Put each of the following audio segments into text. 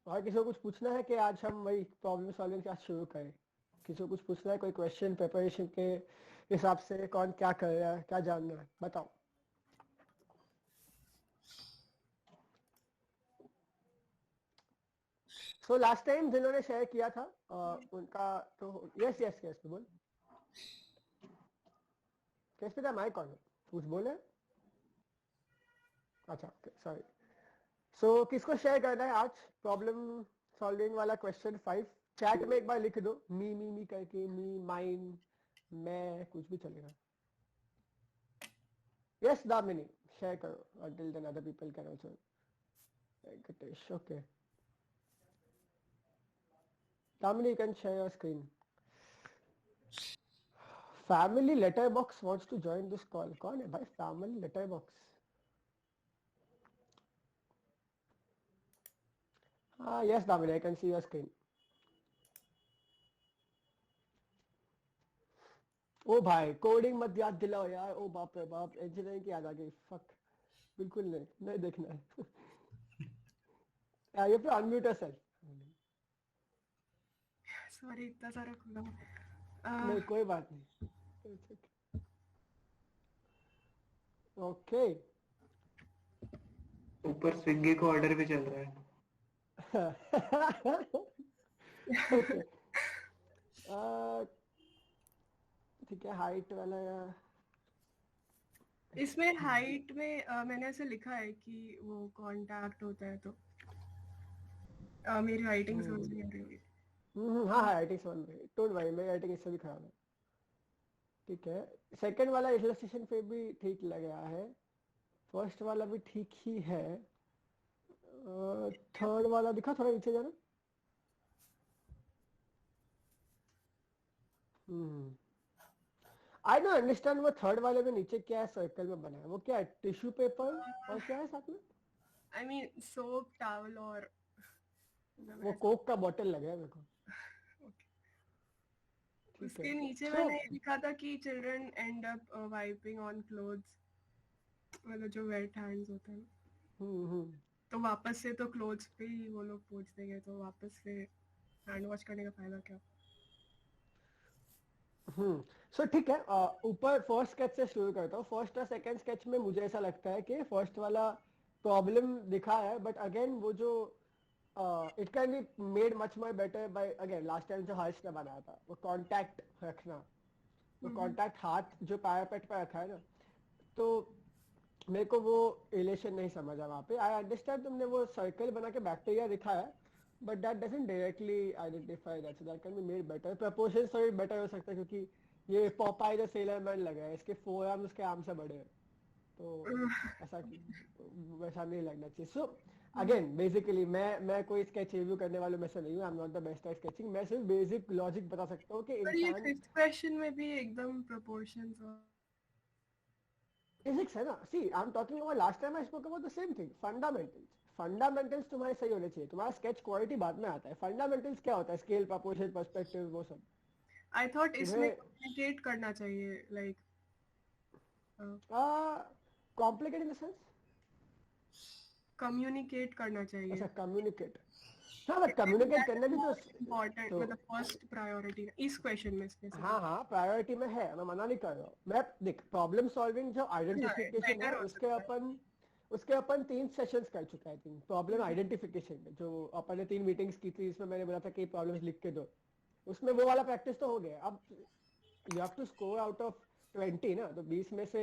और किसी को कुछ पूछना है कि आज हम वही प्रॉब्लम सॉल्विंग क्लास शुरू करें? किसी को कुछ पूछना है, कोई क्वेश्चन प्रिपरेशन के हिसाब से कौन क्या कर रहा है, क्या जानना है, बताओ। सो लास्ट टाइम जिन्होंने शेयर किया था उनका तो यस यस यस बोल। केस पे था माइक कौन है? कुछ बोले? अच्छा सॉरी। सो किसको शेयर करना है आज प्रॉब्लम सॉल्विंग वाला क्वेश्चन 5? चैट में एक बार लिख दो, मी करके, मी, माइन, मैं, कुछ भी चलेगा। यस दामिनी, शेयर करो until then other people can also. Venkatesh, okay. Damini, you can share your screen. Family letterbox wants to join this call. कौन है भाई family letterbox? हाँ yes Damini, I can see your screen. ओ भाई coding मत याद दिलाओ यार, ओ बाप रे बाप, इंजीनियरिंग की याद आ गई, फक। बिल्कुल नहीं, नहीं देखना है। ये पे अनम्यूट yourself. सॉरी इतना सारा खुला नहीं कोई बात नहीं। ओके। ऊपर स्विगी का ऑर्डर भी चल रहा है। ओके ठीक है, हाइट वाला या इसमें हाइट में मैंने ऐसे लिखा है कि वो कांटेक्ट होता है तो मेरी राइटिंग समझ नहीं आ रही होगी। हाँ हाँ राइटिंग समझ में, डोंट वरी, मेरी राइटिंग इससे भी खराब है। ठीक है, सेकंड वाला इलस्ट्रेशन पे भी ठीक लग रहा है, फर्स्ट वाला भी ठीक ही है, थर्ड वाला दिखा, थोड़ा नीचे जाना। आई डोंट अंडरस्टैंड वो थर्ड वाले में नीचे क्या है, सर्कल में बना है वो क्या है, टिश्यू पेपर और क्या है साथ में? आई मीन सोप टॉवल और वो कोक का बॉटल लग रहा है मेरे को। ठीक है उसके नीचे सो मैंने लिखा था कि children and up wiping on clothes, मतलब जो वेट हैंड्स होते हैं तो वापस से तो क्लोथ्स पे ही वो लोग पोंछ देंगे, तो वापस से हैंड वॉश करने का फायदा क्या? सो ठीक है, ऊपर फर्स्ट स्केच से शुरू करता हूँ। फर्स्ट और सेकंड स्केच में मुझे ऐसा लगता है कि फर्स्ट वाला प्रॉब्लम दिखा है, बट अगेन वो जो it can be made much more better by, again last time जो हर्ष ने बनाया था वो कांटेक्ट रखना, वो कांटेक्ट हाथ जो पैरापेट पे रखा है ना, तो मेरे को वो रिलेशन नहीं समझा वहां पे। आई अंडरस्टैंड तुमने वो सर्कल बना के बैक्टीरिया दिखा है, but that doesn't directly identify that, so that can be made better. Proportions थोड़ी बेटर हो सकता है, क्योंकि ये पॉपाई द सेलर मैन लगा है, इसके फोर आर्म उसके आर्म से बड़े हैं, तो ऐसा वैसा नहीं लगना चाहिए। सो अगेन बेसिकली मैं कोई स्केच रिव्यू करने वालों में से नहीं हूँ, I am not the best at sketching. मैं सिर्फ बेसिक लॉजिक बता सकता हूँ कि पर ये इंसान फिफ्थ क्वेश्चन में भी एकदम प्रोपोर्शंस और फिजिक्स है ना। See I am talking about, last time I spoke about the same thing, fundamentals. Fundamentals तुम्हारे सही होने चाहिए, तुम्हारा स्केच क्वालिटी बाद में आता है। फंडामेंटल्स क्या होता है, स्केल, प्रपोर्शन, पर्सपेक्टिव, वो सब आई थॉट इसमें तुम्हें कम्युनिकेट करना चाहिए, like complicate in the sense. Communicate करना चाहिए। अच्छा कम्युनिकेट, हाँ बट कम्युनिकेट करने भी इम्पोर्टेंट, तो मतलब फर्स्ट प्रायोरिटी इस क्वेश्चन में हाँ स्पेसिफिक हाँ प्रायोरिटी में है, मैं मना नहीं कर रहा हूँ। मैं देख प्रॉब्लम सॉल्विंग जो आइडेंटिफिकेशन है बेटर हो उसके सकता है। अपन 3 सेशंस कर चुके हैं। आई थिंक प्रॉब्लम आइडेंटिफिकेशन में जो अपन ने 3 मीटिंग्स की थी, इसमें मैंने बोला था कि प्रॉब्लम्स लिख के दो, उसमें वो वाला प्रैक्टिस तो हो गया। अब you have to score out of 20 ना, तो 20 में से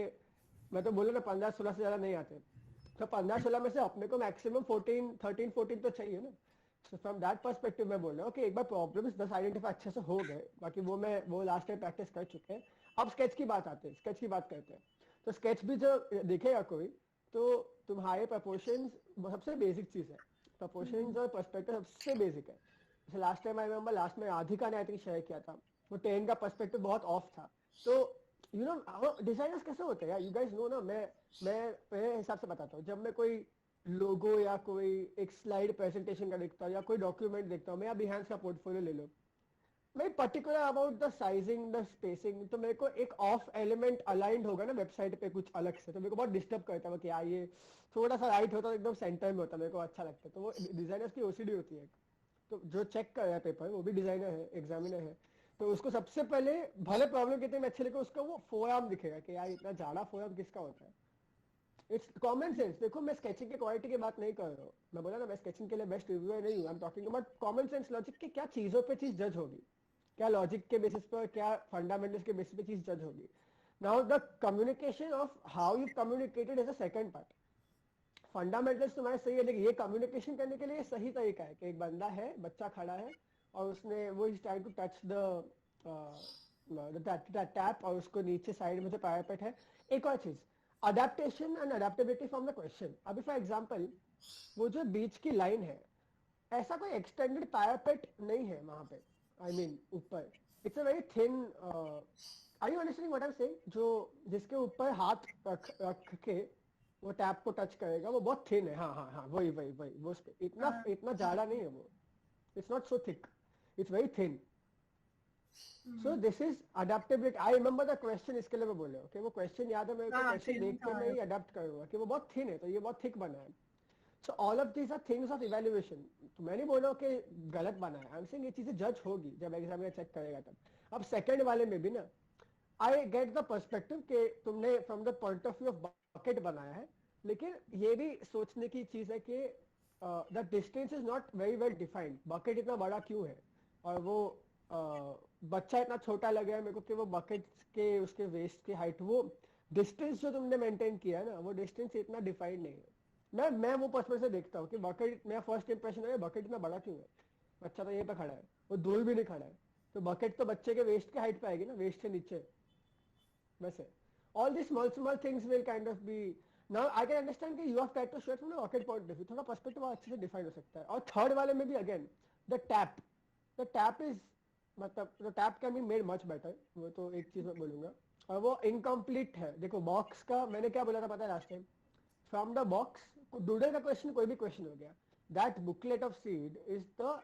मैं तो बोलूँ ना 15-16 से ज्यादा नहीं आते, तो 15-16 में से अपने को मैक्सिमम 14 तो चाहिए ना। सो फ्रॉम दैट पर्सपेक्टिव मैं बोल रहा हूँ कि एक बार प्रॉब्लम्स 10 आइडेंटिफाई अच्छे से हो गए, बाकी वो लास्ट टाइम प्रैक्टिस कर चुके हैं। अब स्केच की बात आते हैं, स्केच की बात करते हैं। तो स्केच भी जो देखेगा कोई, तो तुम्हारे प्रपोर्शंस सबसे बेसिक चीज है, प्रपोर्शंस और पर्सपेक्टिव सबसे बेसिक है। जैसे last time I remember, last में राधिका ने आई थिंक शेयर किया था, वो 10 का पर्सपेक्टिव बहुत ऑफ था। तो यू नो डिजाइनर्स कैसे होते हैं यार, यू गाइस नो ना। मैं मेरे हिसाब से बताता हूँ, जब मैं कोई लोगो या कोई एक स्लाइड प्रेजेंटेशन का देखता हूँ या कोई डॉक्यूमेंट देखता हूँ, मैं या बिहेंस का पोर्टफोलियो ले लो, मैं particular about the sizing the spacing, तो मेरे को एक ऑफ एलिमेंट अलाइंड होगा ना वेबसाइट पे कुछ अलग से, तो मेरे को बहुत डिस्टर्ब करता है कि यार ये थोड़ा सा राइट होता है एकदम सेंटर में होता है, मेरे को अच्छा लगता है। तो वो डिजाइनर्स की ओसीडी होती है। तो जो चेक कर रहा है पेपर वो भी डिजाइनर है, एग्जामिनर है, तो उसको सबसे पहले भले प्रॉब्लम कितने में अच्छे लगे उसका वो फोरआर्म दिखेगा कि यार इतना ज्यादा फोरआर्म किसका होता है। It's common sense. देखो मैं स्केचिंग की क्वालिटी की बात नहीं कर रहा हूँ, मैं बोला ना मैं स्केचिंग के लिए बेस्ट रिव्यूअर नहीं हूँ, आई am talking about common sense logic कि क्या चीजों पे चीज जज होगी, क्या लॉजिक के बेसिस पर, क्या फंडामेंटल्स के बेसिस पे चीज जज होगी। Now the communication of how you communicated is a second part. Fundamentals तुम्हारे सही है, लेकिन ये कम्युनिकेशन करने के लिए सही तरीका है कि एक बंदा है, बच्चा खड़ा है और उसने वो is trying to touch the tap और उसको नीचे साइड में जो पैरापेट है। एक और चीज, adaptation and adaptability from the question. अभी फॉर एग्जांपल वो जो बीच की लाइन है, ऐसा कोई एक्सटेंडेड पैरापेट नहीं है वहां पे, आई मीन ऊपर it's a very thin, are you understanding what I am saying, जो जिसके ऊपर हाथ रख के वो टैप को टच करेगा वो बहुत थिन है। हाँ हाँ हाँ, वही वही वही वो इतना इतना ज्यादा नहीं है वो, it's not so thick, it's very thin. So this is adaptability. I remember the question, इसके लिए मैं बोल रहा हूँ कि वो क्वेश्चन याद है मेरे को, क्वेश्चन देख के मैं ही अडेप्ट करूंगा कि वो बहुत थिन है तो ये बहुत थिक बना है। So all of these are things of evaluation. तो मैं नहीं बोल रहा हूँ कि गलत बना है, आई एम सेइंग ये चीजें जज होगी जब एग्जामिनर चेक करेगा तब। अब सेकंड वाले में भी ना आई गेट द पर्सपेक्टिव कि तुमने from the point of view of bucket बनाया है, लेकिन ये भी सोचने की चीज है कि the distance is not very well defined. Bucket इतना बड़ा क्यों है और वो बच्चा इतना छोटा लग रहा है मेरे को कि वो बकेट के उसके वेस्ट की हाइट, वो डिस्टेंस जो तुमने मेंटेन किया है ना वो डिस्टेंस इतना डिफाइंड नहीं है। मैं वो पर्सपेक्टिव से देखता हूँ कि बकेट, मेरा फर्स्ट इंप्रेशन है बकेट इतना बड़ा क्यों है, बच्चा तो यहीं पे खड़ा है, वो दूर भी नहीं खड़ा है, तो बकेट तो बच्चे के वेस्ट के हाइट पे आएगी ना, वेस्ट से नीचे वैसे। All the small small things will kind of be, now I can understand कि you have tried to show it from the rocket point of view, थोड़ा पर्सपेक्टिव अच्छे से डिफाइन हो सकता है। और थर्ड वाले में भी अगेन द टैप इज, मतलब the tap can be made much better, वो तो एक चीज मैं बोलूंगा। और वो इनकम्प्लीट है। देखो बॉक्स का मैंने क्या बोला था पता है last time, from the box doodle का क्वेश्चन कोई भी क्वेश्चन हो गया, that booklet of seed is the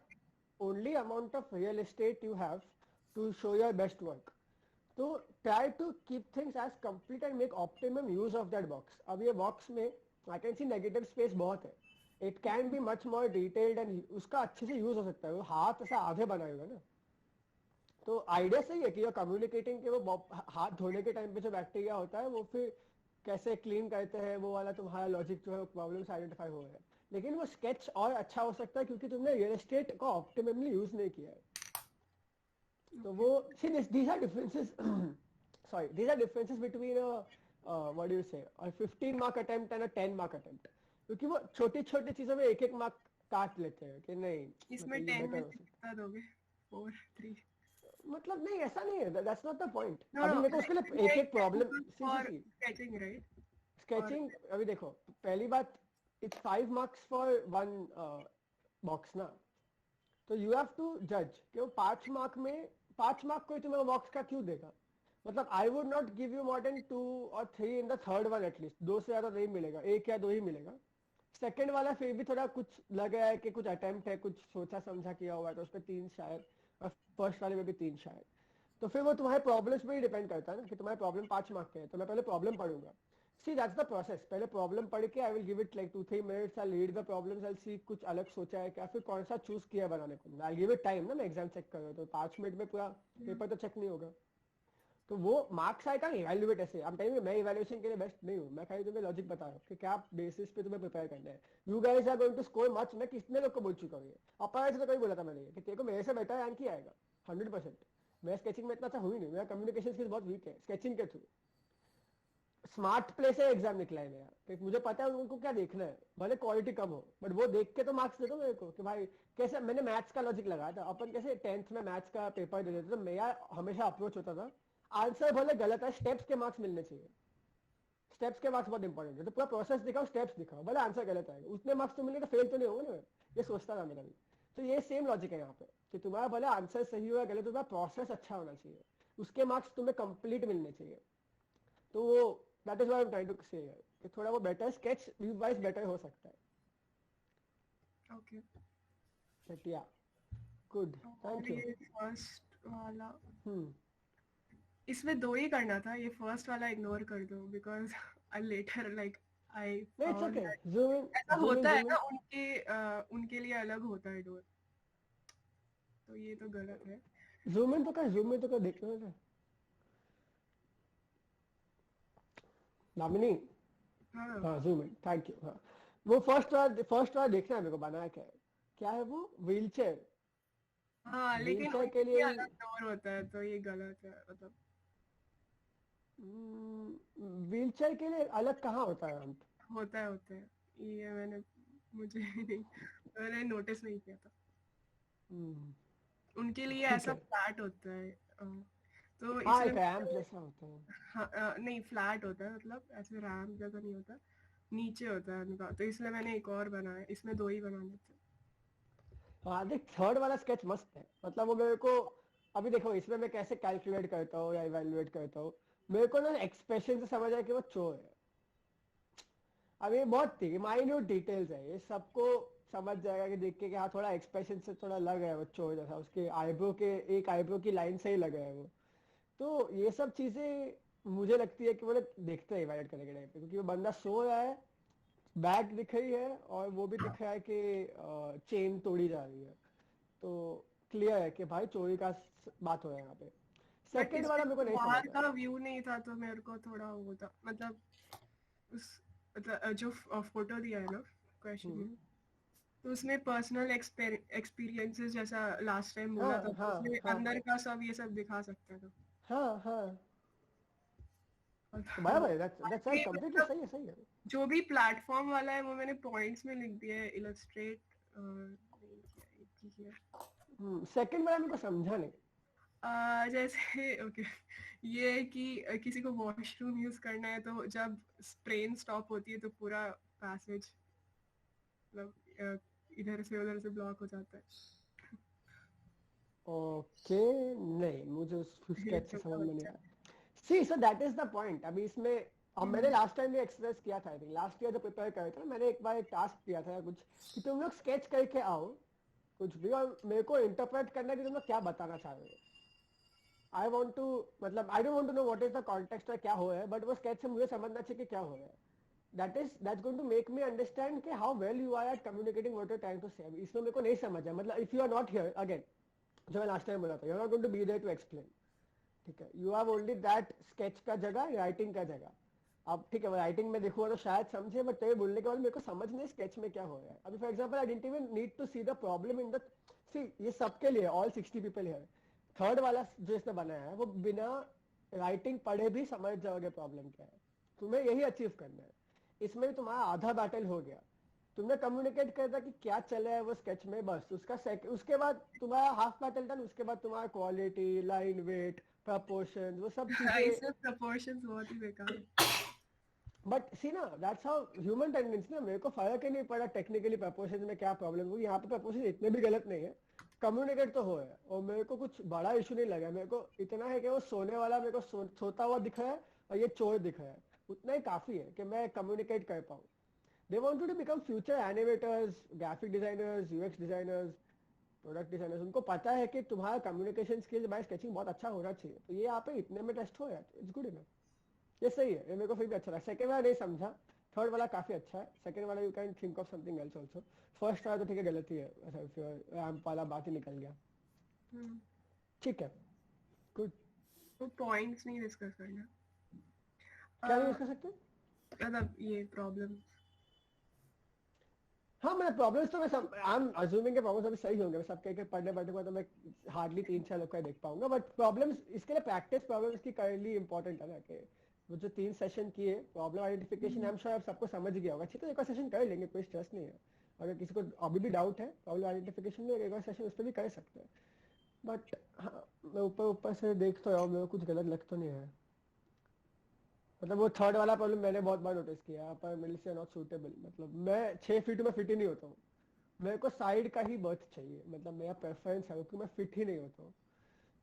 only amount of real estate you have to show your best work. तो try to keep things as complete and make optimum use of that box. अब ये box में I can see negative space बहुत है, it can be much more detailed and उसका अच्छे से use हो सकता है। वो हाथ ऐसा आधे बनाए हुए ना, तो आइडिया सही है कि you're कम्युनिकेटिंग के वो हाथ धोने के टाइम पे जो बैक्टीरिया होता है वो फिर कैसे क्लीन करते हैं, वो वाला तुम्हारा लॉजिक जो है प्रॉब्लम से आइडेंटिफाई हो रहा है। लेकिन वो स्केच और अच्छा हो सकता है क्योंकि तुमने रियल एस्टेट को ऑप्टिममली यूज नहीं किया है। तो वो सी these are differences sorry, these are differences between a what do you say a 15 mark attempt and a 10 mark attempt, क्योंकि वो छोटी छोटी चीजों में एक एक मार्क काट लेते हैं कि नहीं इसमें 10 में कितना दोगे? 4 3? मतलब नहीं, ऐसा नहीं है, दैट्स नॉट द पॉइंट। अभी देखो उसके लिए एक एक प्रॉब्लम सी स्केचिंग राइट, स्केचिंग। अभी देखो पहली बात, it's 5 marks for one box ना, तो यू हैव टू जज कि वो 5 मार्क में 5 मार्क कोई तुम्हें बॉक्स का क्यों देगा। मतलब I would not give you more than 2 और 3 in the third one, at least 2 से ज्यादा नहीं मिलेगा, 1 या 2 ही मिलेगा। सेकंड वाला फिर भी थोड़ा कुछ लग रहा है कि कुछ अटेम्प्ट है, कुछ सोचा समझा किया हुआ है, तो उस पर 3 शायद, और फर्स्ट वाले में भी 3 शायद। तो फिर वो तुम्हारे प्रॉब्लम्स पे ही डिपेंड करता है ना कि तुम्हारे प्रॉब्लम 5 मार्क के हैं, तो मैं पहले प्रॉब्लम पढ़ूंगा। सी दैट्स द प्रोसेस, पहले प्रॉब्लम पढ़ के I will give it like 2-3 minutes, I read the problems, I see कुछ अलग सोचा है क्या, फिर कौन सा चूज किया बनाने को, आई गिव इट टाइम ना, मैं एग्जाम चेक कर रहा हूँ तो 5 मिनट में पूरा पेपर तो चेक नहीं होगा। तो वो मार्क्स आई कैन इवैल्यूएट ऐसे, आई एम टेलिंग यू मैं इवैल्यूएशन के लिए बेस्ट नहीं हूँ, मैं खाली तुम्हें लॉजिक बता रहा हूँ कि क्या बेसिस पे तुम्हें प्रिपेयर करना है। You guys are going to score much, मैं कितने लोग को बोल चुका हूँ ये, अपना से तो कहीं बोला था मैंने कि तेरे को मेरे से बेटर रैंक ही आएगा 100%। मैं स्केचिंग में इतना अच्छा हुई नहीं, मेरा कम्युनिकेशन स्किल्स बहुत वीक है स्केचिंग के थ्रू। स्मार्ट प्ले से एग्जाम निकला है मेरा, तो मुझे पता है उनको क्या देखना है, भले क्वालिटी कम हो बट वो देख के तो मार्क्स दे दो मेरे को कि भाई कैसे। मैंने मैथ्स का लॉजिक लगाया था, अपन कैसे 10th में मैथ्स का पेपर दे देते, तो मेरा हमेशा अप्रोच होता था आंसर भले गलत है, स्टेप्स के मार्क्स मिलने चाहिए, स्टेप्स के मार्क्स बहुत इंपॉर्टेंट है। तो पूरा प्रोसेस दिखाओ, स्टेप्स दिखाओ, भले आंसर गलत आएगा उतने मार्क्स तो मिलेगा, फेल तो नहीं होगा ना, ये सोचता था मेरा भी। तो ये सेम लॉजिक है यहाँ पे कि तुम्हारा भले आंसर सही हो या गलत, तुम्हारा प्रोसेस अच्छा होना चाहिए, उसके मार्क्स तुम्हें कंप्लीट मिलने चाहिए। तो वो that is why I am trying to say कि थोड़ा वो better sketch view wise better हो सकता है। Okay but yeah good, thank you. First वाला हम्म इसमें 2 ही करना था, ये फर्स्ट वाला इग्नोर कर दो because I later like I नहीं, it's found okay. That zoom in, ऐसा जूम इन, होता है जूम ना इन। उनके लिए अलग होता है डोर, तो ये तो गलत है। जूम इन तो कर, जूम इन तो कर, देख लो। दामिनी। हाँ हाँ, जूम इन, थैंक यू। हाँ, वो फर्स्ट वाला देखना है मेरे को, बनाया क्या है? क्या है वो? व्हीलचेयर। हाँ, लेकिन व्हीलचेयर के उनके लिए लिए अलग डोर होता है तो ये गलत है मतलब। व्हीलचेयर के लिए अलग कहाँ होता है अंत? होता है ये मुझे नहीं, मैंने नोटिस नहीं किया था। उनके लिए ठीक ऐसा है। फ्लैट होता है तो हाँ, इसलिए एक रैम्प जैसा होता है। हाँ, नहीं फ्लैट होता है मतलब ऐसे रैम्प जैसा नहीं होता, नीचे होता है उनका, तो इसलिए मैंने एक और बनाया, इसमें 2 ही बनाने थे। हाँ देख, थर्ड वाला स्केच मस्त है, मतलब वो मेरे को। अभी देखो, इसमें मैं कैसे कैलकुलेट करता हूँ या इवेल्युएट करता हूँ। मेरे को ना एक्सप्रेशन से समझ आया कि वो चोर है। अब ये बहुत थी माइन्यूट डिटेल्स है, ये सबको समझ जाएगा कि देख के कि हाँ, थोड़ा एक्सप्रेशन से थोड़ा लग रहा है वो चोर जैसा, उसके आईब्रो के एक आईब्रो की लाइन से ही लग रहा है वो। तो ये सब चीजें मुझे लगती है कि वो लोग देखते हैं इवेल्युएट करने के टाइम पे, क्योंकि वो बंदा सो रहा है, बैग दिख रही है, और वो भी दिख रहा है कि चेन तोड़ी जा रही है। तो क्लियर है कि भाई चोरी का बात हो रहा है यहाँ पे। बट सेकंड वाला इसमें मेरे को नहीं समझ बाहर आया। का व्यू नहीं था तो मेरे को थोड़ा वो था मतलब उस मतलब जो फोटो दिया है ना क्वेश्चन हम्म, में, तो उसमें पर्सनल एक्सपीरियंसेस जैसा लास्ट टाइम बोला था, हाँ तो हाँ उसमें हाँ अंदर का सब ये सब दिखा सकता था। हाँ हाँ। और तो बराबर है, दैट्स राइट, ये कंप्लीटली मतलब सही है, सही है। जो भी प्लेटफॉर्म वाला है वो मैंने पॉइंट्स में लिख दिया है, इलस्ट्रेट नहीं किया, एक ही किया। सेकंड वाला मेरे को समझा नहीं। जैसे ओके ये है कि किसी को वॉशरूम यूज करना है तो जब ट्रेन स्टॉप होती है तो पूरा पैसेज मतलब इधर से उधर से ब्लॉक हो जाता है। ओके। नहीं, मुझे उस ये स्केच से छोटा समझ में नहीं बच्चा। आया। See, so that is the point. अभी इसमें, अब मैंने हम्म, लास्ट टाइम भी एक्सरसाइज किया था, आई थिंक लास्ट ईयर जो प्रिपेयर करे थे ना, मैंने एक बार एक टास्क दिया था या कुछ, कि तुम लोग स्केच करके आओ कुछ भी, और मेरे को इंटरप्रेट करना है कि तुम लोग क्या बताना चाह रहे हो। आई वॉन्ट टू, मतलब I don't want to know what is the context, क्या हो रहा है, बट वो स्केच से मुझे समझना चाहिए कि क्या हो रहा है। That's going to make me understand कि how well you are at communicating what you are trying to say. इसमें मेरे को नहीं समझा, मतलब if you are not here again, जो मैं लास्ट टाइम बोला था, you are not going to be there to explain. ठीक है, you have only that sketch का जगह, राइटिंग का जगह। अब ठीक है, राइटिंग में देखूंगा तो शायद समझे, बट तेरे बोलने के बाद मेरे को समझ नहीं स्केच में क्या हो रहा है। अभी for example I didn't even need to see the problem in the, see ये सबके लिए, ऑल 60 पीपल है। थर्ड वाला जो इसने बनाया है वो बिना राइटिंग पढ़े भी समझ जाओगे प्रॉब्लम क्या है। तुम्हें यही अचीव करना है। इसमें तुम्हारा आधा बैटल हो गया। तुमने कम्युनिकेट कर दिया कि क्या चल रहा है वो स्केच में, बस उसके बाद तुम्हारा हाफ बैटल डन। उसके बाद तुम्हारा क्वालिटी, लाइन वेट, प्रपोर्शन, वो सब चीजें। इसमें प्रपोर्शंस बहुत ही बेकार है। बट सी ना, दैट्स हाउ ह्यूमन टेंडेंसी ना, मेरे को फर्क ही नहीं पड़ा टेक्निकली प्रपोर्शन में क्या प्रॉब्लम हुई। यहाँ पे प्रपोर्शन इतने भी गलत नहीं है, कम्युनिकेट तो हो है, और मेरे को कुछ बड़ा इशू नहीं लगा। मेरे को इतना है कि वो सोने वाला मेरे को सोता हुआ दिख रहा है, और ये चोर दिख रहा है, उतना ही काफी है कि मैं कम्युनिकेट कर पाऊँ। They want to become future animators, graphic designers, UX designers, product designers. उनको पता है कि तुम्हारा कम्युनिकेशन स्किल्स बाय स्केचिंग बहुत अच्छा होना चाहिए, तो ये यहाँ पे इतने में टेस्ट हो रहा है, इट्स गुड इनफ। ये सही है, ये मेरे को फिर भी अच्छा लगा। सेकंड वाला नहीं समझा, थर्ड वाला काफी अच्छा है। सेकंड वाला you can think of something else also. First वाला तो ठीक है, गलती है, ऐसा फिर रैंप वाला बात ही निकल गया। हम्म, ठीक है, गुड। तो पॉइंट्स नहीं डिस्कस करना। क्या नहीं यूज कर सकते? मतलब ये प्रॉब्लम। हाँ, मैं प्रॉब्लम्स तो मैं सब, आई एम अज्यूमिंग के प्रॉब्लम्स अभी सही होंगे। मैं सबके के पढ़ने बैठने को तो मैं हार्डली 3-6 लोग का देख पाऊंगा, बट प्रॉब्लम्स इसके लिए प्रैक्टिस प्रॉब्लम्स की करनी इंपॉर्टेंट है ना। कि वो जो 3 सेशन किए problem identification, I am sure आप सबको समझ गया होगा। ठीक है, एक और सेशन कर लेंगे, कोई स्ट्रेस नहीं है। अगर किसी को अभी भी डाउट है प्रॉब्लम आइडेंटिफिकेशन में, एक और सेशन उस पर भी कर सकते हैं। बट हाँ, मैं ऊपर ऊपर से देख तो रहा हूँ, मेरे को कुछ गलत लग तो नहीं है। मतलब वो थर्ड वाला प्रॉब्लम मैंने बहुत बार नोटिस किया, पर मेरे से नॉट सूटेबल। मतलब मैं 6 फीट में फिट ही नहीं होता हूँ। मेरे को साइड का ही बर्थ चाहिए, मतलब मेरा प्रेफरेंस है, क्योंकि मैं फिट ही नहीं होता हूँ।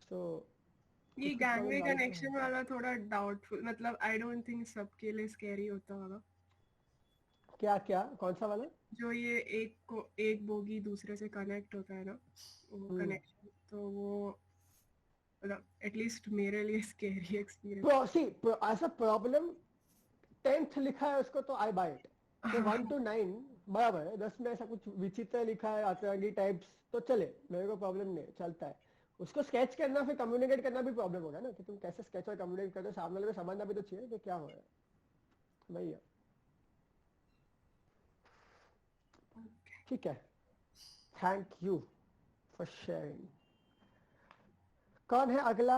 सो ये कुछ कुछ प्रॉब्लम गैंगवे राइट तो है। कनेक्शन वाला थोड़ा डाउटफुल, मतलब आई डोंट थिंक सबके लिए स्कैरी होता होगा। क्या क्या, कौन सा वाला? जो ये एक बोगी दूसरे से कनेक्ट होता है ना, वो हम्म कनेक्शन, तो वो मतलब एटलीस्ट मेरे लिए scary experience. See as a problem 10th लिखा है उसको तो आई बाय इट, तो 1 to 9 बराबर है। 10 में ऐसा कुछ विचित्र लिखा है अतरंगी टाइप्स तो चले, मेरे को प्रॉब्लम नहीं, चलता है। उसको स्केच करना फिर कम्युनिकेट करना भी प्रॉब्लम होगा ना, कि तुम कैसे स्केच और कम्युनिकेट करते हो, सामने वाले को समझना भी तो चाहिए कि क्या हो रहा है। वही है, ठीक है। Thank you for sharing. कौन है अगला?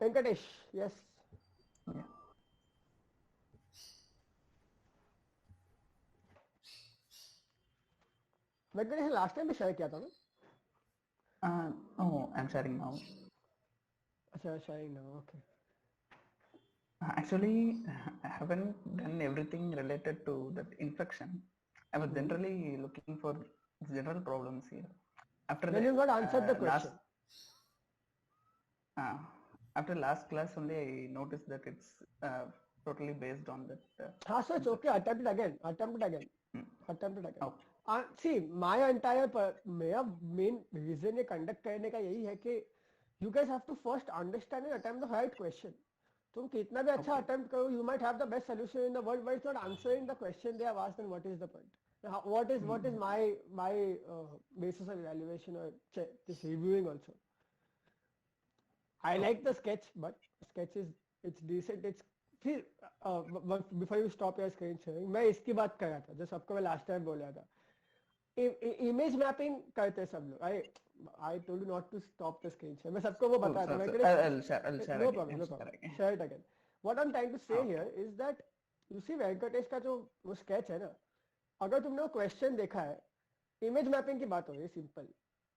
Venkatesh, yes. Venkatesh last time भी शेयर किया था ना? No, I'm sharing now. अच्छा, शेयरिंग ना, okay. Actually, I haven't done everything related to that infection. I was generally looking for general problems here. After Then the you got answered the question. After last class only, I noticed that it's totally based on that. So it's okay. Attempt it again. Attempt it again. Attempt it again. Okay. See, my entire मेरा main reason ये conduct करने का यही है कि you guys have to first understand and attempt the right question. तुम कितना भी अच्छा attempt करो, you might have the best solution in the world, but it's not answering the question they have asked. Then what is the point? Now, what is my basis of evaluation or this reviewing also? I like the sketch, but sketch is it's decent. It's फिर before you stop your screen sharing, मैं इसकी बात कर रहा था जो सबको मैं लास्ट टाइम बोला था। इमेज मैपिंग करते सब लोग। I told you not to stop the screen share. मैं सबको वो बता रहा था। I'll share No again. problem, no problem. Share it again. What I'm trying to say here is that you see Venkatesh का जो वो स्केच है ना, अगर तुमने वो क्वेश्चन देखा है, इमेज मैपिंग की बात हो रही है simple,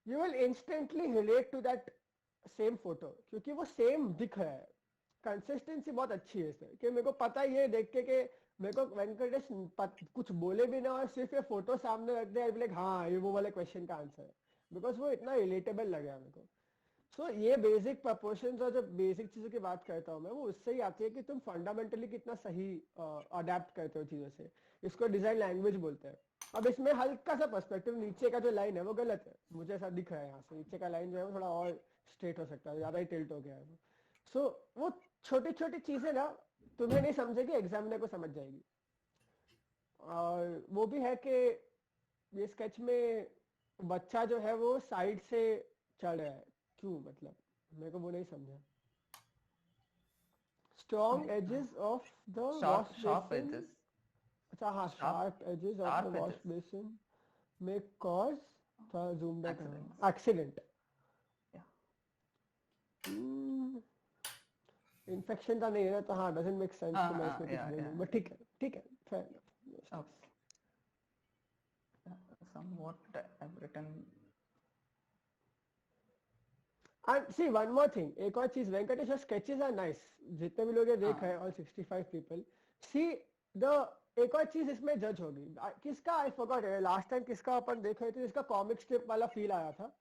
you will instantly relate to that same photo, क्योंकि वो सेम दिख रहा है। कंसिस्टेंसी बहुत अच्छी है इसमें, कि मेरे को पता ही है देख के कि मेरे को वेंकटेश कुछ बोले भी ना और सिर्फ ये फोटो सामने रख दे, लाइक हाँ ये वो वाले क्वेश्चन का आंसर है, बिकॉज वो इतना रिलेटेबल लगा मेरे को। सो ये बेसिक प्रपोर्शंस और जो बेसिक चीजों की बात करता हूँ मैं, वो उससे ही आती है कि तुम फंडामेंटली कितना सही अडेप्ट करते हो चीजों से। इसको डिजाइन लैंग्वेज बोलते हैं। अब इसमें हल्का सा पर्सपेक्टिव, नीचे का जो लाइन है वो गलत है, मुझे ऐसा दिख रहा है यहाँ से, नीचे का लाइन जो है वो थोड़ा और स्ट्रेट हो सकता है, ज्यादा ही टिल्ट हो गया है वो। सो वो छोटी छोटी चीजें ना तुम्हें नहीं समझेगी, एग्जामिनर को समझ जाएगी। और वो भी है कि ये स्केच में बच्चा जो है वो साइड से चढ़ रहा है, क्यों, मतलब मेरे को वो नहीं समझा। Strong edges of the wash basin, अच्छा हाँ, sharp edges of the wash basin में कॉज थोड़ा जूम बैक एक्सीडेंट। इन्फेक्शन का नहीं है तो हाँ, डजंट मेक सेंस तो मैं इसमें कुछ बोलूं, बट ठीक है, ठीक है, fair enough. Somewhat I've written. And see one more thing, एक और चीज, वेंकटेश sketches are nice, जितने भी लोग ये देख रहे हैं, all 65 people, see the एक और चीज इसमें जज होगी, किसका I forgot लास्ट टाइम किसका अपन देख रहे थे, जिसका कॉमिक स्ट्रिप वाला फील आया था।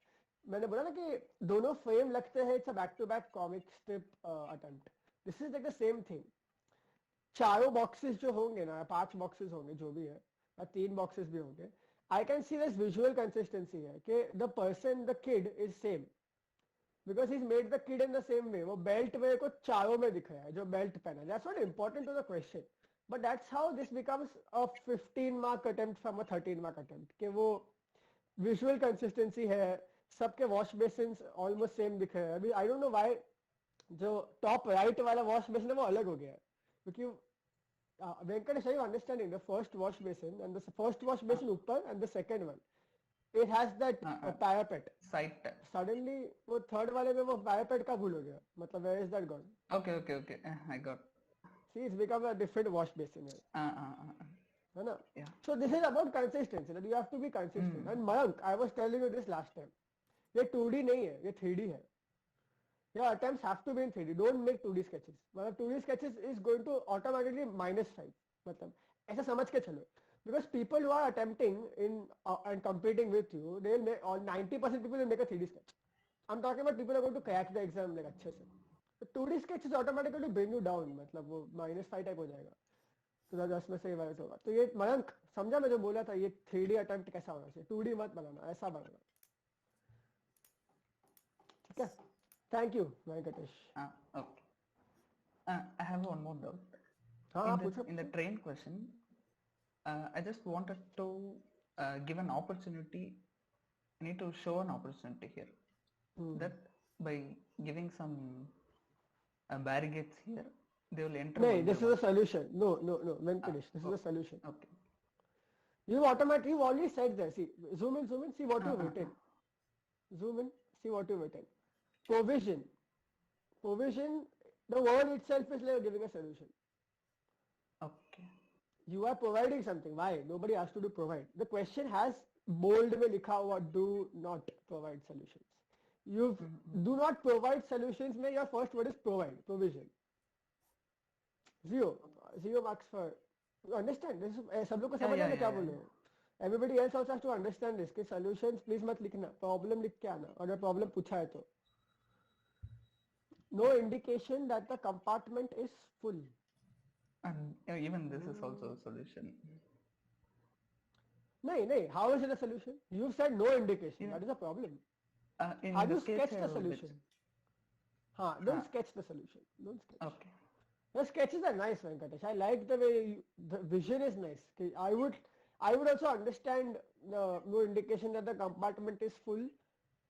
मैंने बोला ना कि दोनों फ्रेम लगते हैं, it's a back to back comic strip attempt. This is like the same thing. चारों बॉक्सेस जो होंगे ना, 5 बॉक्सेस होंगे जो भी है, या 3 बॉक्सेस भी होंगे, आई can see this visual consistency है कि the person, the kid is same, because he made the kid in the same way. वो बेल्ट मेरे को चारों में दिख रहा है, जो बेल्ट पहना है। That's not important to the question, but that's how this becomes a 15 mark attempt from a 13 mark attempt, कि वो विजुअल कंसिस्टेंसी है, सबके वॉश बेसिन ऑलमोस्ट सेम दिख रहे हैं। अभी आई डोंट नो व्हाई जो टॉप राइट वाला वॉश बेसिन है वो अलग हो गया है, क्योंकि Venkatesh, you understanding the first wash basin and the first wash basin ऊपर and the second one, it has that parapet Side. Suddenly वो थर्ड वाले में वो parapet का भूल हो गया, मतलब where is that gone? Okay. I got. See, it's become a different wash basin here. है ना? Yeah. So this is about consistency, that you have to be consistent. And Mayank, I was telling you this last time. ये 2D नहीं है, ये 3D है. Your attempts have to be in 3D. Don't make 2D sketches. मतलब 2D sketches is going to automatically -5. मतलब ऐसा समझ के चलो. Because people who are attempting in and competing with you, they will make, or 90% people will make a 3D sketch. I'm talking about people who are going to crack the exam like अच्छे से. So 2D sketch is automatically bring you down, मतलब वो -5 type हो जाएगा. तो 10 में से ये वाइस होगा. तो ये मयंक समझा मैं जो बोला था, ये 3D अटेम्प्ट कैसा होना चाहिए, 2D मत बनाना, ऐसा बनाना. ठीक है? Thank you, Venkatesh. Okay. I have one more doubt. In the train question, I just wanted to give an opportunity. I need to show an opportunity here. That by giving some barricades here, they will enter. No, this is a solution. No, Venkatesh, this is a solution. Okay. You've already said there. See, zoom in, see what you've written. Zoom in, see what you've written. Provision. The word itself is like giving a solution. Okay. You are providing something. Why? Nobody asked you to provide. The question has bold में लिखा हुआ do not provide solutions. You do not provide solutions में your first word is provide, provision. Zero marks for. You understand? This is सब लोग को समझ में क्या बोल रहे हो? Everybody else also has to understand this. कि solutions please मत लिखना, problem लिख के आना. अगर problem पूछा है तो. No indication that the compartment is full. And even this is also a solution. No. How is it a solution? You've said no indication. That is a problem. How do you sketch the solution? Don't sketch the solution. Don't sketch. Okay. The sketches are nice, Venkatesh. I like the way the vision is nice. I would also understand no indication that the compartment is full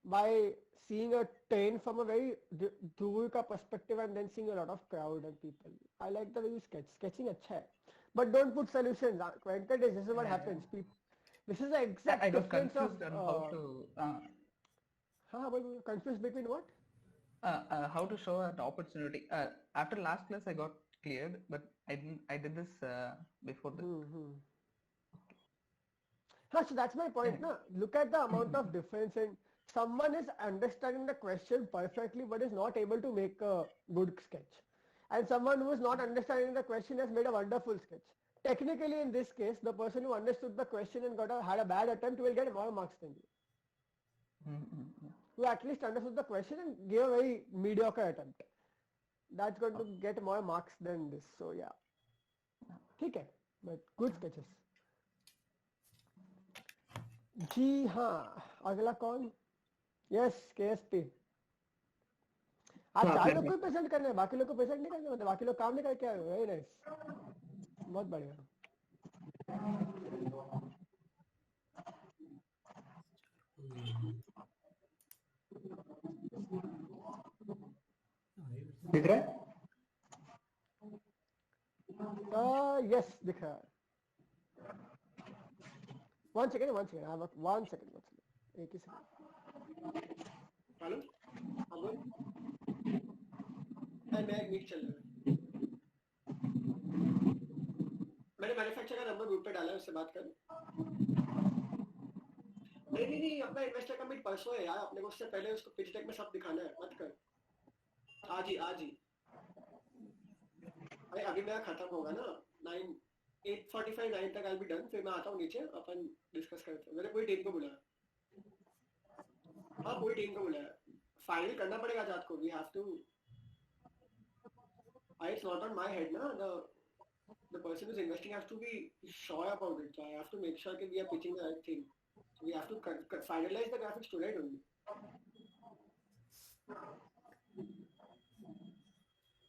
by seeing a train from a very दूर का perspective and then seeing a lot of crowd and people. I like the way you sketch. Sketching अच्छा है. But don't put solutions. Venkatesh, this is what happens. This is the exact difference of... confused between what? How to show an opportunity. After last class I got cleared, but I did this before this. So that's my point. No? Look at the amount of difference in someone is understanding the question perfectly but is not able to make a good sketch. And someone who is not understanding the question has made a wonderful sketch. Technically in this case, the person who understood the question and had a bad attempt will get more marks than you. Who at least understood the question and gave a very mediocre attempt. That's going to get more marks than this. So yeah. ठीक है, but good sketches. जी हाँ, अगला कौन? Yes, KSP. आप 4 लोग को present करने हैं, बाकी लोग को प्रेजेंट नहीं करने, मतलब बाकी लोग काम नहीं करके आए हो. वेरी नाइस, बहुत बढ़िया. दिख रहा है? Yes, दिख रहा है. One second. I have one second. एक ही second. हेलो, मैं मीट चल रहा है. मैंने मैन्युफैक्चरर का नंबर ग्रुप पे डाला है, उससे बात कर. नहीं, अपना इन्वेस्टर का मीट परसों है यार. अपने को उससे पहले उसको पिच डेक में सब दिखाना है. मत कर. आज ही. अरे अभी मेरा खत्म होगा ना. 8:45 9 तक I'll be done. फिर मैं आता हूँ नीचे, अपन डिस्कस करते हैं. मैंने पूरी टीम को बुलाया. हाँ, पूरी टीम को बुलाया. फाइनल करना पड़ेगा जात को. We have to. It's not on my head ना. The person who's investing has to be sure about it. So I have to make sure that we are pitching the right thing. So we have to finalize the graphics tonight only.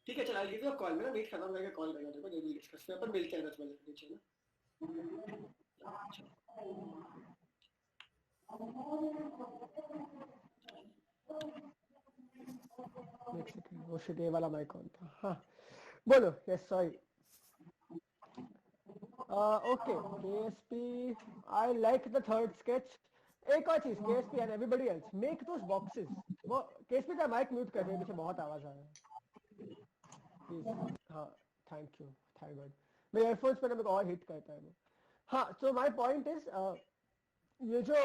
ठीक है, चल I'll give you a call. मेरा meet खत्म करके call करेगा तेरे को. जल्दी डिस्कस करते हैं. अपन मिलते हैं 10 बजे नीचे ना. एक सेकंड, वो शिट ये वाला माइक ऑन था. हाँ बोलो. Yes sorry. Okay, KSP, I like the third sketch. एक और चीज, KSP and everybody else, make those boxes. वो KSP का माइक म्यूट कर रहे हैं, पीछे बहुत आवाज आ रहा है. हाँ, थैंक यू, थैंक गॉड. मेरे एयरफोन्स पे ना मेरे को और हिट करता है वो. हाँ, सो माय पॉइंट इज, ये जो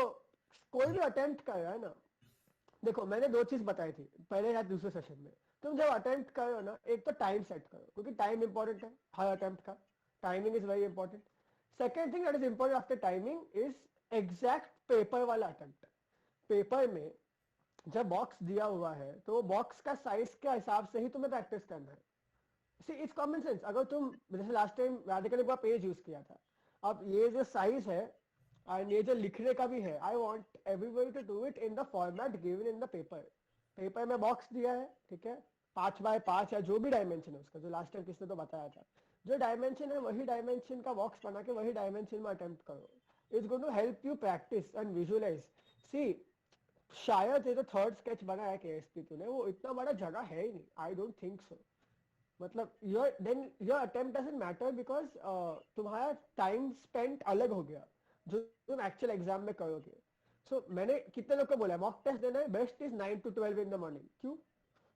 कोई भी अटेम्प्ट कर रहा है ना, देखो मैंने 2 चीज बताई थी पहले या दूसरे सेशन में. तुम जब अटेम्प्ट करो ना, एक तो टाइम सेट करो, क्योंकि टाइम इंपॉर्टेंट है हर अटेम्प्ट का. Timing is very important. Second thing that is important after timing is exact paper वाला अटेम्प्ट. पेपर में जब बॉक्स दिया हुआ है तो वो बॉक्स का साइज के हिसाब से ही तुम्हें प्रैक्टिस करना है. See it's common sense. अगर तुम जैसे लास्ट टाइम राधिका का पेज यूज किया था, अब ये जो साइज है और ये जो लिखने का भी है, I want everybody to do it in the format given in the paper. Paper में बॉक्स दिया है, ठीक है, 5x5 या जो भी डायमेंशन है उसका, जो लास्ट टाइम किसने तो बताया था, जो डायमेंशन है वही डायमेंशन का बॉक्स बना के वही डायमेंशन में अटेम्प्ट करो. It's going to help you practice and visualise. See शायद ये जो थर्ड स्केच बना है केएसपी तूने, वो इतना बड़ा जगह है ही नहीं. I don't think so. मतलब your attempt doesn't matter because तुम्हारा टाइम स्पेंट अलग हो गया जो तुम एक्चुअल एग्जाम में करोगे. सो मैंने कितने लोग को बोला है मॉक टेस्ट देना है, best is 9 to 12 in the morning. क्यों?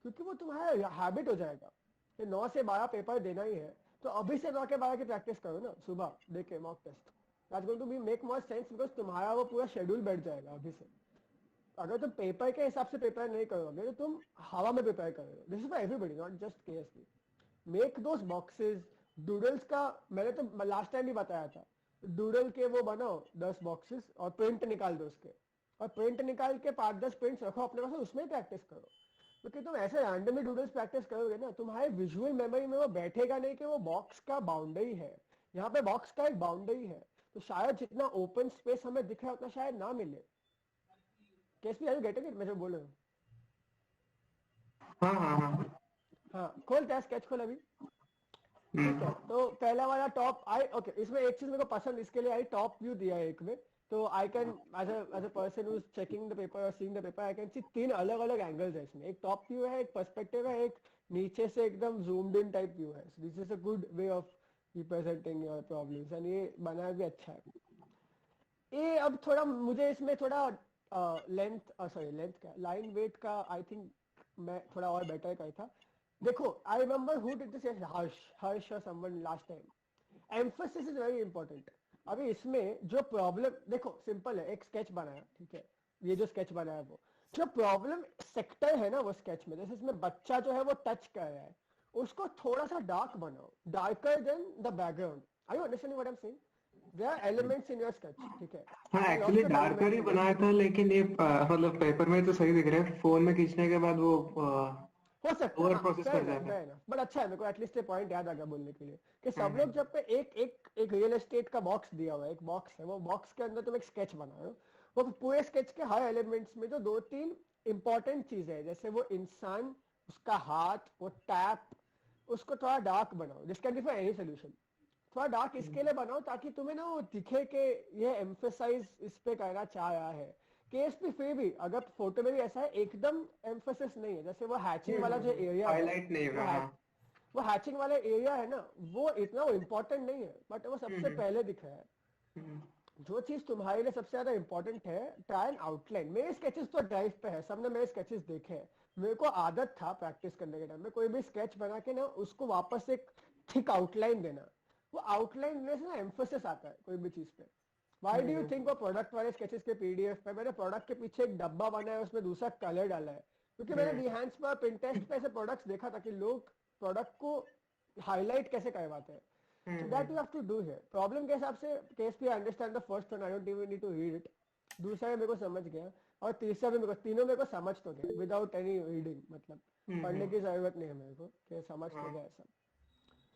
क्योंकि वो तुम्हारा हैबिट हो जाएगा कि 9 से 12 पेपर देना ही है. तो अभी से 9 के 12 की प्रैक्टिस करो ना सुबह देखे mock test. That's going to be make more sense because तुम्हारा वो पूरा शेड्यूल बैठ जाएगा अभी से. अगर तुम पेपर के हिसाब से प्रिपेयर नहीं करोगे तो तुम हवा में प्रिपेयर करोगे. This is for everybody, not just Ksp. Make those boxes. Doodles का मैंने तो लास्ट टाइम भी बताया था, डूडल के वो बनाओ 10 बॉक्सेस और प्रिंट निकाल दो उसके, और प्रिंट निकाल के 5-10 प्रिंट्स रखो अपने पास, उसमें प्रैक्टिस करो. क्योंकि तुम ऐसे रैंडमली डूडल्स प्रैक्टिस करोगे ना, तुम्हारे विजुअल मेमोरी में वो बैठेगा नहीं कि वो बॉक्स का बाउंड्री है. यहाँ पे बॉक्स का एक बाउंड्री है, तो शायद जितना ओपन स्पेस हमें दिख रहा है उतना शायद ना मिले. KSP are you getting it? मैं जो बोल रहा हूँ. हाँ खोल क्या स्केच खोल अभी. ठीक है, तो पहला वाला टॉप आई. ओके, इसमें एक चीज मेरे को पसंद इसके लिए आई, टॉप व्यू दिया है एक में. तो I can as a person who is checking the paper और seeing the paper, I can see 3 अलग अलग एंगल्स है इसमें. एक टॉप व्यू है, एक पर्सपेक्टिव है, एक नीचे से एकदम जूम्ड इन टाइप व्यू है. This is a good way of representing your problems and ये बनाया भी अच्छा है. ये अब थोड़ा मुझे इसमें थोड़ा लेंथ क्या लाइन वेट का आई थिंक मैं थोड़ा और बेटर कर था. देखो I remember who did this, Harsh और someone last time. Emphasis is very important. अभी इसमें जो प्रॉब्लम देखो सिंपल है, एक स्केच बनाया, ठीक है, ये जो स्केच बनाया वो जो प्रॉब्लम सेक्टर है ना वो स्केच में, जैसे इसमें बच्चा जो है वो टच कर रहा है, उसको थोड़ा सा डार्क बनाओ, darker than the background. Are you understanding what I am saying? There are elements in your sketch, ठीक है. हाँ एक्चुअली डार्कर ही बनाया था, लेकिन ये मतलब पेपर में तो सही दिख रहा है, फोन में खींचने के बाद वो हो सकता ओवर है, प्रोसेस कर जाता है. बट अच्छा है, मेरे को एटलीस्ट ये पॉइंट याद आ गया बोलने के लिए कि सब लोग जब पे एक रियल एस्टेट का बॉक्स दिया हुआ है, एक बॉक्स है, वो बॉक्स के अंदर तुम एक स्केच बना रहे हो, वो पूरे स्केच के हर एलिमेंट्स में जो 2-3 इंपॉर्टेंट चीजें है, जैसे वो इंसान, उसका हाथ, वो टैप, उसको थोड़ा डार्क बनाओ. This can be for any solution. थोड़ा डार्क इसके लिए बनाओ ताकि तुम्हें ना वो दिखे कि ये एम्फेसाइज इस पे करना चाह रहा है. केएसपी फिर भी अगर फोटो में भी ऐसा है, एकदम एम्फेसिस नहीं है. जैसे वो हैचिंग वाला जो एरिया हाईलाइट नहीं है, वो हैचिंग वाला एरिया है ना, वो इतना इम्पोर्टेंट नहीं है, बट वो सबसे पहले दिख रहा है. जो चीज तुम्हारे लिए सबसे ज्यादा इंपॉर्टेंट है, ट्राई एंड आउटलाइन. मेरे स्केचेस तो ड्राइव पे है, सबने मेरे स्केचेस देखे हैं. मेरे को आदत था प्रैक्टिस करने के टाइम में कोई भी स्केच बना के ना उसको वापस एक थिक आउटलाइन देना. वो आउटलाइन देने से ना एम्फोसिस आता है कोई भी चीज पे. Why do you think वो प्रोडक्ट वाले स्केचेस के पीडीएफ पे मैंने प्रोडक्ट के पीछे एक डब्बा बनाया है, उसमें दूसरा कलर डाला है, क्योंकि मैंने बिहांस पर पिंटरेस्ट पे ऐसे प्रोडक्ट्स देखा था कि लोग प्रोडक्ट को हाईलाइट कैसे करवाते हैं. So that you have to do here. Problem के हिसाब से KSP I understand the first one, I don't even need to read it. दूसरा मेरे को समझ गया, और तीसरा भी मेरे को, तीनों मेरे को समझ तो गया विदाउट एनी रीडिंग. मतलब पढ़ने की जरूरत नहीं है मेरे को, कि समझ तो गया सब.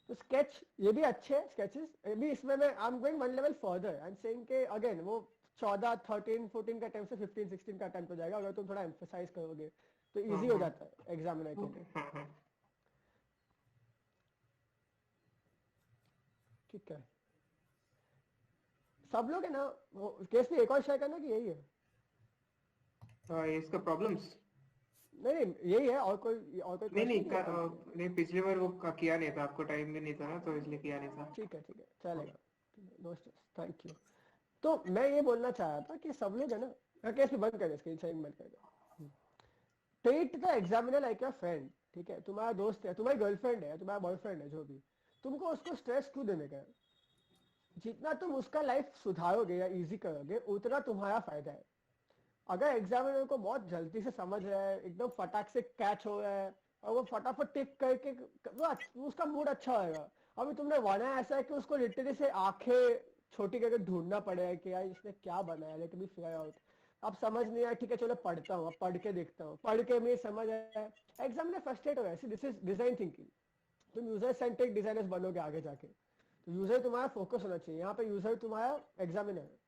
तो स्केच ये भी अच्छे स्केचेस. अभी इसमें मैं I am going one level further. I am saying कि अगेन वो 14, 13, 14 का टाइम से 15, 16 का टाइम पे जाएगा. अगर तुम थोड़ा एम्फसाइज करोगे तो इजी हो जाता है एग्जामिनर के लिए. ठीक है, सब लोग है ना. वो केस में एक और शेयर करना कि यही है. इसका प्रॉब्लम्स नहीं यही है, और कोई नहीं पिछली बार वो किया नहीं था, आपको टाइम भी नहीं था ना, तो इसलिए किया नहीं था. ठीक है चलेगा. दोस्त थैंक यू. तो मैं ये बोलना चाह रहा था कि सब लोग है ना, केस में बंद कर दे, स्क्रीन शेयरिंग बंद कर दे. Treat the examiner like your friend. ठीक है, तुम्हारा दोस्त है, तुम्हारी गर्लफ्रेंड है, तुम्हारा बॉयफ्रेंड है, जो भी, तुमको उसको स्ट्रेस क्यों देने का है? जितना तुम उसका लाइफ सुधारोगे या इजी करोगे उतना तुम्हारा फायदा है. अगर एग्जामिनर को बहुत जल्दी से समझ रहा है, एकदम फटाक से कैच हो रहा है, और वो फटाफट टिक करके उसका मूड अच्छा होगा. अभी तुमने बनाया ऐसा है कि उसको लिटरली से आंखें छोटी करके ढूंढना पड़ेगा कि यार इसने क्या बनाया, लेट मी फिगर आउट. अब समझ नहीं आया, ठीक है चलो पढ़ता हूँ, अब पढ़ के देखता हूँ, पढ़ के मुझे समझ आया. एग्जामिनर फ्रस्ट्रेट हो रहा है. This is design thinking. तुम यूजर सेंट्रिक डिजाइनर्स बनोगे आगे जाके. तो यूजर तुम्हारा फोकस होना चाहिए, यहाँ पे यूजर तुम्हारा एग्जामिनर है.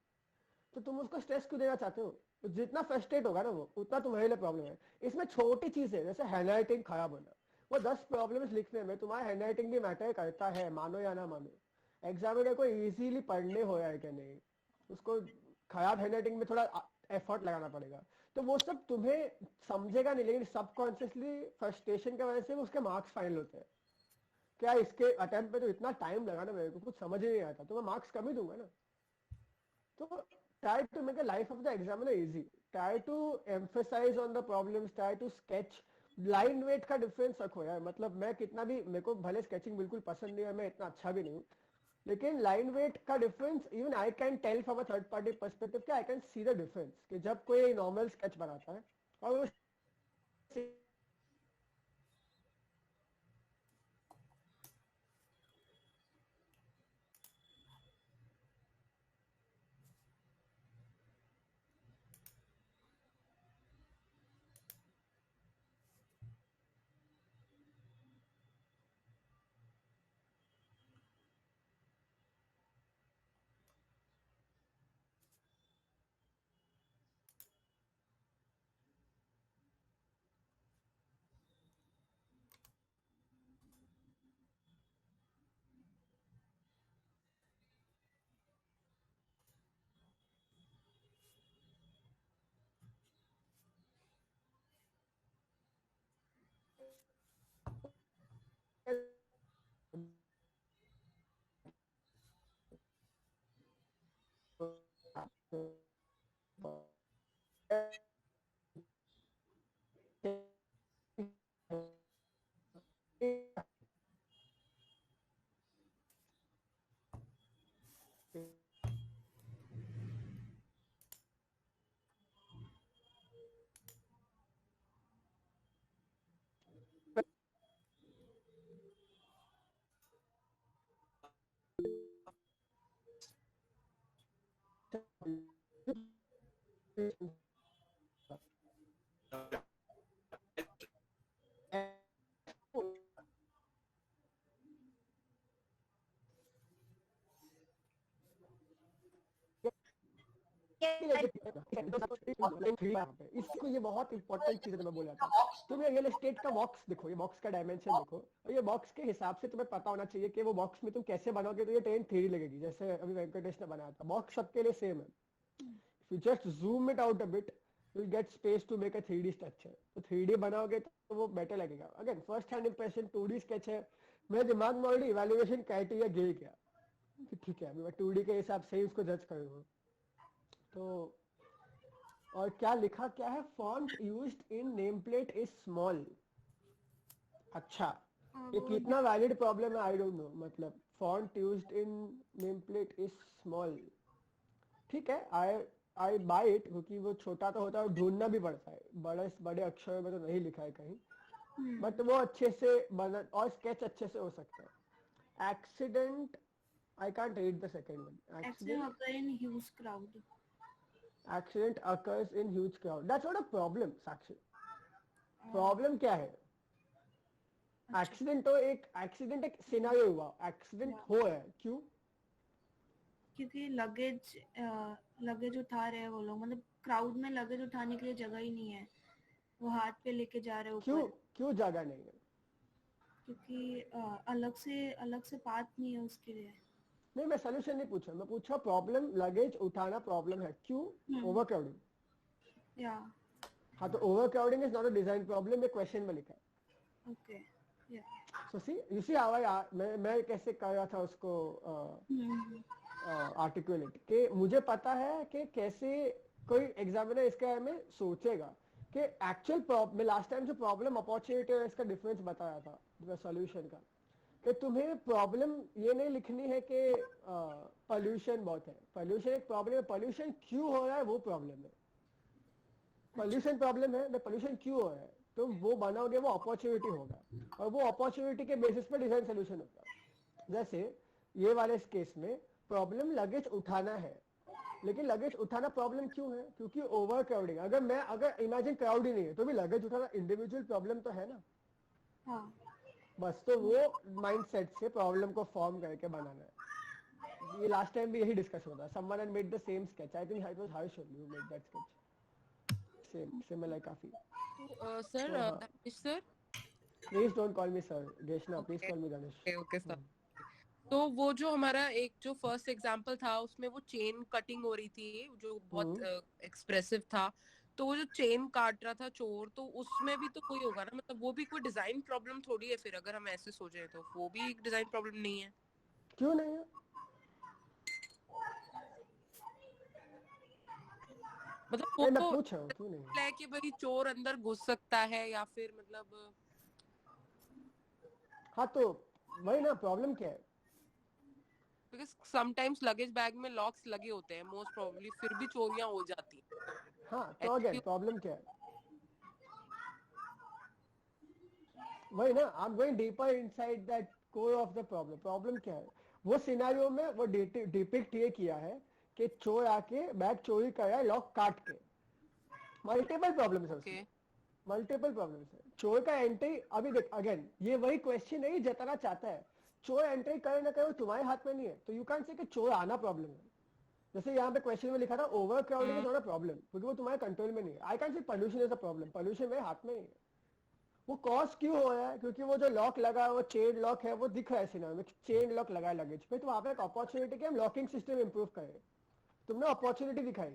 तो तुम उसको स्ट्रेस क्यों देना चाहते हो? तो जितना फ्रस्ट्रेट होगा ना वो उतना तुम्हारे लिए प्रॉब्लम है। इसमें छोटी चीज है जैसे हैंडराइटिंग खराब होना, वो 10 प्रॉब्लम्स लिखने में तुम्हारा हैंडराइटिंग भी मैटर करता है, मानो या ना मानो। एग्जामिनर को इजीली पढ़ने हो है कि नहीं, उसको खराब हैंडराइटिंग में थोड़ा एफर्ट लगाना पड़ेगा, तो वो सब तुम्हें समझेगा नहीं, लेकिन सबकॉन्शियसली फ्रस्ट्रेशन की वजह से उसके मार्क्स फाइनल होते हैं। क्या इसके अटेम्प्ट पे तो इतना टाइम लगा ना, मेरे को कुछ समझ ही नहीं आता, तो मैं मार्क्स कम ही दूंगा ना। तो try to make the life of the examiner easy. Try to emphasize on the problems. Try to sketch. Line weight का डिफरेंस रखो यार, मतलब मैं कितना भी, मेरे को भले स्केचिंग बिल्कुल पसंद नहीं है, मैं इतना अच्छा भी नहीं हूँ, लेकिन लाइन वेट का difference even I can tell from a third party perspective, कि I can see the difference कि जब कोई नॉर्मल स्केच बनाता है और वो इसको, ये बहुत इंपॉर्टेंट चीज है मैं बोला था। तुम रियल एस्टेट का बॉक्स देखो, ये बॉक्स का डायमेंशन देखो, और ये बॉक्स के हिसाब से तुम्हें पता होना चाहिए कि वो बॉक्स में तुम कैसे बनाओगे तो ये ट्रेन थ्री लगेगी, जैसे अभी वेंकटेश ने बनाया था। बॉक्स सबके लिए सेम है, if you just zoom it out a bit you get space to make a 3D structure. तो 3D बनाओगे तो वो बेटर लगेगा। Again first hand impression 2D sketch है, मेरे दिमाग में ऑलरेडी इवैल्यूएशन क्राइटेरिया गिर गया कि ठीक है अभी मैं 2D के हिसाब से ही उसको जज करूंगा। तो और क्या लिखा क्या है, font used in name plate is small. अच्छा, ये कितना वैलिड प्रॉब्लम है आई डोंट नो, मतलब font used in name plate is small, ठीक है, आई बाय इट, क्योंकि वो छोटा तो होता है और ढूंढना भी पड़ता है, बड़े बड़े अक्षरों में तो नहीं लिखा है कहीं, बट वो अच्छे से बना और स्केच अच्छे से हो सकता है। Accident, I can't read the second one. Accident occur in huge crowd. Accident occurs in huge crowd. That's not a problem, Sakshi. Problem क्या है? एक्सीडेंट तो एक्सीडेंट एक सिनेरियो हुआ, एक्सीडेंट हो है, क्यों? क्योंकि लगेज उठा रहे हैं वो लोग, मतलब क्राउड में लगेज उठाने के लिए जगह ही नहीं है, वो हाथ पे लेके जा रहे हैं ऊपर। क्यों जगह नहीं है? क्योंकि अलग से पाथ नहीं है उसके लिए। नहीं, मैं सोल्यूशन नहीं पूछा, मैं पूछा प्रॉब्लम लगेज उठाना प्रॉब्लम है, क्यों? Over crowding. या हाँ, तो over crowding is not a design problem, ये क्वेश्चन में लिखा है। ओके, या सो सी यू सी हाउ मैं कैसे कर रहा था उसको आर्टिकुलेट, कि मुझे पता है कि कैसे कोई एग्जामिनर इसके बारे में सोचेगा कि एक्चुअल मैं लास्ट टाइम जो प्रॉब्लम अपॉर्चुनिटी और इसका डिफरेंस बताया था सॉल्यूशन का, कि तुम्हें प्रॉब्लम ये नहीं लिखनी है कि पॉल्यूशन बहुत है, पॉल्यूशन एक प्रॉब्लम है, पॉल्यूशन क्यों हो रहा है वो प्रॉब्लम है। पॉल्यूशन प्रॉब्लम है, पॉल्यूशन क्यों हो रहा है, तुम वो बनाओगे वो अपॉर्चुनिटी होगा, और वो अपॉर्चुनिटी के बेसिस पे डिजाइन सोल्यूशन होगा। जैसे ये वाले केस में प्रॉब्लम लगेज उठाना है, लेकिन लगेज उठाना प्रॉब्लम क्यों है? क्योंकि ओवर क्राउडिंग। अगर इमेजिन क्राउड ही नहीं है तो भी लगेज उठाना इंडिविजुअल प्रॉब्लम तो है ना। हाँ, बस तो वो माइंडसेट से प्रॉब्लम को फॉर्म करके बनाना है। ये लास्ट टाइम भी यही डिस्कस होता है। Someone had made the same sketch, I think it was Harsh only who made that sketch. similar काफी. Sir, Please don't call me sir, Geshna. Please call me Ganesh. Okay, sir. तो वो जो हमारा एक जो first example था उसमें वो चेन कटिंग हो रही थी जो बहुत एक्सप्रेसिव था, तो वो जो चेन काट रहा था चोर, तो उसमें भी तो कोई होगा ना, मतलब वो भी कोई डिजाइन प्रॉब्लम थोड़ी है फिर, अगर हम ऐसे सोचे तो वो भी एक डिजाइन प्रॉब्लम नहीं है. क्यों नहीं है? मतलब वो मैं पूछ रहा हूँ क्यों नहीं है कि भाई चोर अंदर घुस सकता है या फिर मतलब. हाँ तो वही ना, प्रॉब्लम क्या है? Because sometimes लगेज बैग में लॉक्स लगे होते हैं मोस्ट प्रोबेबली, फिर भी चोरियां हो जाती हैं. हाँ तो अगेन प्रॉब्लम क्या है? वही ना, I am going deeper inside that core of the problem. Problem क्या है? वो सिनेरियो में वो डिपिक्ट ये किया है कि चोर आके बैग चोरी कर रहा है लॉक काट के. मल्टीपल प्रॉब्लम्स है उसमें, मल्टीपल प्रॉब्लम्स है. चोर का एंट्री, अभी देख अगेन ये वही क्वेश्चन है जताना चाहता है. चोर एंट्री करे ना करे वो तुम्हारे हाथ में नहीं है, तो यू कैन से कि चोर आना प्रॉब्लम है. जैसे यहाँ पे क्वेश्चन में लिखा था over crowding is not a problem, क्योंकि वो तुम्हारे कंट्रोल में नहीं है. I can say pollution is a problem, pollution मेरे हाथ में नहीं है. वो कॉज क्यों हो रहा है? क्योंकि वो जो लॉक लगा है वो चेन लॉक है, वो दिख रहा है सिनेमा में चेन लॉक लगा है लगेज पे, तो वहां पे एक अपॉर्चुनिटी कि हम लॉकिंग सिस्टम इंप्रूव करें. तुमने अपॉर्चुनिटी दिखाई.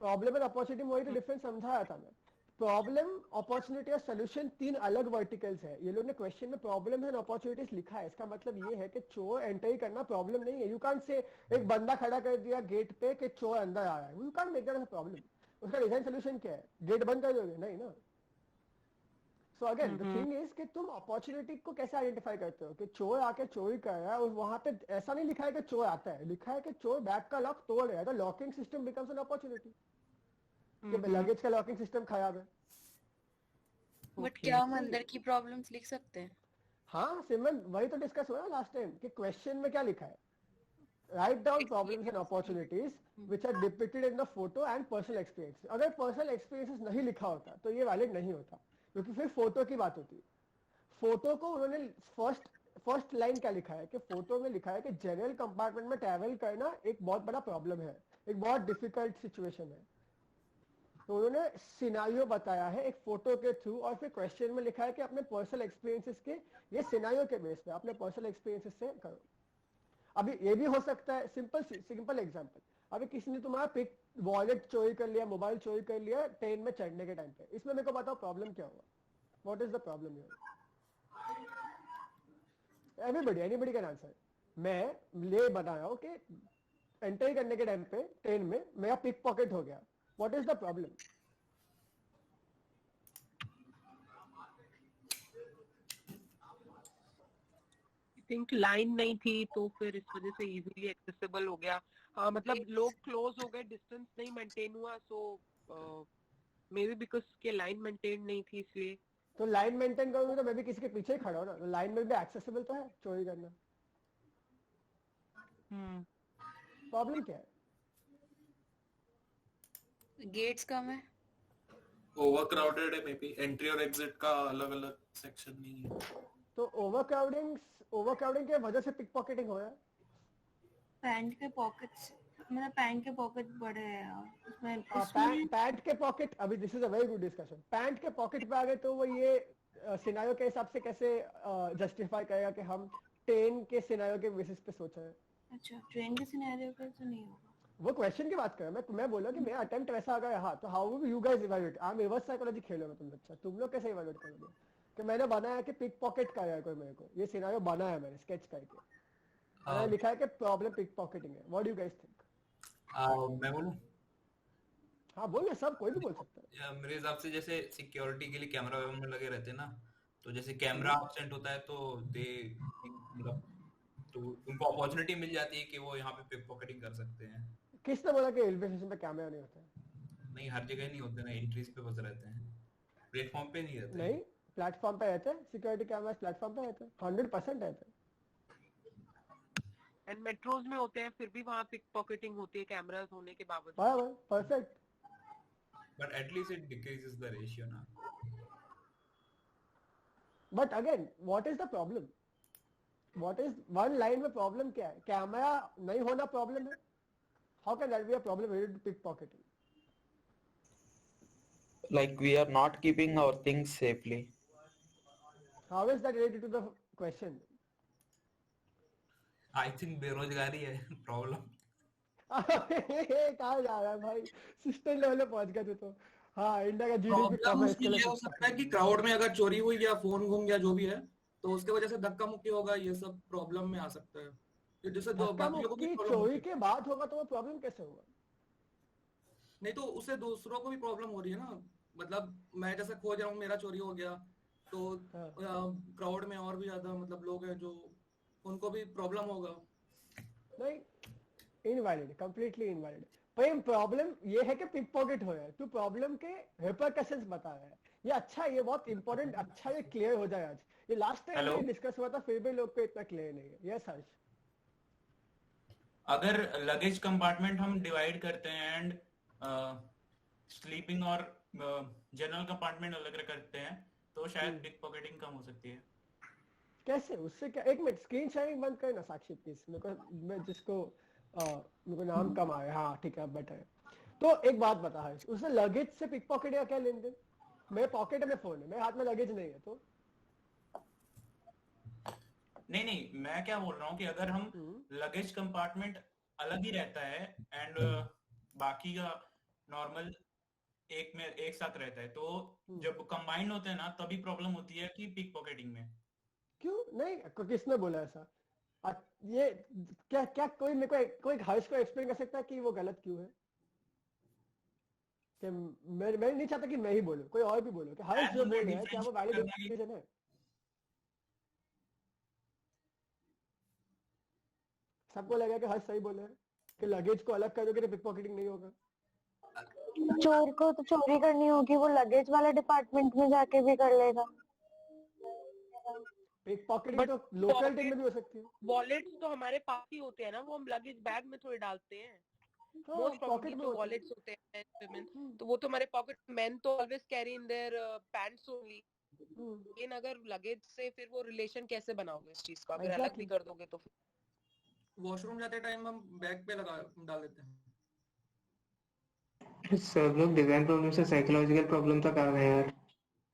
प्रॉब्लम और अपॉर्चुनिटी में वही तो डिफरेंस समझाया था मैं. प्रॉब्लम, अपॉर्चुनिटी और सोल्यूशन तीन अलग वर्टिकल्स है. ये लोग ने क्वेश्चन में प्रॉब्लम एंड अपॉर्चुनिटीज लिखा है. इसका मतलब ये है कि चोर एंटर करना प्रॉब्लम नहीं है. यू कांट से एक बंदा खड़ा कर दिया गेट पे कि चोर अंदर आ रहा है, you can't make that a problem. उसका डिजाइन सोल्यूशन क्या है? गेट बंद कर दोगे? नहीं ना. So again the thing is कि तुम अपॉर्चुनिटी को कैसे आइडेंटिफाई करते हो कि चोर आके चोरी कर रहा है और वहां पे ऐसा नहीं लिखा है कि चोर आता है, लिखा है कि चोर बैग का लॉक तोड़ रहा है, तो locking system becomes an opportunity कि लगेज का लॉकिंग सिस्टम खराब है. बट क्या हम अंदर की प्रॉब्लम्स लिख सकते हैं? हाँ सिमरन, वही तो डिस्कस हुआ लास्ट टाइम कि क्वेश्चन में क्या लिखा है. Write down problems and opportunities which are depicted in the photo and personal experience. अगर पर्सनल एक्सपीरियंसेस नहीं लिखा होता तो ये वैलिड नहीं होता, क्योंकि फिर फोटो की बात होती. फोटो को उन्होंने फर्स्ट लाइन क्या लिखा है कि फोटो में लिखा है कि जनरल कंपार्टमेंट में ट्रैवल करना एक बहुत बड़ा प्रॉब्लम है, एक बहुत डिफिकल्ट सिचुएशन है. तो उन्होंने सिनारियो बताया है एक फोटो के थ्रू, और फिर क्वेश्चन में लिखा है कि अपने पर्सनल एक्सपीरियंसेस के, ये सिनारियो के बेस पे अपने पर्सनल एक्सपीरियंसेस से करो. अभी ये भी हो सकता है, सिंपल एग्जांपल, अभी किसी ने तुम्हारा पिक वॉलेट चोरी कर लिया, मोबाइल चोरी कर लिया ट्रेन में चढ़ने के टाइम पे. इसमें मेरे को बताओ प्रॉब्लम क्या हुआ? What is the problem here? Anybody can answer. मैं ले बता रहा हूं कि एंटर करने के टाइम पे ट्रेन में मेरा पिक पॉकेट हो गया. What is the problem? Think line नहीं थी तो फिर इस वजह से इजीली एक्सेसिबल हो गया. मतलब लोग क्लोज हो गए, डिस्टेंस नहीं मेंटेन हुआ, सो मे बी बिकॉज के लाइन मेंटेन नहीं थी इसलिए. तो लाइन मेंटेन करूंगी तो मैं भी किसी के पीछे ही खड़ा हूं ना, तो लाइन में भी एक्सेसिबल तो है चोरी करना. प्रॉब्लम क्या है? गेट्स कम है, ओवरक्राउडेड है, मे बी एंट्री और एग्जिट का अलग अलग सेक्शन नहीं है. तो ओवरक्राउडिंग के वजह से पिक पॉकेटिंग हो रहा है. पैंट के पॉकेट्स, मतलब पैंट के पॉकेट बड़े हैं उसमें. पैंट के पॉकेट, अभी this is a very good discussion. Pant के पॉकेट पे आ गए तो वो ये सिनेरियो के हिसाब से कैसे जस्टिफाई करेगा कि हम ट्रेन के सिनेरियो के बेसिस पे सोच रहे हैं. अच्छा, ट्रेन के सिनेरियो पे तो नहीं होगा. वो क्वेश्चन की बात कर रहा हूं. मैं बोला कि मेरा अटेम्प्ट वैसा आ गया. हाँ तो how will you guys evaluate? आप रिवर्स साइकोलॉजी खेलोगे तुम. अच्छा तुम लोग कैसे इवैल्यूएट करोगे कि मैंने बनाया कि पिक पॉकेट का है कोई, मेरे को ये सिनेरियो बनाया मैंने स्केच करके, मैंने लिखा है कि प्रॉब्लम पिक पॉकेटिंग है. What do you guys think? मैं बोलूं? हाँ बोलिए, सब कोई भी बोल सकता है. मेरे हिसाब से जैसे सिक्योरिटी के लिए कैमरा में लगे रहते हैं ना, तो जैसे कैमरा एब्सेंट होता है तो मतलब तो उनको अपॉर्चुनिटी मिल जाती है कि वो यहाँ पे पिक पॉकेटिंग कर सकते हैं. किसने बोला कि रेलवे स्टेशन पे कैमरा नहीं होता है? नहीं, हर जगह नहीं होते ना, एंट्रीज पे बस रहते हैं, प्लेटफॉर्म पे नहीं रहते. नहीं, प्लेटफॉर्म पे रहते हैं. सिक्योरिटी कैमरास प्लेटफॉर्म पे रहते हैं, 100% रहते हैं. एंड मेट्रोज में होते हैं, फिर भी वहाँ पिक पॉकेटिंग होती है कैमरास होने के बावजूद. बराबर, perfect. But at least it decreases the ratio ना. But again what is the problem? What is one line में प्रॉब्लम क्या है? कैमरा नहीं होना प्रॉब्लम है? How can that be a problem related to pickpocketing? like we are not keeping our things safely. How is that related to the question? I think बेरोजगारी है problem. कहाँ जा रहा है भाई, सिस्टम लेवल पे पहुंच गया तू तो. हाँ, इंडिया का जीडीपी कम प्रॉब्लम है, उसमें इसके ये लिए हो सकता है कि क्राउड में अगर चोरी हुई या फोन गुम गया जो भी है, तो उसके वजह से धक्का मुक्की होगा, ये सब प्रॉब्लम में आ सकता है. तो जैसे जो धक्का बाकी लोगों को भी मुक्की प्रॉब्लम चोरी होती है. के बाद होगा तो वो प्रॉब्लम कैसे होगा? नहीं तो उससे दूसरों को भी प्रॉब्लम हो रही है ना. मतलब मैं जैसे खोज रहा हूँ, मेरा चोरी हो गया, तो क्राउड में और भी ज्यादा मतलब लोग हैं जो उनको भी प्रॉब्लम होगा. नहीं, इनवैलिड, कंप्लीटली इनवैलिड. पर प्रॉब्लम ये है कि पिक पॉकेट हो है, तू प्रॉब्लम के रिपरकशंस बता रहा है. ये अच्छा, ये बहुत इंपॉर्टेंट, अच्छा ये क्लियर हो जाए आज. ये लास्ट टाइम Hello? ये डिस्कस हुआ था, फिर भी लोग को इतना क्लियर नहीं है. यस हर्ष. अगर लगेज कंपार्टमेंट हम डिवाइड करते हैं एंड स्लीपिंग और जनरल कंपार्टमेंट अलग करते हैं तो शायद पिक पॉकेटिंग कम हो सकती है. कैसे? उससे क्या? एक मिनट, स्क्रीन शेयरिंग बंद करना साक्षी प्लीज. मेरे को, मैं जिसको मेरे को नाम कम आया. हाँ ठीक है, अब बेटर है. तो एक बात बता हर्ष, उसने लगेज से पिक पॉकेट या क्या लेन देन? मेरे पॉकेट में फोन है, मेरे हाथ में लगेज नहीं है, तो नहीं, मैं क्या बोल रहा हूँ कि अगर हम लगेज कंपार्टमेंट अलग ही रहता है एंड बाकी का नॉर्मल एक साथ रहता है, तो जब कंबाइंड होते हैं ना तभी प्रॉब्लम होती है कि पिक पॉकेटिंग में. क्यों नहीं? किसने बोला ऐसा? ये क्या क्या कोई मेरे को, कोई हर्ष को एक्सप्लेन कर सकता है कि वो गलत क्यों है? कि मैं नहीं चाहता कि मैं ही बोलूं, कोई और भी बोलो कि हर्ष जो बोल रहा है क्या वो वैलिड रीजन है? सबको लगा कि हर्ष सही बोले कि लगेज को अलग कर दोगे तो पिक पॉकेटिंग नहीं होगा. चोर को तो चोरी करनी होगी, वो लगेज वाले डिपार्टमेंट में जाके भी कर लेगा. पिक पॉकेटिंग तो लोकल टीम में भी हो सकती है. वॉलेट्स तो हमारे पास ही होते हैं ना, वो हम लगेज बैग में थोड़ी डालते हैं. मोस्ट पॉकेट में वॉलेट्स होते हैं women, तो वो तो हमारे पॉकेट. मेन तो always carry in their pants only. लेकिन अगर लगेज से फिर वो रिलेशन कैसे बनाओगे इस चीज का, अगर अलग भी कर दोगे तो फिर. वॉशरूम जाते टाइम हम बैग पे डाल देते हैं. सब लोग डिजाइन प्रॉब्लम से साइकोलॉजिकल प्रॉब्लम तक आ गए यार.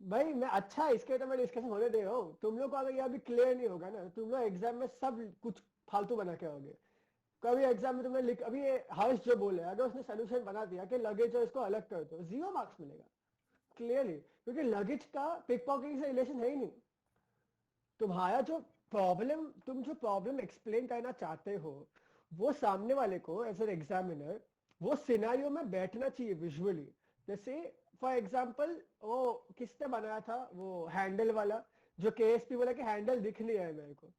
भाई मैं अच्छा, इसके तो मैं डिस्कशन होने दे रहा हूँ. तुम लोग को अगर ये अभी क्लियर नहीं होगा ना, तुम लोग एग्जाम में सब कुछ फालतू बना के आओगे. कभी एग्जाम में तुमने लिख, अभी ये हर्ष जो बोले, अगर उसने सोल्यूशन बना दिया कि लगेज और इसको अलग कर दो, 0 मार्क्स मिलेगा क्लियरली, क्योंकि लगेज का पिक पॉकेटिंग से रिलेशन है ही नहीं. तुम्हारा जो प्रॉब्लम, तुम जो प्रॉब्लम एक्सप्लेन करना चाहते हो, वो सामने वाले को एज एन एग्जामिनर वो सिनेरियो में बैठना चाहिए विजुअली. जैसे फॉर एग्जांपल वो किसने बनाया था वो हैंडल वाला, जो केएसपी बोला कि हैंडल दिख नहीं रहा है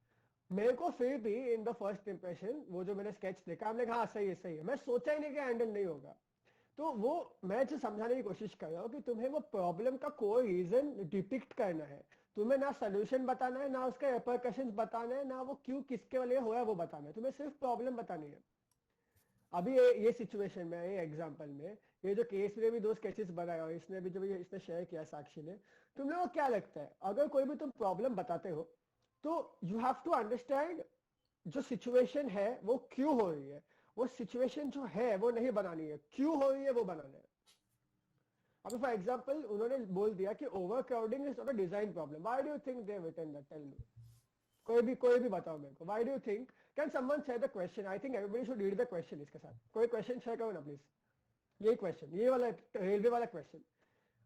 मेरे को फिर भी इन द फर्स्ट इंप्रेशन वो जो मैंने स्केच देखा, हमने कहा हाँ सही है, मैं सोचा ही नहीं कि हैंडल नहीं होगा. तो वो मैं जो समझाने की कोशिश कर रहा हूँ कि तुम्हें वो प्रॉब्लम का कोई रीजन डिपिक्ट करना है. तुम्हें ना सोल्यूशन बताना है, ना उसका रिपरकशंस बताना है, ना वो क्यों किसके लिए हुआ है वो बताना है. तुम्हें सिर्फ प्रॉब्लम बतानी है. अभी ये सिचुएशन में, ये एग्जांपल में, ये जो केस में भी 2 स्केचेस बनाया और इसने भी जो इसने शेयर किया साक्षी ने, तुम लोगों को क्या लगता है अगर कोई भी तुम प्रॉब्लम बताते हो तो यू हैव टू अंडरस्टैंड जो सिचुएशन है वो क्यों हो रही है. वो सिचुएशन जो है वो नहीं बनानी है, क्यों हो रही है वो बनाना है. अभी फॉर एग्जांपल उन्होंने बोल दिया कि overcrowding is not a design problem. Why do you think they have written that? Tell me. कोई भी बताओ मेरे को. Why do you think? Can someone share the question? I think everybody should read the question. इसके साथ कोई question share करो ना प्लीज. यही क्वेश्चन, ये वाला रेलवे वाला क्वेश्चन.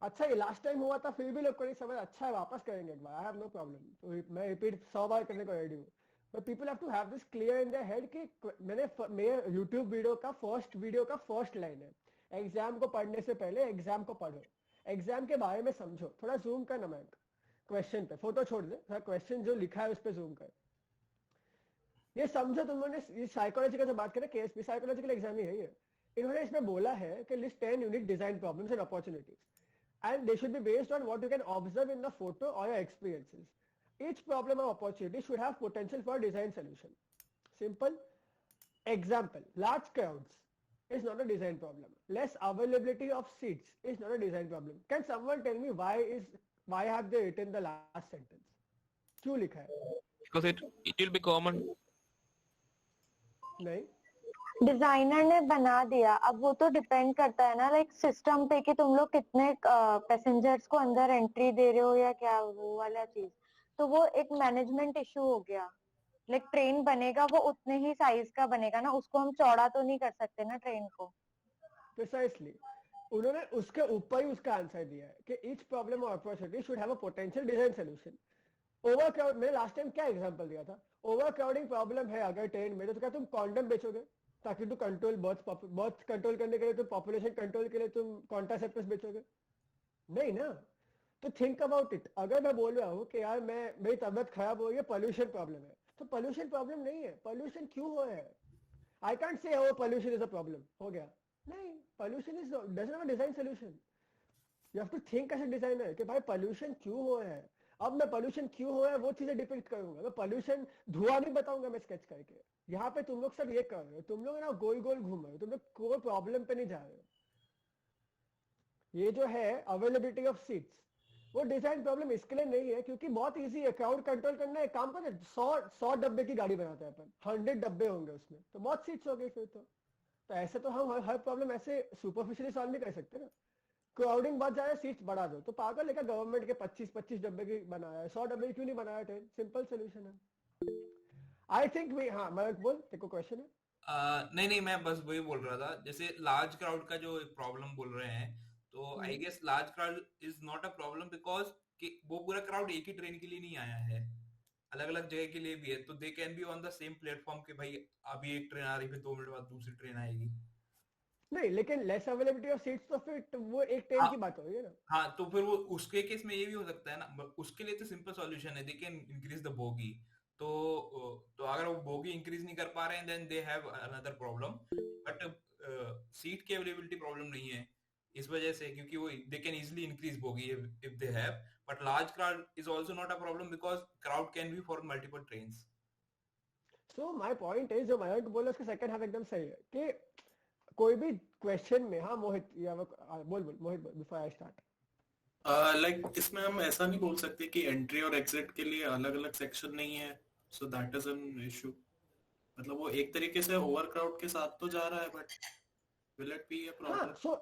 अच्छा, ये लास्ट टाइम हुआ था फिर भी लोग को नहीं समझ. अच्छा है, वापस करेंगे एक बार. I have no problem. तो मैं रिपीट 100 बार करने को रेडी हूँ. But people have to have this clear in their head कि मेरे यूट्यूब वीडियो का फर्स्ट लाइन है, एग्जाम को पढ़ने से पहले एग्जाम को पढ़ो, एग्जाम के बारे में समझो. थोड़ा जूम करना मैं क्वेश्चन पे, फोटो छोड़ दे, थोड़ा क्वेश्चन जो लिखा है उस पर जूम कर. ये समझो तुम लोगों ने. साइकोलॉजिकल से बात करें, केएसपी साइकोलॉजिकल एग्जाम ही है ये. इन्होंने इसमें बोला है कि list 10 unique design problems and opportunities and they should be based on what you can observe in the photo or your experiences. Each problem or opportunity should have potential for design solution. Simple. Example, large crowds is not a design problem. Less availability of seats is not a design problem. Can someone tell me why have they written the last sentence? क्यों लिखा है? Because it will be common. नहीं, designer ने बना दिया, अब वो तो डिपेंड करता है ना लाइक सिस्टम पे कि तुम लोग कितने पैसेंजर्स को अंदर एंट्री दे रहे हो या क्या, वो वाला चीज। तो वो एक मैनेजमेंट इशू हो गया। लाइक ट्रेन बनेगा वो उतने ही साइज का बनेगा ना, उसको हम चौड़ा तो नहीं कर सकते ना ट्रेन को। प्रिसाइसली उन्होंने उसके ऊपर ही उसका आंसर दिया है कि ईच प्रॉब्लम और opportunity should have a potential design solution. Over crowd, मैंने लास्ट टाइम क्या एग्जांपल दिया था, ओवर क्राउडिंग प्रॉब्लम है अगर ट्रेन में, तो क्या तुम कॉन्डम बेचोगे ताकि तुम कंट्रोल बर्थ कंट्रोल करने के लिए, तुम पॉपुलेशन कंट्रोल के लिए तुम कॉन्ट्रासेप्टिव्स बेचोगे? नहीं ना। तो थिंक अबाउट इट, अगर मैं बोल रहा हूँ कि यार मेरी तबियत खराब हो रही है, पोल्यूशन प्रॉब्लम है, तो पोल्यूशन प्रॉब्लम नहीं है, पोल्यूशन क्यों हो रहा है? I can't say oh pollution is a problem, हो गया नहीं। Pollution is doesn't have a design solution. You have to think as a designer कि भाई पोल्यूशन क्यों हो रहा है। अब मैं पोल्यूशन क्यों हो रहा है वो चीजें डिपेंड करूंगा, मैं पोल्यूशन धुआं नहीं बताऊंगा मैं स्केच करके। यहाँ पे तुम लोग सब ये कर रहे हो, तुम लोग ना गोल गोल घूम रहे हो, तुम लोग कोई प्रॉब्लम पे नहीं जा रहे हो। ये जो है अवेलेबिलिटी ऑफ सीट्स, वो डिजाइन प्रॉब्लम इसके लिए नहीं है क्योंकि बहुत इजी है क्राउड कंट्रोल करना है। काम पर 100 डब्बे की गाड़ी बनाते हैं अपन, 100 डब्बे होंगे उसमें, तो बहुत सीट्स हो गई फिर तो ऐसे तो हम हर प्रॉब्लम ऐसे सुपरफिशियली सॉल्व नहीं कर सकते ना। क्राउडिंग बहुत ज्यादा, सीट्स बढ़ा दो, तो पागल लेकर गवर्नमेंट के 25-25 डब्बे की बनाया है, 100 डब्बे क्यों नहीं बनाया ट्रेन? सिंपल सोल्यूशन है। आई थिंक वी, हाँ मैं बोल, तेरे को क्वेश्चन है? नहीं नहीं, मैं बस वही बोल रहा था, जैसे लार्ज क्राउड का जो प्रॉब्लम बोल रहे हैं, तो I guess large crowd is not a problem because वो पूरा क्राउड एक ही ट्रेन के लिए नहीं आया है, अलग अलग जगह के लिए भी है, तो they can be on the same platform कि भाई अभी एक ट्रेन आ रही, फिर 2 मिनट बाद दूसरी ट्रेन आएगी। नहीं, लेकिन लेस अवेलेबिलिटी ऑफ सीट्स तो फिर वो एक ट्रेन की बात हो रही है ना। हाँ, तो फिर वो उसके केस में ये भी हो सकता है ना, उसके लिए तो सिंपल सॉल्यूशन है, they can increase the bogie. तो अगर वो बोगी इंक्रीज नहीं कर पा रहे हैं then they have another problem, but seat की अवेलेबिलिटी प्रॉब्लम नहीं है इस वजह से, क्योंकि वो they can easily increase bogie if they have, but large crowd is also not a problem because crowd can be for multiple trains. So my point is, जो मयंक बोला उसका सेकंड हाफ एकदम सही है कि कोई भी क्वेश्चन में, हाँ मोहित या बोल मोहित बिफोर आई स्टार्ट। लाइक इसमें हम ऐसा नहीं बोल सकते कि एंट्री और एग्जिट के लिए अलग अलग सेक्शन नहीं है, सो दैट इज एन इशू। मतलब वो एक तरीके से ओवर क्राउड के साथ तो जा रहा है, but will it be a problem? So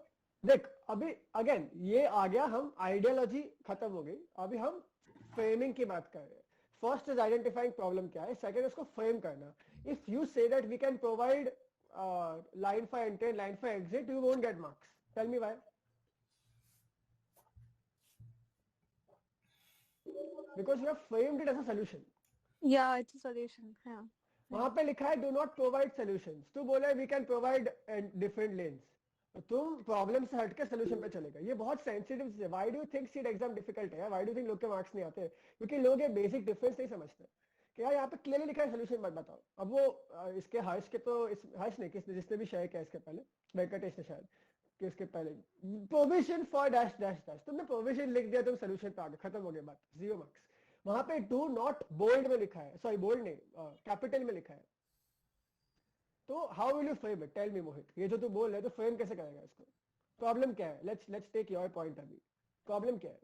देख, अभी अगेन ये आ गया, हम आइडियोलॉजी खत्म हो गई, अभी हम फ्रेमिंग की बात कर रहे हैं। फर्स्ट इज आइडेंटिफाइंग प्रॉब्लम क्या है, सेकंड उसको फ्रेम करना। If you say that we can provide line for entry and line for exit, you won't get marks. Tell me why. Because you have framed it as a solution. Yeah, it's a solution. Yeah. वहां पे लिखा है do not provide solutions, तू बोले we can provide different lanes, तुम problem से हटके solution पे चलेगा। ये बहुत सेंसिटिव चीज है। Why do think seat exam difficult है? व्हाई डू थिंक लोग के मार्क्स नहीं आते? क्योंकि लोग ये बेसिक डिफरेंस नहीं समझते कि यार यहाँ पे क्लियरली लिखा है सोल्यूशन मत बताओ। अब वो इसके हर्ष के तो हर्ष ने किसने जिसने भी शेयर किया इसके पहले, वेंकटेश ने शायद, कि उसके पहले provision for dash dash dash, तुमने प्रोविजन लिख दिया, तुम सोल्यूशन पे आ गए, खत्म हो गया बात, 0 मार्क्स। वहां पे डू नॉट बोल्ड में लिखा है, सॉरी बोल्ड नहीं, कैपिटल में लिखा है। तो how will you frame it? Tell me Mohit, ये जो तू बोल रहा है तो फ्रेम कैसे करेगा इसको? प्रॉब्लम क्या है? Let's take your point. अभी प्रॉब्लम क्या है?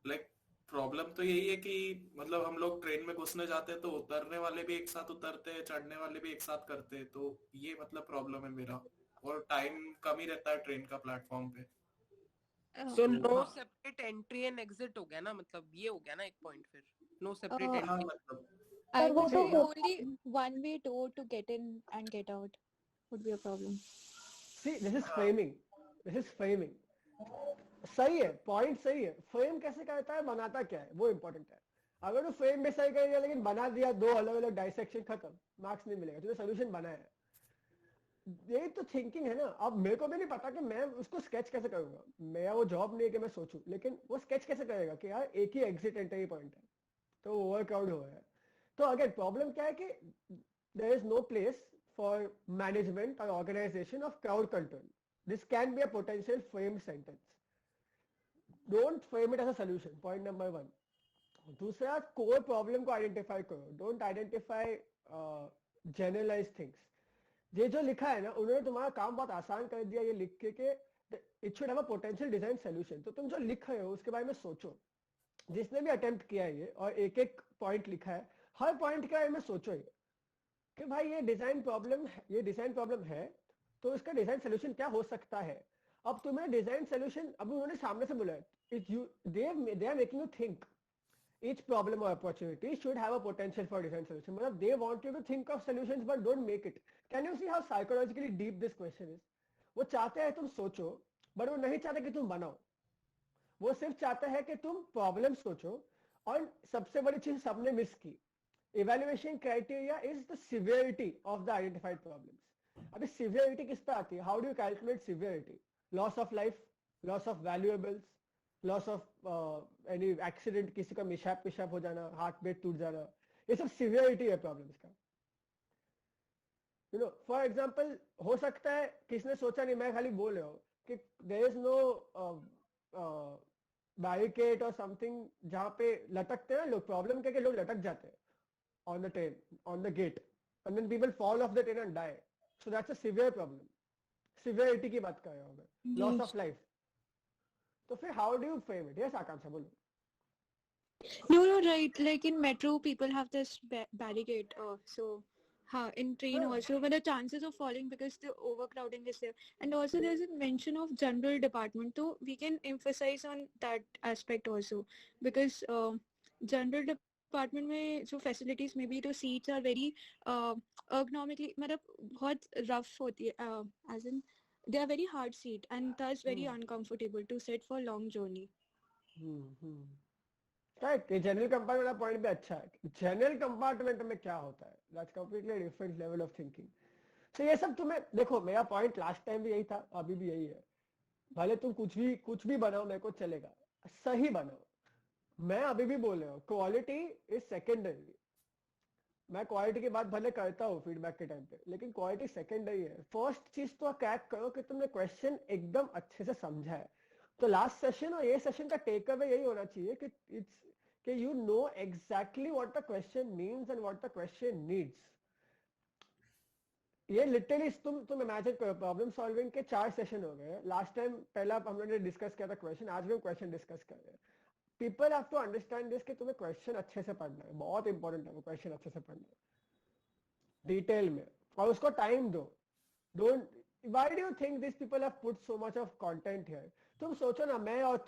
लाइक प्रॉब्लम तो यही है कि मतलब हम लोग ट्रेन में घुसने जाते हैं तो उतरने वाले भी एक साथ उतरते हैं, चढ़ने वाले भी एक साथ करते हैं, तो ये मतलब प्रॉब्लम है मेरा। और टाइम कम ही रहता है ट्रेन का प्लेटफॉर्म पे। So no separate entry and exit हो गया ना, मतलब ये हो गया ना एक पॉइंट, फिर no separate entry. मतलब I would say only one way door to get in and get out would be a problem. See, this is framing. This is framing. सही है, पॉइंट सही है। फ्रेम कैसे करता है, बनाता क्या है, वो इंपॉर्टेंट है। अगर तू फ्रेम में सही करेगा लेकिन बना दिया दो अलग अलग डाइसेक्शन, खत्म, मार्क्स नहीं मिलेगा। तूने सोल्यूशन बनाया है, यही तो थिंकिंग है ना। अब मेरे को भी नहीं पता कि मैं उसको स्केच कैसे करूंगा, मेरा वो जॉब नहीं है कि मैं सोचूं, लेकिन वो स्केच कैसे करेगा कि यार एक ही एग्जिट एंट्री पॉइंट है तो ओवर क्राउड हो रहा है। तो अगेन प्रॉब्लम क्या है कि there is no place for management और organisation of crowd control. This can be a potential frame sentence. Don't frame it as a solution, point number 1। दूसरा, कोर प्रॉब्लम को आइडेंटिफाई करो, डोंट आइडेंटिफाई जनरलाइज थिंग्स। ये जो लिखा है ना, उन्होंने तुम्हारा काम बहुत आसान कर दिया ये लिख के it should have a potential design solution. तो तुम जो लिख रहे हो उसके बारे में सोचो। जिसने भी अटेम्प्ट किया है ये और एक एक पॉइंट लिखा है, हर पॉइंट के बारे में सोचो। ये कि भाई ये डिजाइन प्रॉब्लम है, तो इसका डिजाइन सोल्यूशन क्या हो सकता है। अब तुम्हें डिजाइन सोल्यूशन, अब उन्होंने सामने से बोला they are making you think each problem or opportunity should have a potential for design solution. मतलब they want you to think of solutions but don't make it. Can you see how psychologically deep this question is? वो चाहते हैं तुम सोचो, but वो नहीं चाहते कि तुम बनाओ। वो सिर्फ चाहता है कि तुम प्रॉब्लम सोचो। और सबसे बड़ी चीज सबने मिस की, evaluation criteria is the severity of the identified problems. अभी सिवियरिटी किस पे आती है? How do you calculate severity? Loss of life, loss of valuables, loss of any accident, किसी का मिशैप हो जाना, हार्ट बीट टूट जाना, ये सब सिवियरिटी है प्रॉब्लम्स का। फॉर एग्जाम्पल हो सकता है किसने सोचा नहीं, मैं खाली बोल रहा हूँ कि देयर इज नो बैरिकेड और समथिंग जहाँ पे लटकते हैं लोग। प्रॉब्लम क्या कि लोग लटक जाते हैं on the train, on the gate, and then people fall off the train and die. So that's a severe problem. Severity की बात कर रहा हूँ मैं, लॉस ऑफ लाइफ। तो फिर how do you frame it? Yes Akanksha बोलो। No, right. Like in metro, people have this barricade. So, in train also, but the chances of falling because the overcrowding is there, and also there's a mention of general department. So we can emphasize on that aspect also, because general department में जो facilities maybe तो seats are very ergonomically मतलब बहुत rough होती है, as in they are very hard seat and thus very uncomfortable to sit for long journey. Right. General compartment वाला point भी अच्छा है। जनरल कंपार्टमेंट में क्या होता है, that's completely different level of thinking. तो ये सब तुम्हें देखो, मेरा पॉइंट लास्ट टाइम भी यही था, अभी भी यही है। भले तुम कुछ भी बनाओ, मेरे को चलेगा, सही बनाओ। मैं अभी भी बोल रहा हूँ क्वालिटी इज सेकेंडरी। मैं क्वालिटी की बात भले करता हूँ फीडबैक के टाइम पे, लेकिन क्वालिटी सेकेंडरी है। फर्स्ट चीज तो क्रैक करो कि तुमने क्वेश्चन एकदम अच्छे से समझा है। तो लास्ट सेशन और ये सेशन का टेक अवे यही होना चाहिए कि you know exactly what the question means and what the question needs. ये लिटरली तुम इमेजिन करो, प्रॉब्लम सॉल्विंग के 4 सेशन हो गए। लास्ट टाइम पहला हम लोगों ने डिस्कस किया था क्वेश्चन, आज भी हम क्वेश्चन डिस्कस कर रहे हैं। People have to understand this कि तुम्हें क्वेश्चन अच्छे से पढ़ना है, बहुत इंपॉर्टेंट है वो क्वेश्चन अच्छे से पढ़ना है डिटेल में, और उसको टाइम दो। Don't Why do you think these people have put so much of content here? तुम सोचो ना, मैं और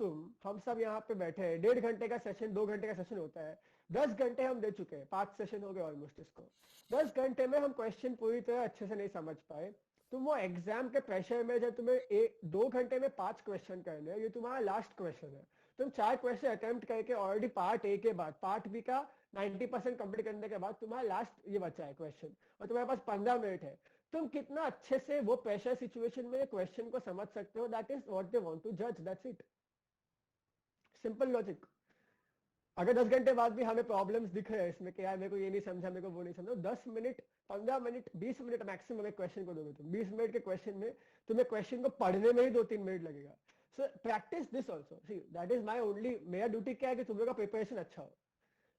हम सब यहाँ पे बैठे हैं, 1.5 घंटे का सेशन, 2 घंटे का सेशन होता है, 10 घंटे हम दे चुके हैं, 5 सेशन हो गए ऑलमोस्ट इसको। 10 घंटे में हम क्वेश्चन पूरी तरह अच्छे से नहीं समझ पाए। तुम वो एग्जाम के प्रेशर में जब तुम्हें 2 घंटे में 5 क्वेश्चन करने हैं, ये तुम्हारा लास्ट क्वेश्चन है। तुम 4 क्वेश्चन अटेम्प्ट करके ऑलरेडी पार्ट ए के बाद, पार्ट बी का 90% कंप्लीट करने के बाद तुम्हारा लास्ट ये बचा है क्वेश्चन, और तुम्हारे पास 15 मिनट है। तुम कितना अच्छे से वो प्रेशर सिचुएशन में क्वेश्चन को समझ सकते हो, that is what they want to जज, दैट्स इट। Simple logic. अगर 10 घंटे बाद भी हमें प्रॉब्लम्स दिख रहे हैं इसमें कि यार मेरे को ये नहीं समझा, मेरे को वो नहीं समझा, 10 मिनट, 15 मिनट, 20 मिनट मैक्सिमम एक क्वेश्चन को दोगे तुम। 20 मिनट के क्वेश्चन में तुम्हें क्वेश्चन को पढ़ने में ही 2-3 मिनट लगेगा। So practice this also. See that is my only, मेरा ड्यूटी क्या है कि तुम लोग का प्रिपरेशन अच्छा हो,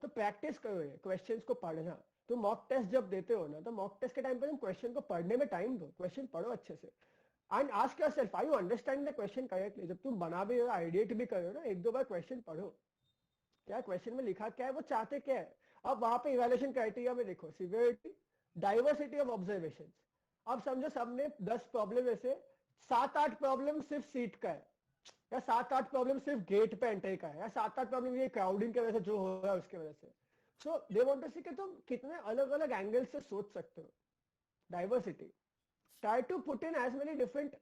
तो प्रैक्टिस करो ये क्वेश्चन को पढ़ना। तुम मॉक टेस्ट जब देते हो ना, तो मॉक टेस्ट के टाइम पे तुम क्वेश्चन को पढ़ने में टाइम दो, क्वेश्चन पढ़ो अच्छे से, and ask yourself are you understanding the question correctly. जब तुम बना भी हो, आइडिएट भी कर रहे हो ना, 1-2 बार क्वेश्चन पढ़ो, क्या क्वेश्चन में लिखा क्या है, वो चाहते क्या है। अब वहां पे इवैल्यूएशन क्राइटेरिया में देखो, सिवियरिटी, डाइवर्सिटी ऑफ ऑब्जर्वेशन। अब समझो सबने 10 प्रॉब्लम में से 7-8 प्रॉब्लम सिर्फ सीट का है, या 7-8 प्रॉब्लम सिर्फ गेट पे एंट्री का है, या 7-8 प्रॉब्लम ये क्राउडिंग की वजह से जो हो रहा है उसकी वजह से। सो दे वांट टू सी कि तुम कितने अलग अलग एंगल से सोच सकते हो। Diversity, try to put in as many different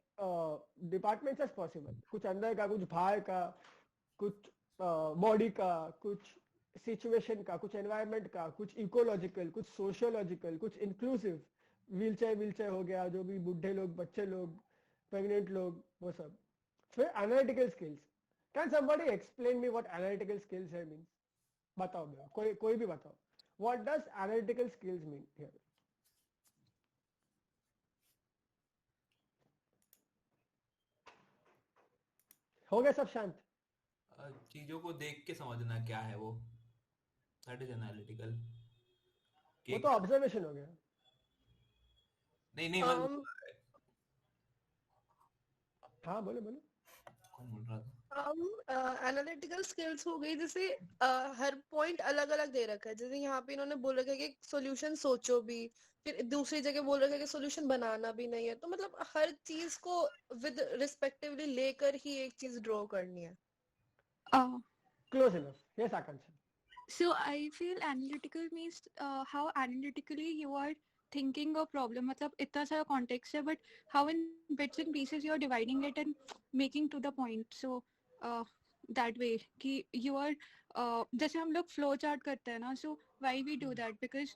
departments as possible. कुछ अंदर का, कुछ बाहर का, कुछ बॉडी का, कुछ सिचुएशन का, कुछ एनवायरनमेंट का, कुछ इकोलॉजिकल, कुछ सोशियोलॉजिकल, कुछ इंक्लूसिव, व्हीलचेयर हो गया, जो भी बुढ़े लोग, बच्चे लोग, प्रेग्नेंट लोग, वो सब। फिर analytical skills. Can somebody explain me what analytical skills है मींस? बताओ भैया, कोई भी बताओ, what does analytical skills mean here? हो गया सब शांत? चीजों को देख के समझना क्या है वो, दैट इज एनालिटिकल। वो तो ऑब्जर्वेशन हो गया। नहीं हाँ बोलो। कौन बोल रहा था? एनालिटिकल स्किल्स हो गई, जैसे हर पॉइंट अलग अलग दे रखा है। जैसे यहाँ पे इन्होंने बोल रखा है कि सॉल्यूशन सोचो भी, फिर दूसरी जगह बोल रखा है कि सॉल्यूशन बनाना भी नहीं है। तो मतलब हर चीज को विद रिस्पेक्टिवली लेकर ही एक चीज ड्रॉ करनी है। Close enough. Yes, Akansha. So I feel analytical means how analytically you are thinking a problem. मतलब इतना सारा context है, but how in bits and pieces you are dividing it and making to the point. So that way कि you are जैसे हम लोग flow chart करते हैं ना, so why we do that? Because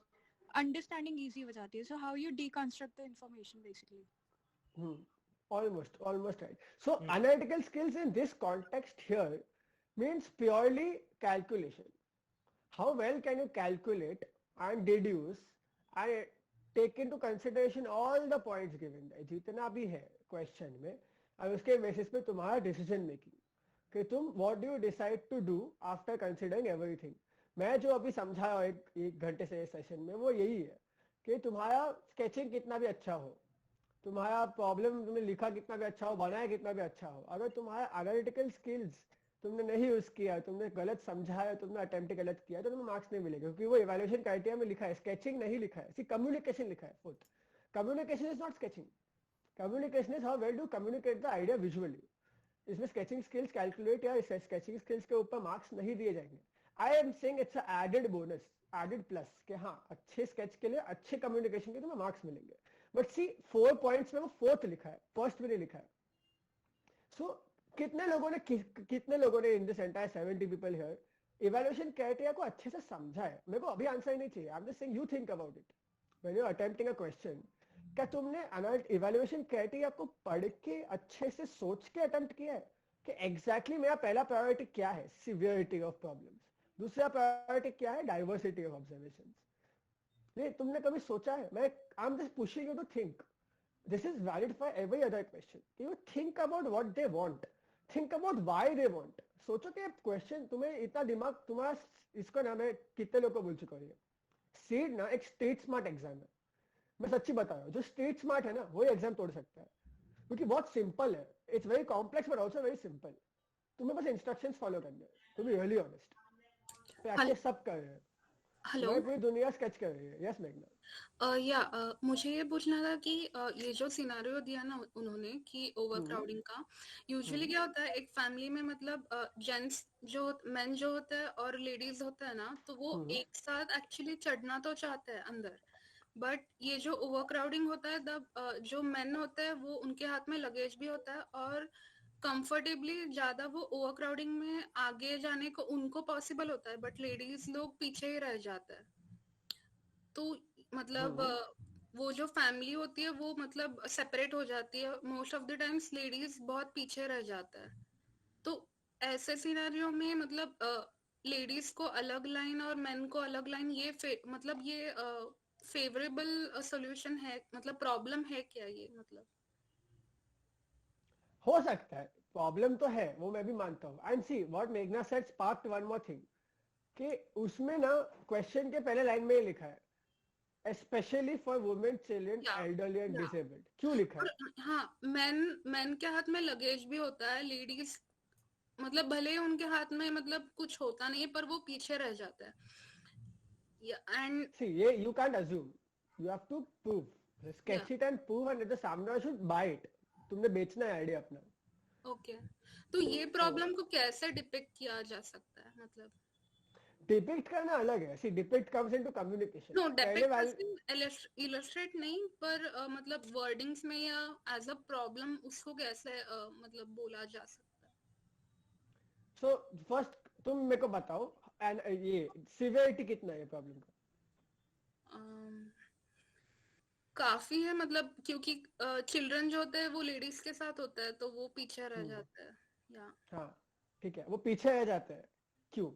understanding easy हो जाती है. So how you deconstruct the information basically. Almost right. So analytical skills in this context here means purely calculation. How well can you calculate and deduce and take into consideration all the points given है, जितना भी है question में, और उसके basis पे तुम्हारा decision making कि तुम what do you decide to do after considering everything. मैं जो अभी समझा एक घंटे से सेशन में वो यही है कि तुम्हारा स्केचिंग कितना भी अच्छा हो, तुम्हारा प्रॉब्लम तुमने लिखा कितना भी अच्छा हो, बनाया कितना भी अच्छा हो, अगर तुम्हारा एनालिटिकल स्किल्स तुमने नहीं यूज किया, तुमने गलत समझा है, तुमने अटेम्प्ट गलत किया, तो तुम्हें मार्क्स नहीं मिलेगा, क्योंकि वो इवैल्यूएशन क्राइटेरिया में लिखा है, स्केचिंग नहीं लिखा है, सिर्फ कम्युनिकेशन लिखा है। Fourth, communication is not sketching, communication is how well do communicate the idea visually. इसमें स्केचिंग स्किल्स कैलकुलेट या स्केचिंग स्किल्स के ऊपर मार्क्स नहीं दिए जाएंगे। I am saying it's a added bonus, added plus कि हाँ अच्छे स्केच के लिए, अच्छे कम्युनिकेशन के तुम्हें मार्क्स मिलेंगे। बट सी 4 पॉइंट्स में वो फोर्थ लिखा है, फर्स्ट में नहीं लिखा है। सो कितने लोगों ने in this entire 70 people here evaluation criteria को अच्छे से समझा है? मेरे को अभी आंसर ही नहीं चाहिए। I am just saying you think about it when you are attempting a question. क्या तुमने इवैल्यूएशन क्राइटेरिया को पढ़ के अच्छे से सोच के अटेम्प्ट किया है कि एग्जैक्टली मेरा पहला प्रायोरिटी क्या है? Severity of problems. दूसरा प्रायोरिटी क्या है? Diversity of observations. नहीं, तुमने कभी सोचा है? मैं I am just pushing you to think. This is valid for every other question. You think about what they want. Think about why they want. सोचो कि क्वेश्चन तुम्हें इतना दिमाग तुम्हारा, इसका नाम है, कितने लोग को बोल चुका है, सीड ना एक स्ट्रीट स्मार्ट एग्जाम है। मैं सच्ची बता रहा हूँ, जो स्ट्रीट स्मार्ट है ना वो एग्जाम तोड़ सकता है, क्योंकि बहुत सिंपल है। It's very complex but also very simple. तुम्हें बस इंस्ट्रक्शंस फॉलो करने हैं। To be really honest, practice सब कर रहे हैं। हेलो, पूरी दुनिया स्केच कर रही है। यस मेघना। मुझे ये पूछना था कि ये जो सिनारियो दिया ना उन्होंने कि ओवरक्राउडिंग का, यूजुअली क्या होता है एक फैमिली में, मतलब जेंट्स जो मेन जो होता है और लेडीज होता है ना, तो वो एक साथ एक्चुअली चढ़ना तो चाहते हैं अंदर, बट ये जो ओवरक्राउडिंग होता है तब जो मेन होता है वो उनके हाथ में लगेज भी होता है और कंफर्टेबली ज्यादा वो ओवरक्राउडिंग में आगे जाने को उनको पॉसिबल होता है, बट लेडीज लोग पीछे ही रह जाते हैं। तो मतलब वो जो फैमिली होती है वो मतलब सेपरेट हो जाती है। Most of the times ladies बहुत पीछे रह जाता है। तो ऐसे सिनेरियो में मतलब लेडीज को अलग लाइन और मेन को अलग लाइन, ये मतलब ये फेवरेबल सॉल्यूशन है, मतलब प्रॉब्लम है क्या ये? मतलब हो सकता है, प्रॉब्लम तो है, वो मैं भी मानता हूँ। एंड सी व्हाट मेघना said sparked one more thing कि उसमें ना क्वेश्चन के पहले लाइन में ही लिखा है especially for women, children, elderly and disabled. क्यों लिखा है? हाँ, मेन के हाथ में लगेज भी होता है, लेडीज मतलब भले ही उनके हाथ में मतलब कुछ होता नहीं है पर वो पीछे रह जाता है। एंड see ये you can't assume, you have to prove, sketch it and prove, and the सामने वाला should buy it. तुमने बेचना है आइडिया अपना। ओके, तो ये प्रॉब्लम को कैसे डिपिक्ट किया जा सकता है? मतलब डिपिक्ट करना अलग है। See depict comes into communication. No, depict illustrate नहीं, पर मतलब वर्डिंग्स में या एज अ प्रॉब्लम उसको कैसे मतलब बोला जा सकता है? सो फर्स्ट तुम मेरे को बताओ ये सिवियरिटी कितना है प्रॉब्लम का? काफी है, मतलब क्योंकि चिल्ड्रन जो होते हैं वो लेडीज के साथ होता है तो वो पीछे रह जाता है। या हाँ ठीक है, वो पीछे रह जाते हैं। क्यों?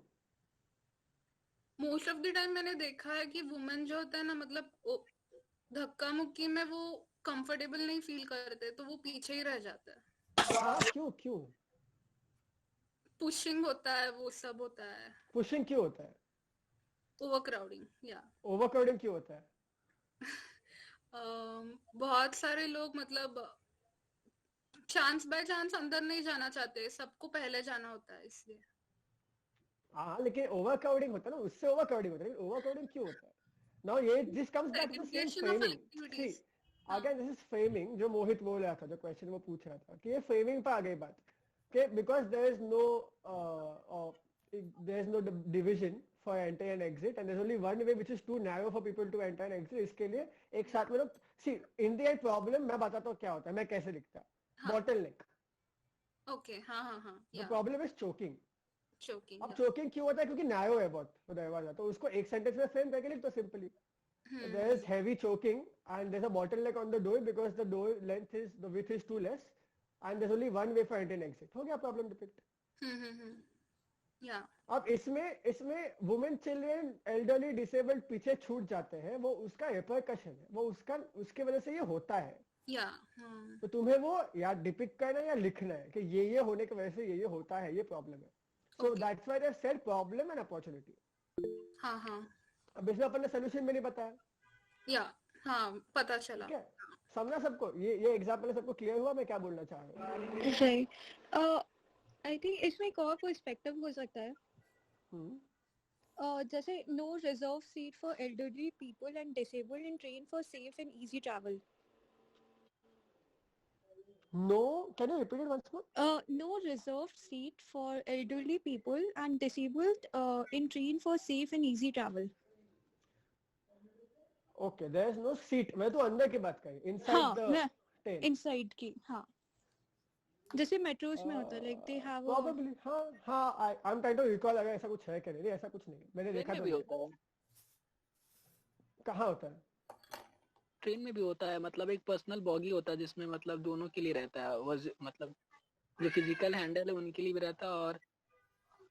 मोस्ट ऑफ द टाइम मैंने देखा है कि वुमेन जो होता है ना, मतलब धक्का मुक्की में वो कंफर्टेबल नहीं फील करते तो वो पीछे ही रह जाता है। हाँ, क्यों? पुशिंग होता है, वो सब होता है। पुशिंग क्यों होता है? ओवरक्राउडिंग। या ओवरक्राउडिंग क्यों होता है? बहुत सारे लोग मतलब चांस बाय चांस अंदर नहीं जाना चाहते, सबको पहले जाना होता है इसलिए। हाँ लेकिन ओवर क्राउडिंग होता है ना, उससे ओवर क्राउडिंग होता है, लेकिन ओवर क्राउडिंग क्यों होता है? नाउ ये this comes back to same framing. See again this is framing, जो मोहित बोल रहा था, जो क्वेश्चन वो पूछ रहा था कि ये फ्रेमिंग पर आ गई बात कि because there is no division for enter and exit and there is only one way which is too narrow for people to enter and exit. इसके लिए एक साथ में लोग see in the end problem मैं बताता हूँ क्या होता है, मैं कैसे लिखता हूँ। बॉटलनेक। ओके हाँ the problem is choking. Choking. अब चोकिंग क्यों होता है? क्योंकि नैरो है बहुत दरवाजा, तो उसको एक सेंटेंस में फ्रेम करके लिख दो simply. There is heavy choking and there's a bottleneck on the door because the door the width is too less and there's only one way for entry and exit. हो गया problem depict. या अब इसमें women, children, elderly, disabled पीछे छूट जाते हैं, वो उसका रिपरकशन है, वो उसके वजह से ये होता है। या तो तुम्हें वो या डिपिक्ट करना है या लिखना है कि ये होने की वजह से ये होता है, ये प्रॉब्लम है। So that's why they said problem and opportunity. हाँ अब इसमें अपन ने सोल्यूशन भी नहीं बताया। या पता चला। समझा सबको? ये एग्जांपल सबको क्लियर हुआ मैं क्या बोलना चाह रहा हूँ? सही। आई थिंक इसमें एक और पर्सपेक्टिव हो सकता है। जैसे no reserve seat for elderly people and disabled in train for safe and easy travel. No, can you repeat it once more? No reserved seat for elderly people and disabled in train for safe and easy travel. Okay, there is no seat. मैं तो अंदर की बात करी, inside the train. Inside की, हाँ. जैसे metros में होता है, like they have probably, हाँ, I'm trying to recall अगर ऐसा कुछ है क्या नहीं, ऐसा कुछ नहीं, मैंने देखा भी होता है। कहाँ होता है? ट्रेन में भी होता है, मतलब एक पर्सनल बॉगी होता है जिसमें मतलब दोनों के लिए रहता है, मतलब जो फिजिकल हैंडल है उनके लिए भी रहता है और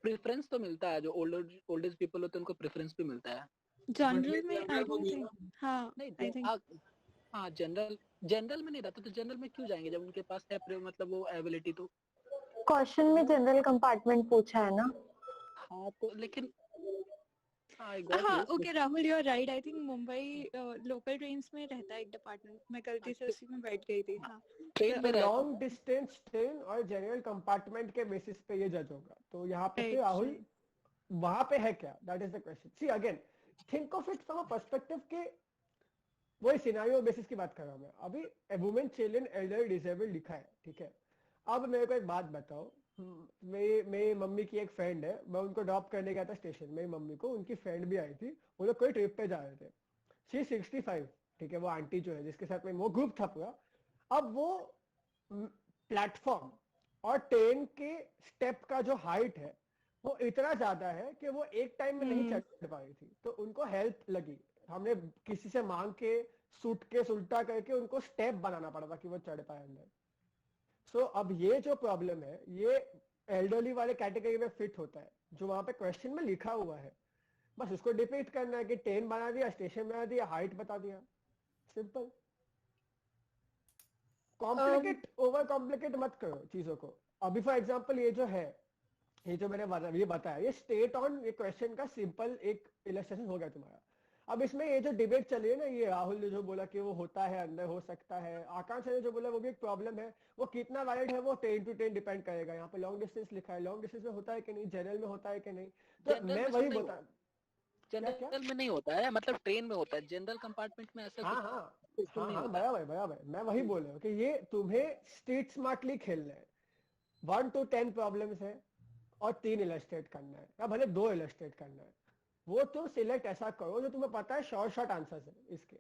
प्रेफरेंस तो मिलता है, जो ओल्डेस्ट पीपल होते हैं उनको प्रेफरेंस भी मिलता है। जनरल में आई don't think, I think general में नहीं रहता, तो जनरल में क्यों जाएंगे जब उनके पास है मतलब वो एबिलिटी। तो क्वेश्चन में जनरल कंपार्टमेंट पूछा है ना। हाँ तो लेकिन okay Rahul, you are right. I think Mumbai local trains में रहता है एक डिपार्टमेंट, मैं गलती से उसी में बैठ गई थी। हाँ, ट्रेन में लॉन्ग डिस्टेंस ट्रेन और जनरल कंपार्टमेंट के बेसिस पे ये जज होगा। तो यहाँ पे राहुल वहां पे है क्या? That is the question. See again think of it from a perspective के वही सिनेरियो बेसिस की बात कर रहा हूँ मैं। अभी वुमेन, चिल्ड्रन, एल्डर, डिसेबल्ड लिखा है, ठीक है। अब मेरे को एक बात बताओ, मेरी मम्मी की एक फ्रेंड है, मैं उनको ड्रॉप करने गया था स्टेशन। मेरी मम्मी को उनकी फ्रेंड भी आई थी, वो लोग कोई ट्रिप पे जा रहे थे। शी 65, ठीक है। वो आंटी जो है जिसके साथ में वो ग्रुप था पूरा, अब वो प्लेटफॉर्म और ट्रेन के स्टेप का जो हाइट है वो इतना ज्यादा है कि वो एक टाइम में नहीं चढ़ पा रही थी। तो उनको हेल्प लगी, हमने किसी से मांग के सूटकेस उल्टा करके उनको स्टेप बनाना पड़ा था कि वो चढ़ पाए अंदर। सो अब ये जो प्रॉब्लम है ये एल्डरली वाले कैटेगरी में फिट होता है, जो वहां पे क्वेश्चन में लिखा हुआ है। बस उसको डिपिक्ट करना है कि ट्रेन बना दिया, स्टेशन बना दिया, हाइट बता दिया, सिंपल। कॉम्प्लिकेट ओवर कॉम्प्लिकेट मत करो चीजों को। अभी फॉर एग्जांपल ये जो है, ये जो मैंने ये बताया, ये स्टेट ऑन ये क्वेश्चन का सिंपल एक इलस्ट्रेशन हो गया तुम्हारा। अब इसमें ये जो डिबेट चली है ना, ये राहुल ने जो बोला कि वो होता है अंदर, हो सकता है, आकांक्षा ने जो बोला वो भी एक प्रॉब्लम है, वो कितना वैलिड है वो ट्रेन टू ट्रेन डिपेंड करेगा। यहाँ पे लॉन्ग डिस्टेंस लिखा है, लॉन्ग डिस्टेंस में होता है कि नहीं, जनरल में होता है कि नहीं। तो मैं वही बता, जनरल में नहीं होता है, मतलब ट्रेन में होता है, जनरल कंपार्टमेंट में ऐसा हाँ बराबर। मैं वही बोल रहा हूँ कि ये तुम्हें स्ट्रीट स्मार्टली खेलना है। 1 to 10 प्रॉब्लम्स है और 3 इलस्ट्रेट करना है, या भले 2 इलस्ट्रेट करना है। वो तुम सिलेक्ट ऐसा करो जो तुम्हें पता है शॉर्ट आंसर्स है इसके।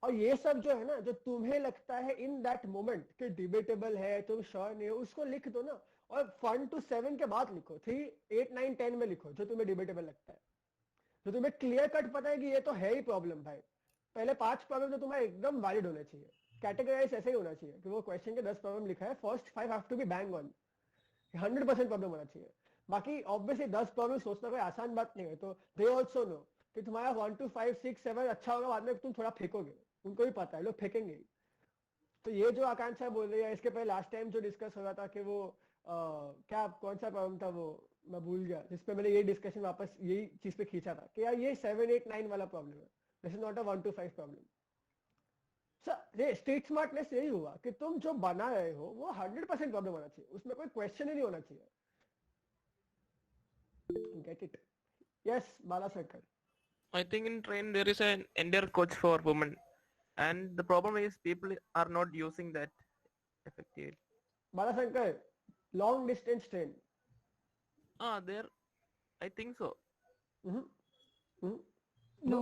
और ये सब जो है ना, जो तुम्हें लगता है इन दैट मोमेंट कि डिबेटेबल है, तुम श्योर नहीं हो, उसको लिख दो ना। और 1 to 7 के बाद लिखो, 3, 8, 9, 10 में लिखो जो तुम्हें डिबेटेबल लगता है, जो तुम्हें क्लियर कट पता है कि ये तो है ही प्रॉब्लम भाई। पहले 5 प्रॉब्लम तो तुम्हारे एकदम वैलिड होने चाहिए, कैटेगराइज ऐसे ही होना चाहिए कि वो क्वेश्चन के 10 प्रॉब्लम लिखा है, first 5 have to be bang on, 100% problem होना चाहिए। बाकी ऑब्वियसली 10 प्रॉब्लम सोचना कोई आसान बात नहीं है। तो दे ऑल्सो नो कि तुम्हारा 1 to 5, 6, 7 अच्छा होगा, बाद में तुम थोड़ा फेंकोगे, उनको भी पता है, लोग फेंकेंगे। तो ये जो आकांक्षा बोल रही है, इसके पहले लास्ट टाइम जो डिस्कस हो रहा था कि वो क्या कौन सा प्रॉब्लम था वो मैं भूल गया, जिसपे मैंने ये डिस्कशन वापस यही चीज पे खींचा था कि यार ये 7, 8, 9 वाला प्रॉब्लम है, this is not a 1 to 5 problem. Sir street smartness यही हुआ कि तुम जो बना रहे हो वो 100% प्रॉब्लम होना चाहिए, उसमें कोई क्वेश्चन ही नहीं होना चाहिए. Get it? Yes, Bala Shankar. I think in train there is an entire coach for women, and the problem is people are not using that effectively. Bala Shankar, long distance train. There, I think so. No.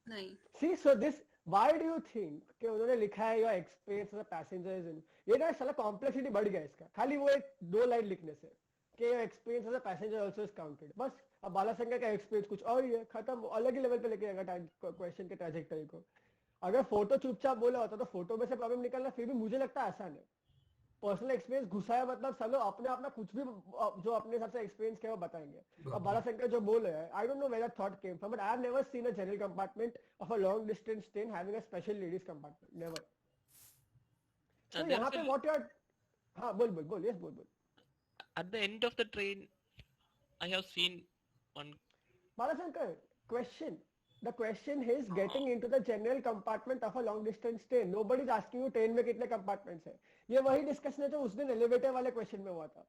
नहीं. See, so this, why do you think कि उन्होंने लिखा है your experience as a passenger is in, ये ना साला complexity बढ़ गया इसका, खाली वो एक 2 लाइन लिखने से कि your experience as a passenger also is counted. बस अब बाला शंकर का एक्सपीरियंस कुछ और ही है, खत्म, अलग ही लेवल पे लेके जाएगा क्वेश्चन के ट्रैजेक्टरी को. अगर फोटो चुपचाप बोला होता तो फोटो में से प्रॉब्लम निकलना फिर भी मुझे लगता है आसान है. पर्सनल एक्सपीरियंस घुसाया मतलब सब लोग अपने अपना कुछ भी जो अपने हिसाब से एक्सपीरियंस किया वो बताएंगे. और बाला शंकर जो बोल रहे हैं, I don't know where that thought came from, but I have never seen a general compartment of a long distance train having a special ladies compartment, never. तो यहाँ पे व्हाट यू आर, हाँ बोल, यस बोल. At the end of the train, I have seen one. Bala Shankar, question. The question is getting into the general compartment of a long distance train. Nobody is asking you train में कितने compartments है. ये वही discussion है जो उस दिन elevator वाले क्वेश्चन में हुआ था.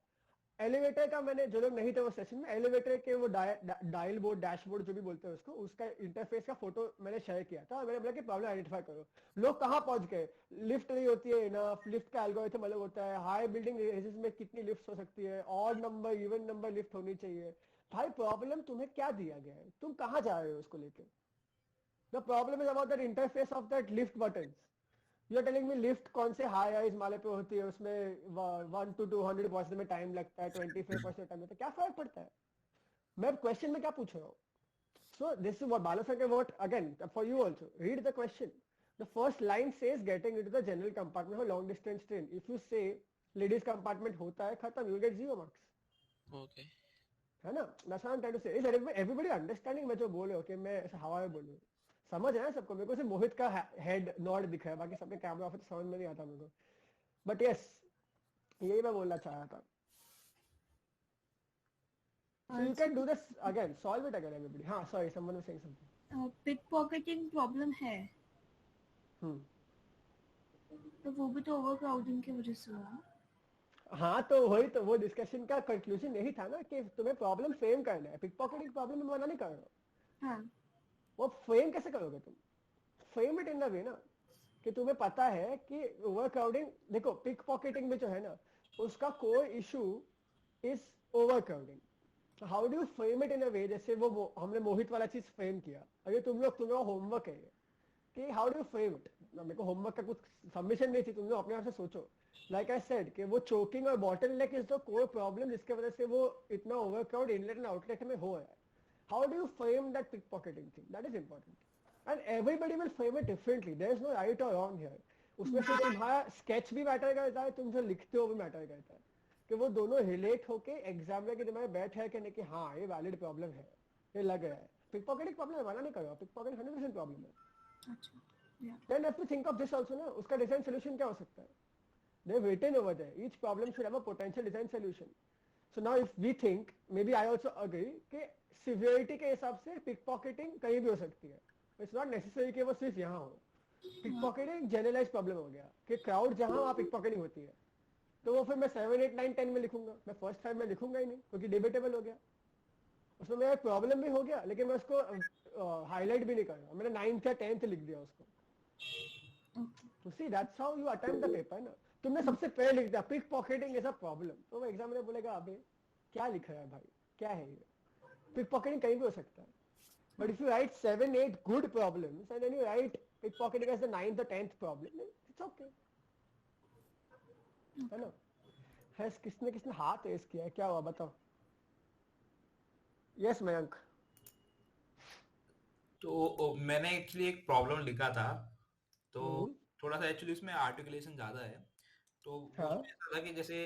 एलिवेटर का मैंने, जो लोग नहीं थे वो सेशन में, एलिवेटर के वो डायल बोर्ड, डैशबोर्ड जो भी बोलते हैं उसको, उसका इंटरफेस का फोटो मैंने शेयर किया था और मैंने बोला कि प्रॉब्लम आइडेंटिफाई करो. लोग कहाँ पहुंच गए, लिफ्ट नहीं होती है इनफ, लिफ्ट का एल्गोरिथम अलग होता है, हाई बिल्डिंग रेंजेस में कितनी लिफ्ट हो सकती है, odd number even number lift होनी चाहिए. भाई प्रॉब्लम तुम्हें क्या दिया गया है, तुम कहाँ जा रहे हो उसको लेके. The problem is about that interface of that lift buttons. You are telling me lift कौन से हाई राइज माले पे होती है, उसमें 1 to 200 पहुंचने में टाइम लगता है, 25% टाइम लगता है, क्या फर्क पड़ता है. मैं क्वेश्चन में क्या पूछ रहा हूँ. So this is what Bala Shankar, what again for you also, read the question. The first line says getting into the general compartment of long distance train. If you से लेडीज कंपार्टमेंट होता है, खत्म, you get 0 marks. Okay. है ना. That's what I am trying to say. Is everybody understanding मैं जो बोल रहा हूँ कि मैं ऐसे हवा में बोल रहा हूँ, समझ है ना सबको. मेरे को सिर्फ मोहित का हेड नॉड दिखा है, बाकी सबके कैमरा ऑफ समझ में नहीं आता मेरे को. बट यस, यही मैं बोलना चाह रहा था. So you can do this again, solve it again everybody. हाँ, sorry, someone was saying something. Pickpocketing problem है. तो वो भी तो ओवरक्राउडिंग की वजह से हुआ. हाँ, तो वही तो वो डिस्कशन का कंक्लूजन यही था ना कि तुम्हें प्रॉब्लम फ्रेम करना है. पिकपॉकेटिंग प्रॉब्लम में मना नहीं कर रहा हूँ. हाँ. वो फ्रेम कैसे करोगे तुम? Frame it in the way ना कि तुम्हें पता है कि ओवरक्राउडिंग, देखो पिक पॉकेटिंग में जो है ना उसका core issue is overcrowding. How do you frame it in a way, जैसे वो हमने मोहित वाला चीज फ्रेम किया. अगर तुम्हें होमवर्क है कि how do you frame it. मेरे को होमवर्क का कुछ सबमिशन नहीं थी, तुम लोग अपने आप से सोचो. लाइक आई सेड कि वो चोकिंग और bottle neck is the core problem जिसके वजह से वो इतना ओवरक्राउड इनलेट एंड आउटलेट में हो रहा है. How do you frame that pickpocketing thing? That is important. And everybody will frame it differently. There is no right or wrong here. उसमें से तुम्हारा स्केच भी मैटर करता है, तुम जो लिखते हो भी मैटर करता है, कि वो दोनों रिलेट होके एग्जाम में कि तुम्हारे बैठ है कि हाँ ये वैलिड प्रॉब्लम है, ये लग रहा है. पिकपॉकेटिंग प्रॉब्लम है, मना नहीं करो, पिकपॉकेट 100% प्रॉब्लम है. अच्छा. Then have to think of this also ना, उसका डिजाइन सोल्यूशन क्या हो सकता है. They have written over there. Each problem should have a potential design solution. So now if we think, maybe I also agree कि severity के हिसाब से पिकपॉकेटिंग कहीं भी हो सकती है. इट्स नॉट नेसेसरी कि वो सिर्फ यहाँ हो. पिकपॉकेटिंग जनरलाइज प्रॉब्लम हो गया कि क्राउड जहाँ वहाँ पिकपॉकेटिंग होती है, तो वो फिर मैं 7, 8, 9, 10 में लिखूंगा. मैं फर्स्ट 5 में लिखूंगा ही नहीं क्योंकि डिबेटेबल हो गया. उसमें मेरा प्रॉब्लम भी हो गया लेकिन मैं उसको हाईलाइट भी नहीं कर रहा. मैंने 9th या 10th लिख दिया उसको. तो see that's how you attempt the paper ना. तुमने सबसे पहले लिख दिया pickpocketing is a problem, तो वो एग्जामिनर बोलेगा अबे क्या लिख रहा है भाई, क्या है ये. पिक पॉकेटिंग कहीं भी हो सकता है. But if you write 7, 8 good problems and then you write pick pocketing as the 9th or 10th problem, it's okay. है ना. हैस किसने हाथ रेस किया है, क्या हुआ बताओ. यस मयंक. तो मैंने एक्चुअली एक प्रॉब्लम लिखा था, तो थोड़ा सा एक्चुअली इसमें आर्टिकुलेशन ज्यादा है. तो ऐसा था कि जैसे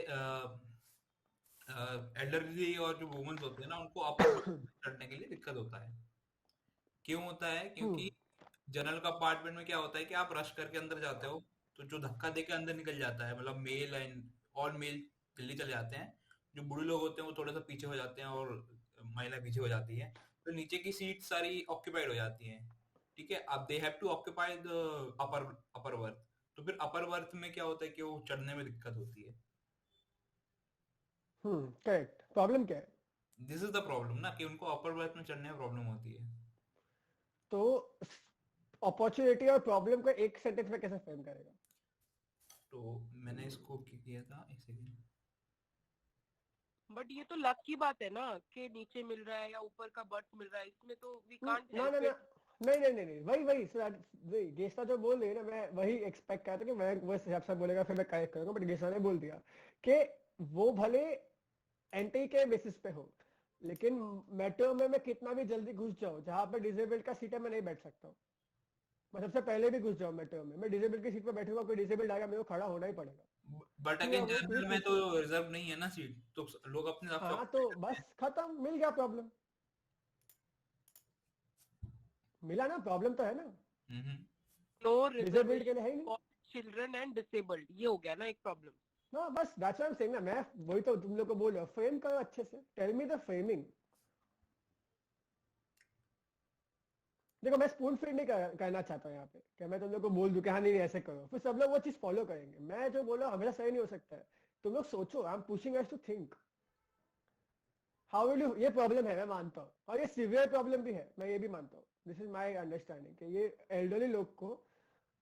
एल्डरली और जो वुमेन्स होते हैं ना उनको अपर चढ़ने के लिए दिक्कत होता है. क्यों होता है? क्योंकि जनरल कंपार्टमेंट में क्या होता है कि आप रश करके अंदर जाते हो तो जो धक्का देके अंदर निकल जाता है, मतलब मेल एंड ऑल मेल जल्दी चले जाते हैं. जो बूढ़े लोग होते हैं वो थोड़ा सा पीछे हो जाते हैं और महिला पीछे हो जाती है, तो नीचे की सीट सारी ऑक्यूपाइड हो जाती हैं. ठीक है, अब they have to occupy the upper berth, तो फिर अपर वर्थ में क्या होता है कि वो चढ़ने में दिक्कत होती है। करेक्ट। प्रॉब्लम क्या है? दिस इज द प्रॉब्लम ना, कि उनको अपर वर्थ में चढ़ने में प्रॉब्लम होती है। तो अपॉर्चुनिटी और प्रॉब्लम को एक सेंटेंस में कैसे फ्रेम करेगा? तो मैंने इसको किया था, एक सेकंड। बट ये तो लक की बात है ना कि नीचे मिल रहा है या ऊपर का बर्थ मिल रहा है, इसमें तो वी कांट ना ना ना, नहीं वही गेस्टा जो बोल रही है ना, मैं वही एक्सपेक्ट करता कि मैं वो हिसाब से बोलेगा, फिर मैं करेक्ट करूंगा, बट गेस्टा ने बोल दिया कि वो भले एंटी के बेसिस पे हो, लेकिन मेट्रो में मैं कितना भी जल्दी घुस जाऊं, जहां पे डिसेबल्ड का सीट है मैं नहीं बैठ सकता हूँ। मैं सबसे पहले भी घुस जाऊं मेट्रो में, मैं डिसेबल्ड की सीट पे बैठूंगा, कोई डिसेबल्ड आएगा मेरे को खड़ा होना ही पड़ेगा। बट अगेन जनरल में तो रिजर्व नहीं है ना सीट, तो लोग अपने हिसाब से। हाँ तो बस खत्म, मिल गया प्रॉब्लम, मिला ना, प्रॉब्लम तो है ना। नो डिसेबल्ड के लिए है ही नहीं, चिल्ड्रन एंड डिसेबल्ड, ये हो गया ना एक प्रॉब्लम। ना बस that's what I am saying ना, मैं वही तो तुम लोग को बोल रहा हूं, फ्रेम करो अच्छे से, टेल मी द फ्रेमिंग। देखो मैं स्पून फीड नहीं करना चाहता हूँ यहाँ पे कि मैं तुम लोग को बोल दूं कि हाँ नहीं ऐसे करो, फिर सब लोग वो चीज फॉलो करेंगे। मैं जो बोला हमेशा सही नहीं हो सकता है, तुम लोग सोचो, I am pushing us to think how will you. ये प्रॉब्लम है, मैं मानता हूँ, और ये सीवियर प्रॉब्लम भी है, मैं ये भी मानता हूँ। दिस इज माई अंडरस्टैंडिंग कि ये एल्डरली लोग को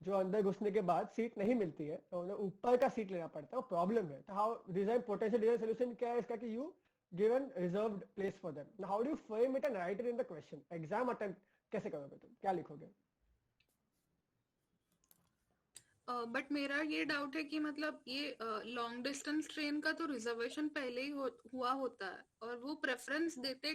जो अंदर घुसने के बाद सीट नहीं मिलती है तो उन्हें ऊपर का सीट लेना पड़ता है, वो प्रॉब्लम है। तो how design potential design solution क्या है इसका, कि you given reserved place for them, how do you frame it and right it in the question. Exam attempt कैसे करोगे तुम, क्या लिखोगे? बट मेरा ये डाउट है कि मतलब ये लॉन्ग डिस्टेंस ट्रेन का तो रिजर्वेशन पहले ही हुआ होता है, और वो प्रेफरेंस देते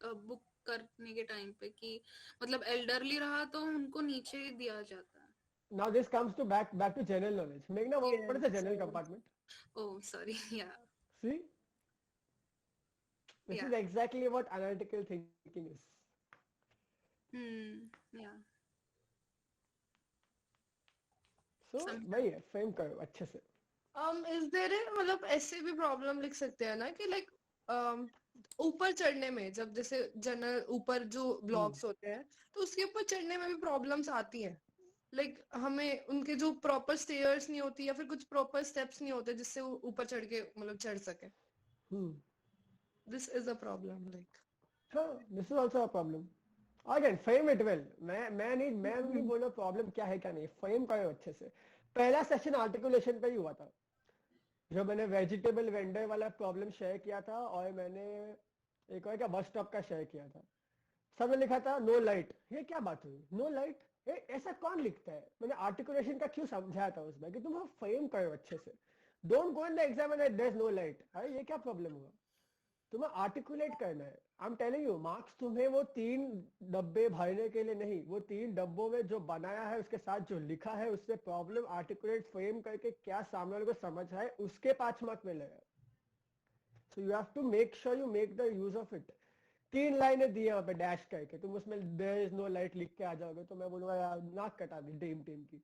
बुक करने के टाइम पे कि मतलब एल्डरली रहा तो उनको नीचे ही दिया जाता है। Now this comes to back to general knowledge. Meghna, what is the general compartment? Oh, sorry. Yeah. See? This is exactly what analytical thinking is. Yeah. So, वही है, फ्रेम करो अच्छे से। Is there मतलब ऐसे भी प्रॉब्लम लिख सकते हैं ना कि लाइक ऊपर चढ़ने में, जब जैसे जनरल ऊपर जो ब्लॉक्स होते हैं तो उसके ऊपर चढ़ने में भी प्रॉब्लम्स आती हैं, लाइक हमें उनके जो प्रॉपर स्टेयर्स नहीं होती या फिर कुछ प्रॉपर स्टेप्स नहीं होते जिससे वो ऊपर चढ़ के मतलब चढ़ सके। This is a problem, like हाँ, this is also a problem. Again frame it well. मैं नहीं बोल रहा प्रॉब्लम क्या है क्या नहीं, फ्रेम करो अच्छे से। पहला सेशन आर्टिकुलेशन पे ही हुआ था, जो मैंने वेजिटेबल वेंडर वाला प्रॉब्लम शेयर किया था, और मैंने एक और क्या बस स्टॉप का शेयर किया था। सबने लिखा था नो लाइट। ये क्या बात हुई, नो लाइट? ऐसा कौन लिखता है? मैंने आर्टिकुलेशन का क्यों समझाया था उसमें कि तुम फ्रेम करो अच्छे से। Don't go in the exam and there is no light. अरे ये क्या प्रॉब्लम हुआ? तुम्हें आर्टिकुलेट करना है। I am telling you, marks तुम्हें वो 3 डब्बे भरने के लिए नहीं, वो 3 डब्बों में जो बनाया है उसके साथ जो लिखा है उससे प्रॉब्लम आर्टिकुलेट फ्रेम करके क्या सामने वाले को समझ आए, उसके 5 मार्क मिलेगा। So you have to make sure you make the use of it. 3 लाइनें दी है वहां पे डैश करके, तुम उसमें देयर इज नो लाइट लिख के आ जाओगे तो मैं बोलूंगा यार नाक कटा दी टीम की।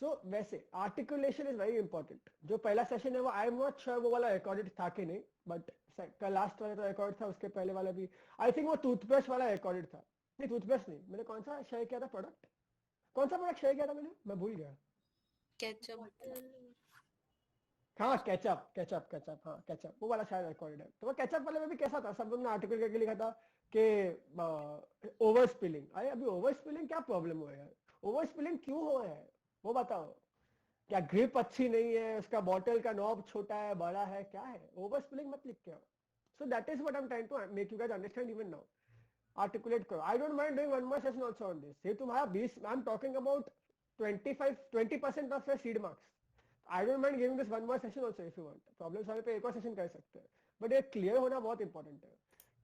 सो वैसे आर्टिकुलेशन इज वेरी इंपॉर्टेंट। जो पहला सेशन है वो आई एम नॉट श्योर वो वाला रिकॉर्डेड था कि नहीं, बट का लास्ट वाला तो रिकॉर्ड था, उसके पहले वाला भी आई थिंक वो टूथब्रश वाला रिकॉर्डेड था। नहीं टूथब्रश नहीं, मैंने कौन सा शेयर किया था प्रोडक्ट, कौन सा प्रोडक्ट शेयर किया था मैंने, मैं भूल गया। हाँ केचप, हाँ केचप, वो वाला शायद रिकॉर्डेड है। तो वो केचप वाले में भी कैसा था, सब लोगों ने आर्टिकल करके लिखा था कि ओवर स्पिलिंग। अरे अभी ओवर स्पिलिंग क्या प्रॉब्लम हुआ है? ओवर स्पिलिंग क्यों हो रहा है वो बताओ। क्या ग्रिप अच्छी नहीं है, उसका बॉटल का नॉब छोटा है बड़ा है, क्या है? ओवर स्पिलिंग मत लिख के आओ। So that is what I am trying to make you guys understand even now. Articulate करो। I don't mind doing one more session also on this. ये तुम्हारा 20, I am talking about 20% of your seed marks. I don't mind giving this one more session also if you want. Problem solve पे एक और session कर सकते हैं, but ये clear होना बहुत इंपॉर्टेंट है।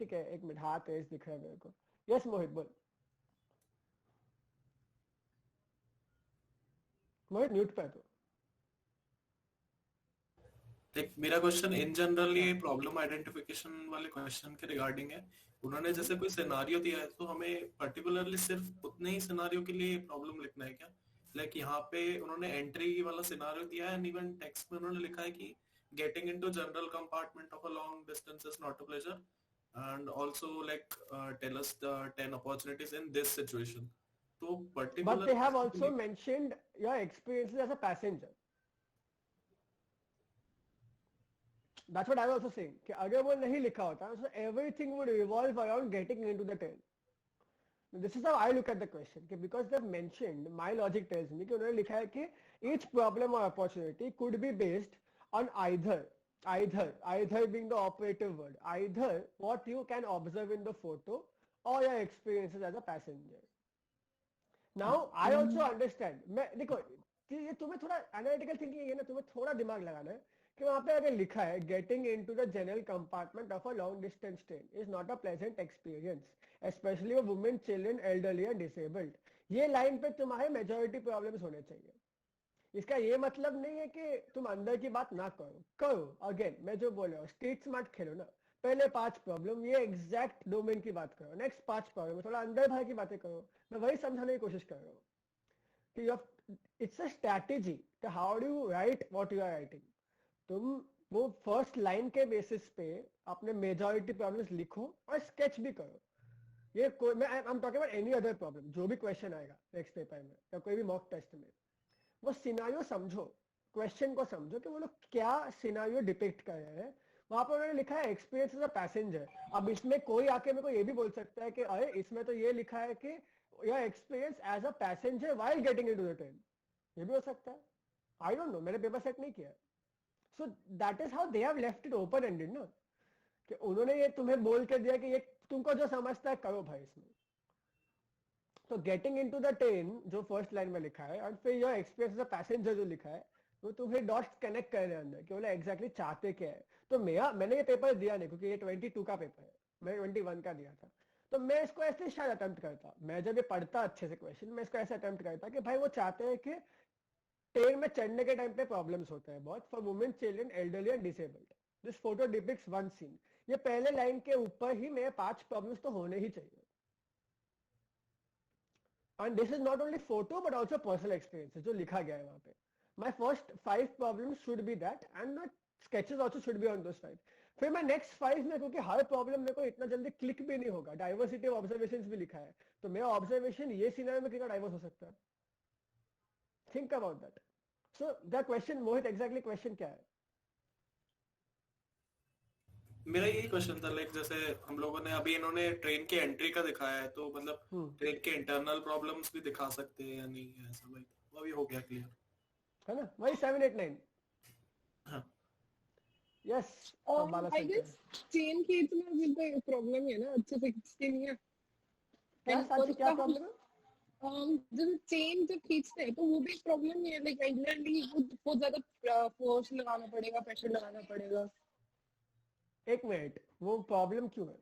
ठीक है, एक मिनट, हाथ तेज दिख रहा है मेरे को। यस मोहित बोल। मोहित म्यूट पे तो। देख मेरा क्वेश्चन इन जनरल ये प्रॉब्लम आइडेंटिफिकेशन वाले क्वेश्चन के रिगार्डिंग है। उन्होंने जैसे कोई सिनेरियो दिया है तो हमें पर्टिकुलरली सिर्फ उतने ही सिनेरियो के लिए प्रॉब्लम लिखना है क्या? लाइक यहाँ पे उन्होंने एंट्री वाला सिनेरियो दिया है, एंड इवन टेक्स्ट में उन्होंने लिखा है कि getting into general compartment of a long distance is not a pleasure, and also like tell us the 10 opportunities in this situation. So particular. But they have also mentioned your experiences as a passenger. That's what I was also saying. कि अगर वो नहीं लिखा होता, so everything would revolve around getting into the train. This is how I look at the question. Because they've mentioned, my logic tells me कि उन्होंने लिखा है कि each problem or opportunity could be based on either being the operative word, either what you can observe in the photo or your experiences as a passenger. Now I also understand. मैं देखो ये तुम्हें थोड़ा analytical thinking है ना, तुम्हें थोड़ा दिमाग लगाना है कि वहाँ पे अगर लिखा है getting into the general compartment of a long distance train is not a pleasant experience, especially for women, children, elderly and disabled. ये लाइन पे तुम्हारे मेजॉरिटी प्रॉब्लम्स होने चाहिए. इसका ये मतलब नहीं है कि तुम अंदर की बात ना करो. अगेन मैं जो बोल रहा हूँ स्ट्रीट स्मार्ट खेलो ना. पहले 5 प्रॉब्लम ये एग्जैक्ट डोमेन की बात करो, नेक्स्ट 5 प्रॉब्लम थोड़ा अंदर भर की बातें करो. मैं वही समझाने की कोशिश कर रहा हूँ कि इट्स अ स्ट्रैटेजी कि how do you write what you are writing. तुम वो फर्स्ट लाइन के बेसिस पे अपने मेजॉरिटी प्रॉब्लम्स लिखो और स्केच भी करो. ये मैं I am talking about any other problem, जो भी क्वेश्चन आएगा नेक्स्ट पेपर में या कोई भी मॉक टेस्ट में, वो सिनारियो समझो, क्वेश्चन को समझो कि वो लोग क्या सिनारियो डिपिक्ट कर रहे हैं. वहां पर उन्होंने लिखा है एक्सपीरियंस एज अ पैसेंजर. अब इसमें कोई आके मेरे को ये भी बोल सकता है कि अरे इसमें तो ये लिखा है कि your experience as a passenger while getting into the train. ये भी हो सकता है. आई डोंट नो, मैंने पेपर सेट नहीं किया. So that is how they have left it open ended ना, कि उन्होंने ये तुम्हें बोल के दिया कि ये तुमको जो समझता है करो भाई इसमें. तो गेटिंग इनटू द ट्रेन जो फर्स्ट लाइन में लिखा है और फिर your experience as a passenger जो लिखा है वो तुम्हें डॉट्स कनेक्ट कर रहे हैं अंदर कि बोला एग्जैक्टली चाहते क्या है. तो मैंने ये पेपर दिया नहीं क्योंकि ये 22 का पेपर है, मैं 21 का दिया था. तो मैं इसको ऐसे शायद अटेम्प्ट करता. मैं जब ये पढ़ता अच्छे से क्वेश्चन, मैं इसको ऐसे अटेम्प्ट करता कि भाई वो चाहते हैं कि ट्रेन में चढ़ने के टाइम पे प्रॉब्लम्स होते हैं बहुत for women, children, elderly and disabled. This photo depicts one scene. ये पहले लाइन के ऊपर ही मेरे 5 प्रॉब्लम्स तो होने ही चाहिए. And this is not only photo but also personal experiences जो लिखा गया है वहाँ पे. My first 5 problems should be that and the sketches also should be on those 5. फिर मैं next 5 में, क्योंकि हर प्रॉब्लम मेरे को इतना जल्दी क्लिक भी नहीं होगा, डाइवर्सिटी ऑफ ऑब्जर्वेशंस भी लिखा है, तो मेरा ऑब्जर्वेशन ये सिनेरियो में कितना डाइवर्स हो सकता है. Think about that. So the question, Mohit, exactly question क्या है? मेरा यही क्वेश्चन था, लाइक जैसे हम लोगों ने अभी इन्होंने ट्रेन के एंट्री का दिखाया है, तो मतलब ट्रेन के इंटरनल प्रॉब्लम्स भी दिखा सकते हैं या नहीं है ऐसा, भाई वो भी हो गया क्लियर है ना. वही 7, 8, 9. हाँ यस. आई गेस चेन की इतना भी तो प्रॉब्लम है ना, अच्छे से खींचते नहीं है. क्या प्रॉब्लम है? जब चेन जब खींचते हैं तो वो भी प्रॉब्लम नहीं है. लाइक रेगुलरली बहुत ज्यादा फोर्स लगाना पड़ेगा, प्रेशर लगाना पड़ेगा. एक मिनट, वो प्रॉब्लम क्यों है?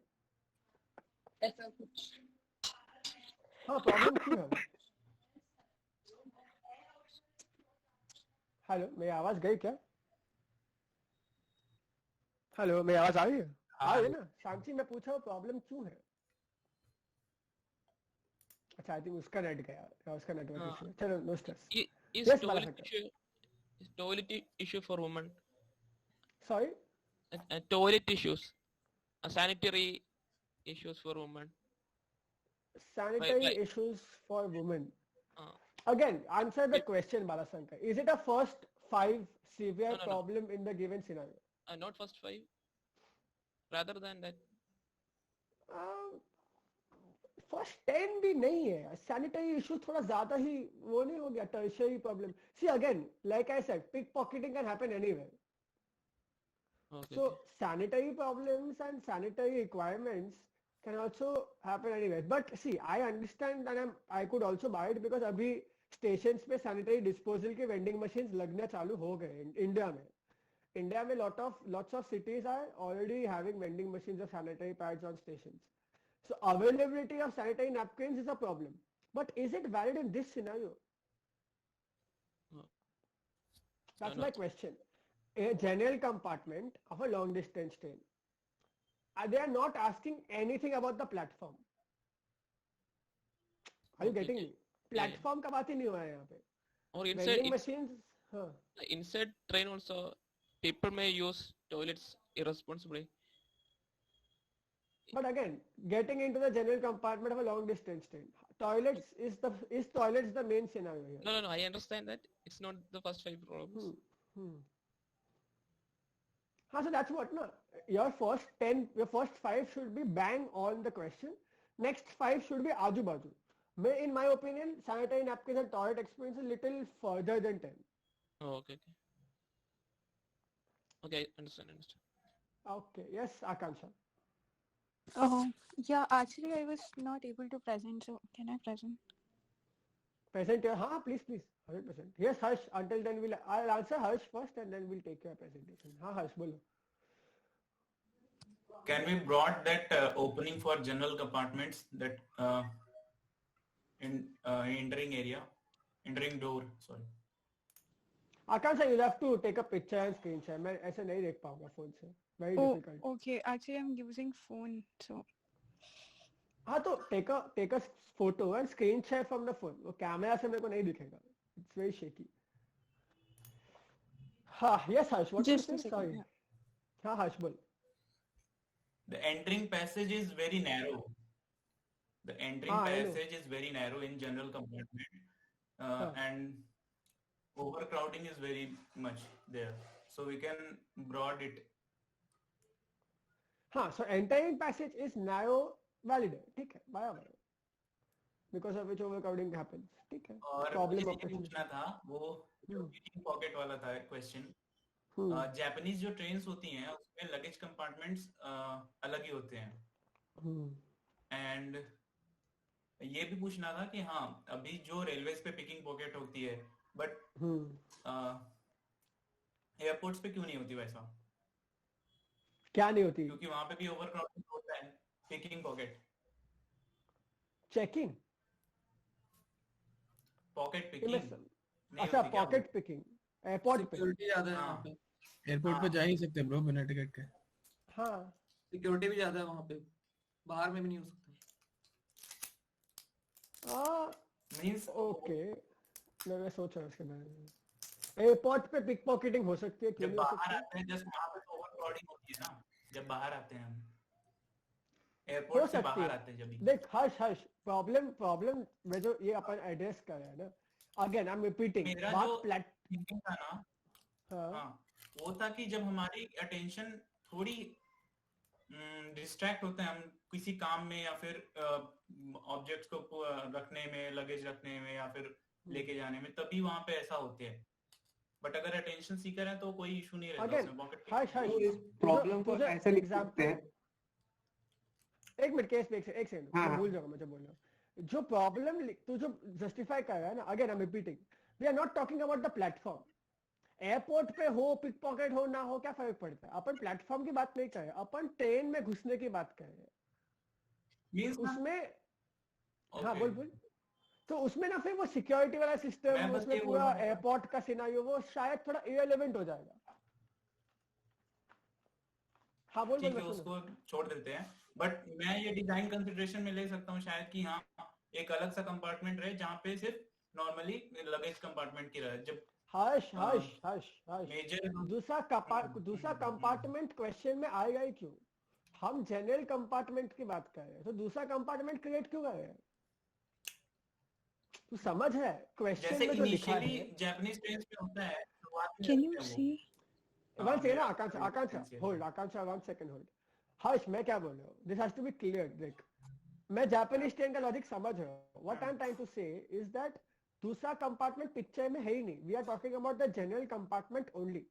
ऐसा कुछ. हाँ, प्रॉब्लम क्यों है? हेलो, मेरी आवाज गई क्या? हेलो, मेरी आवाज आ रही है? आ रही है ना? शांति, मैं पूछा प्रॉब्लम क्यों है? अच्छा, आई थिंक उसका नेट गया या उसका नेटवर्क इशू. चलो, no stress. Is toilet issue for women? Sorry? Toilet issues, sanitary issues for women. Sanitary issues for women. Again, answer the question, Balasankar. Is it a first 5 severe problem in the given scenario? Not first 5. Rather than that. First 10 भी नहीं है. Sanitary issues थोड़ा ज़्यादा ही वो नहीं हो गया? Tertiary problem. See again, like I said, pickpocketing can happen anywhere. Okay. So sanitary problems and sanitary requirements can also happen anywhere. But see, I understand and I could also buy it because अभी stations पे sanitary disposal के vending machines लगना चालू हो गए India में. India में lots of cities are already having vending machines of sanitary pads on stations. So availability of sanitary napkins is a problem. But is it valid in this scenario? That's my question. A general compartment of a long distance train. They are not asking anything about the platform. Are you getting me? Platform का बात ही नहीं हुआ है यहाँ पे. Or vending machines. Inside train also, people may use toilets irresponsibly. But again, getting into the general compartment of a long distance train, toilets the main scenario here? No, I understand that it's not the first 5 problems. So that's what, no? Your first 5 should be bang on the question. Next 5 should be aju baju. In my opinion, sanitary napkins and toilet experience is little further than 10. Oh, okay. Okay, understand. Okay, yes, Akansha. Yeah, actually I was not able to present, so can I present? Present here? Please, 100%. Yes, Harsh, until then I'll answer Harsh first and then we'll take your presentation. Harsh, bolo. Can we broad that opening for general compartments, that entering door, sorry. Akansha, you'll have to take a picture and screen share. मैं ऐसे नहीं देख पाऊंगा phone से. Very difficult. Okay, actually I'm using phone, so. तो take a photo and screen share from the phone. वो camera से मेरे को नहीं दिखेगा. It's very shaky. Yes, Harsh, what Just you say? Sorry. Harsh, bol. The entering passage is very narrow. The entering passage is very narrow in general compartment, and overcrowding is very much there. So we can broad it. So entering passage is narrow, valid. ठीक है, बराबर. Because of which overcrowding happens. ठीक है. और Problem मुझे of ये पूछना था, वो picking pocket वाला था question. जापानीज जो ट्रेन्स होती हैं उसमें लगेज कंपार्टमेंट्स अलग ही होते हैं. एंड ये भी पूछना था कि अभी जो रेलवेज पे पिकिंग पॉकेट होती है, बट एयरपोर्ट्स पे क्यों नहीं होती वैसा? क्या नहीं होती? क्योंकि वहां पे भी ओवरक्राउडिंग होता है. Picking pocket, checking, pocket picking. अच्छा, पॉकेट पिकिंग एयरपोर्ट पे सिक्योरिटी ज्यादा है वहाँ पे. एयरपोर्ट पे जा ही सकते ब्रो बिना टिकट के. सिक्योरिटी भी ज्यादा है वहाँ पे, बाहर में भी नहीं हो सकता. मींस ओके, मैं सोच रहा हूँ इसके बारे में. एयरपोर्ट पे पिक पॉकेटिंग हो सकती है, क्यों नहीं हो बाहर आते हैं जस्ट वहां पे ओवरक्राउडिंग होती है ना. जब बाहर आते हैं हम एयरपोर्ट से बाहर आते हैं जब. देख हर्ष, प्रॉब्लम में जो ये अपन एड्रेस कर रहे हैं ना, अगेन आई एम रिपीटिंग, बात प्लेटफॉर्म था ना. वो था कि जब हमारी अटेंशन थोड़ी डिस्ट्रैक्ट होते हैं हम किसी काम में, या फिर ऑब्जेक्ट्स को रखने में, लगेज रखने में, या फिर लेके जाने में, तभी वहां पे ऐसा होते हैं. बट अगर अटेंशन सीकर है तो कोई इशू नहीं रहता उसमें. पॉकेट प्रॉब्लम को ऐसे लिख सकते हैं. एक मिनट, एक सेकंड भूल जाऊंगा मुझे बोलना. जो प्रॉब्लम तू जो जस्टिफाई कर रहा है ना, again I am repeating, we are not talking about the platform. Airport पे हो, पिक पॉकेट हो ना हो, क्या फर्क पड़ता है? अपन प्लेटफॉर्म की बात नहीं कर रहे, अपन ट्रेन में घुसने की बात कर रहे हैं. उसमें बोल. तो उसमें ना फिर वो सिक्योरिटी वाला सिस्टम, उसमें पूरा एयरपोर्ट का सिनेरियो, वो शायद थोड़ा इररिलेवेंट हो जाएगा. बोल. ठीक है, उसको छोड़ देते हैं. बट मैं ये डिजाइन कंसिडरेशन में ले सकता हूँ शायद कि एक अलग सा कंपार्टमेंट रहे जहाँ पे सिर्फ नॉर्मली लगेज कंपार्टमेंट की रहे. जब दूसरा कंपार्टमेंट क्वेश्चन में आएगा ही क्यों? हम जनरल कंपार्टमेंट की बात कर रहे हैं, तो दूसरा कंपार्टमेंट क्रिएट क्यों कर रहे हैं? तू समझ है क्वेश्चन में जो लिखा है. जापानीज ट्रेन्स में होता है. Can you see? One second, Akanksha, hold, Akanksha, 1 second hold. हर्ष, मैं क्या बोल रहा हूँ? This has to be clear. Like, मैं जापानीज ट्रेन का लॉजिक समझ रहा हूँ. What I'm trying to say is that दूसरा कंपार्टमेंट पिक्चर में है ही नहीं. We are talking about the general compartment only.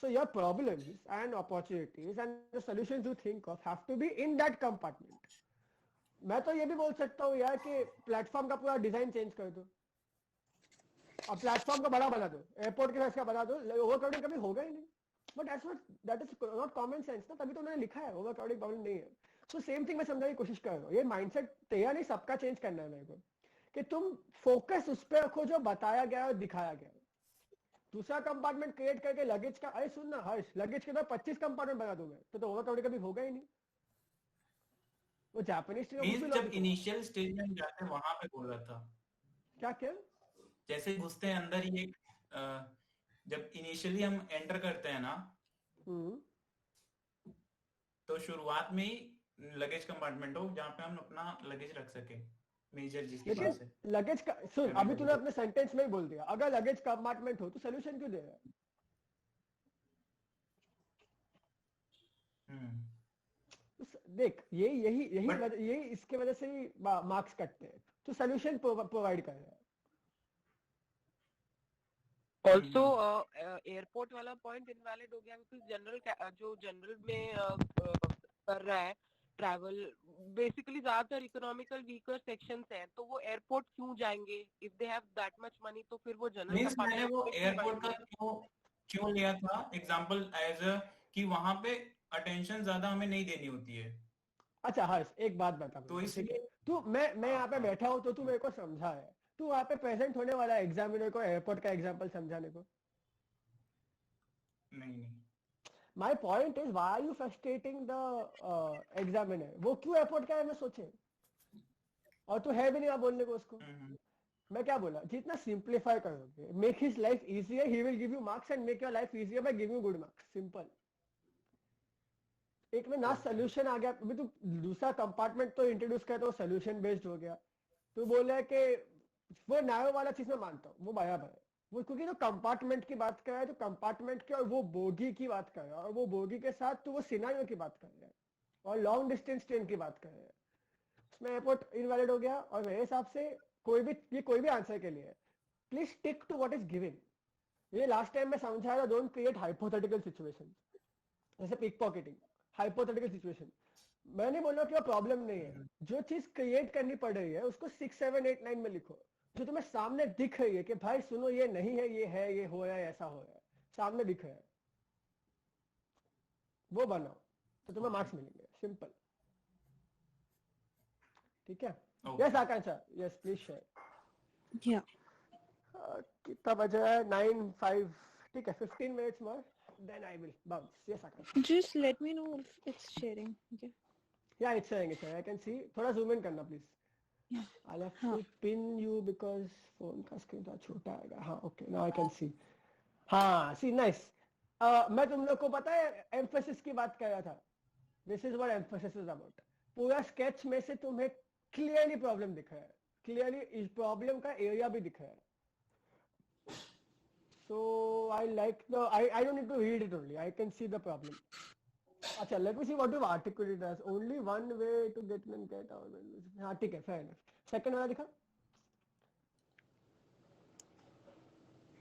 So your problems and opportunities and the solutions you think of have to be in that compartment. मैं तो ये भी बोल सकता हूँ यार कि प्लेटफॉर्म का पूरा डिजाइन चेंज कर दो, अब प्लेटफॉर्म का बड़ा बना दो, एयरपोर्ट के साइज का बना दो, ओवरक्राउडिंग कभी होगा ही नहीं. But that is not common sense ना, तभी तो उन्होंने लिखा है ओवरक्राउडिंग प्रॉब्लम नहीं है. तो सेम थिंग मैं समझाने की कोशिश कर रहा हूँ. ये माइंडसेट तेरा नहीं, सबका चेंज करना है मेरे को, कि तुम फोकस उस पर रखो जो बताया गया और दिखाया गया. दूसरा कंपार्टमेंट क्रिएट करके लगेज का, अरे सुन ना हर्ष, लगेज के तो 25 कंपार्टमेंट बना दूंगा, तो ओवरक्राउडिंग कभी होगा ही नहीं. वो जापानीज जब इनिशियल स्टेज में जाते हैं वहां पे बोल रहा था. क्या जैसे घुसते हैं अंदर ही, जब इनिशियली हम एंटर करते हैं ना, तो शुरुआत में ही लगेज कंपार्टमेंट हो जहाँ पे हम अपना लगेज रख सके, मेजर जिसके पास है। लगेज का सुन, अभी तूने अपने सेंटेंस में ही बोल दिया, अगर लगेज कंपार्टमेंट हो तो सोल्यूशन क्यों दे रहा है? देख यही इसके वजह से ही मार्क्स कटते हैं, तो सोल्यूशन प्रोवाइड कर रहा है। ऑल्सो एयरपोर्ट वाला पॉइंट इनवैलिड हो गया बिकॉज जनरल में कर रहा है ट्रैवल, बेसिकली ज्यादातर इकोनॉमिकल वीकर सेक्शंस हैं, तो वो एयरपोर्ट क्यों जाएंगे? If they have that much money तो फिर वो जनरल मैंने वो एयरपोर्ट का क्यों लिया था एग्जांपल एज कि वहां पे अटेंशन ज्यादा हमें नहीं देनी होती है। अच्छा हर्ष, एक बात बता, तो इसलिए तू मैं यहाँ पे बैठा हूँ तो तू मेरे को समझा है, तू वहाँ पे प्रेजेंट होने वाला एग्जामिनर को एयरपोर्ट का एग्जांपल समझाने को? नहीं। My point is, why are you frustrating the examiner? वो क्यों एयरपोर्ट का है मैं सोचे, और तू है भी नहीं बोलने को उसको। मैं क्या बोला, जितना सिंप्लीफाई करोगे, make his life easier, he will give you marks and make your life easier by giving you good marks, simple. एक में ना सोल्यूशन आ गया, अभी तू दूसरा कंपार्टमेंट तो इंट्रोड्यूस किया तो सोल्यूशन बेस्ड हो गया, तू बोल रहा है कि वो नया वाला चीज में मानता हूँ, वो बराबर है वो, क्योंकि तो कंपार्टमेंट की बात कर रहा है तो कंपार्टमेंट की, और वो बोगी की बात कर रहा है, और वो बोगी के साथ तो वो सिनेरियो की बात कर रहा है, और लॉन्ग डिस्टेंस ट्रेन की बात कर रहे हैं, उसमें एयरपोर्ट इनवैलिड हो गया। और मेरे हिसाब से कोई भी आंसर के लिए please stick to what is given. ये लास्ट टाइम मैं समझाया था, डोंट क्रिएट हाइपोथेटिकल सिचुएशन, जैसे पिक पॉकेटिंग, हाइपोथेटिकल सिचुएशन। मैं नहीं बोल रहा कि वो प्रॉब्लम नहीं है, जो चीज क्रिएट करनी पड़ रही है उसको 6, 7, 8, 9 में लिखो, जो तुम्हें सामने दिख रही है कि भाई सुनो ये नहीं है, ये है, ये हो रहा है, ऐसा हो रहा है, सामने दिख रहा है, वो बनाओ तो तुम्हें मार्क्स मिलेंगे, सिंपल। ठीक है? Yes Akanksha, yes please share. या कितना बजा है? 9:05। ठीक है, 15 minutes more then I will bounce. Yes Akanksha, just let me know if it's sharing. Okay, yeah it's sharing, I can see। थोड़ा zoom in करना please. I'll have to pin you because phone का screen थोड़ा छोटा आएगा। हाँ okay, now I can see। हाँ see nice। मैं तुम लोग को पता है एम्फेसिस की बात कर रहा था, this is what emphasis is about. पूरा स्केच में से तुम्हें क्लियरली प्रॉब्लम दिख रहा है, क्लियरली इस प्रॉब्लम का एरिया भी दिख रहा है। So I like the I don't need to read it only, I can see the problem। अच्छा let me see what you've articulated as only one way to get in and get out। हाँ ठीक है, fair enough। Second वाला दिखा,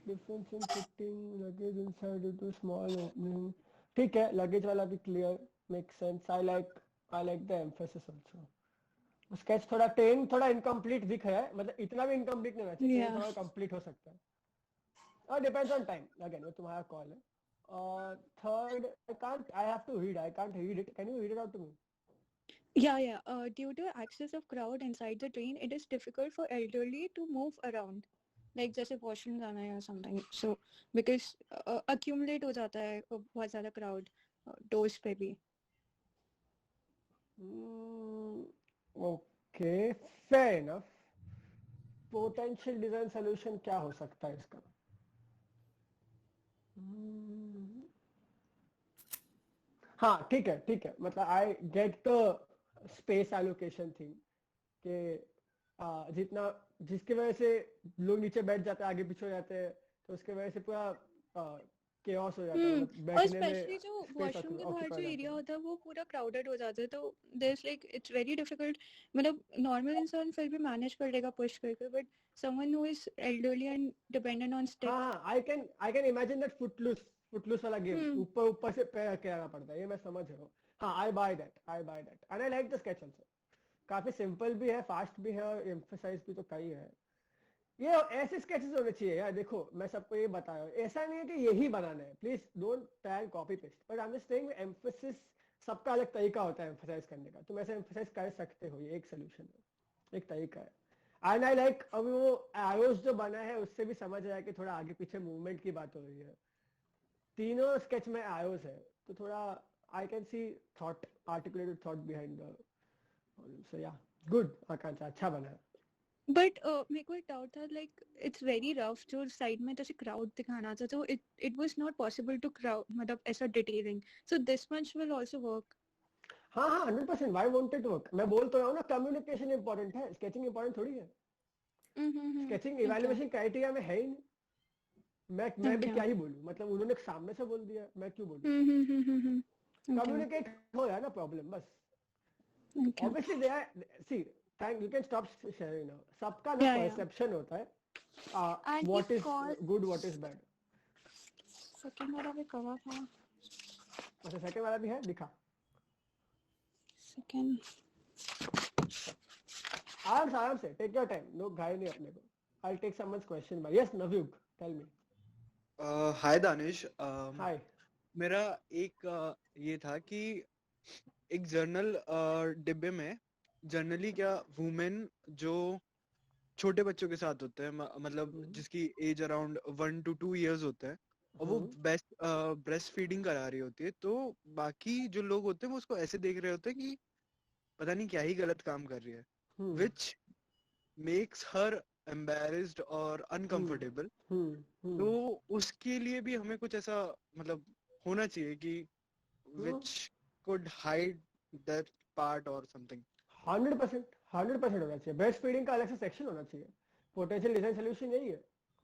difference in fitting luggage inside into small opening। ठीक है, luggage वाला भी clear, makes sense। I like the emphasis also। Sketch थोड़ा टेन थोड़ा इनकम्प्लीट दिख रहा है, मतलब इतना भी इनकम्प्लीट नहीं होना चाहिए, थोड़ा कंप्लीट हो सकता है, और डिपेंड्स ऑन टाइम, अगेन वो तुम्हारा कॉल है। Third I have to read, I can't read it, can you read it out to me? Yeah. Due to excess of crowd inside the train, it is difficult for elderly to move around, like जैसे washroom जाना है or something, so because accumulate हो जाता है बहुत ज़्यादा crowd doors पे भी। Okay, fair enough। potential design solution क्या हो सकता है इसका? हाँ ठीक है, मतलब I get the space allocation thing कि जितना जिसकी वजह से लोग नीचे बैठ जाते हैं, आगे पीछे हो जाते हैं, तो उसके वजह से पूरा केओस हो जाता है, मतलब और स्पेशली जो वॉशरूम के बाहर जो एरिया होता है वो पूरा क्राउडेड हो जाता है, तो there like it's very difficult. मतलब नॉर्मल इंसान फिर भी मैनेज कर लेगा पुश करके, but someone who is elderly and dependent on stick. हाँ I can imagine that footloose वाला गेम, ऊपर से पैर करना पड़ता है, ये मैं समझ रहा हूँ। हाँ I buy that and I like the sketch also. काफी सिंपल भी है, फास्ट भी है, और एम्फसाइज भी तो कई है। ये ऐसे स्केचेस होने चाहिए यार। देखो मैं सबको ये बता रहा हूँ, ऐसा नहीं है कि यही बनाना है, please don't try and copy paste, but I am just saying emphasis सबका अलग तरीका होता है एम्फसाइज करने का, तुम ऐसे एम्फसाइज कर सकते हो, ये एक सोल्यूशन है, एक तरीका है। एंड आई लाइक अभी वो एरोस जो बना है उससे भी समझ रहा है कि थोड़ा आगे पीछे मूवमेंट की बात हो रही है, तीनों स्केच में एरोस है, तो थोड़ा I can see thought, articulated thought behind the, so yeah good आकांक्षा, अच्छा बना है। बट मेरे को एक डाउट था, लाइक इट्स वेरी रफ, जो साइड में जैसे क्राउड दिखाना था, तो it was not possible to crowd, मतलब ऐसा detailing, so this much will also work. हाँ हाँ 100%. Why won't it work? मैं बोल तो रहा हूँ ना, कम्युनिकेशन इंपॉर्टेंट है, स्केचिंग इंपॉर्टेंट थोड़ी है. स्केचिंग इवैल्यूएशन क्राइटेरिया में है ही नहीं. मैं भी क्या ही बोलूं, मतलब उन्होंने सामने से बोल दिया, मैं क्यों बोलूं. कम्युनिकेट हो रहा है ना प्रॉब्लम, बस. Obviously they are, see thank you can stop sharing now. सबका ना परसेप्शन होता है what is good what is bad. Second वाला भी करा था. अच्छा सेकंड वाला भी है, दिखा. सेकंड आराम से टेक योर टाइम, नो घाई नहीं अपने को. I'll take someone's question. But yes, Navyug, tell me. Hi Danish. Hi. मेरा एक ये था कि एक जर्नल डिब्बे में जनरली क्या वुमेन जो छोटे बच्चों के साथ होते हैं, मतलब जिसकी एज अराउंड 1 to 2 years होता है, और वो ब्रेस्ट फीडिंग करा रही होती है, तो बाकी जो लोग होते हैं वो उसको ऐसे देख रहे होते हैं कि पता नहीं क्या ही गलत काम कर रही है, which makes her embarrassed और uncomfortable. तो उसके लिए भी हमें कुछ ऐसा मतलब होना चाहिए कि which could hide that part or something. 100% होना चाहिए. ब्रेस्ट फीडिंग का अलग से सेक्शन होना चाहिए. पोटेंशियल डिजाइन सोल्यूशन यही है.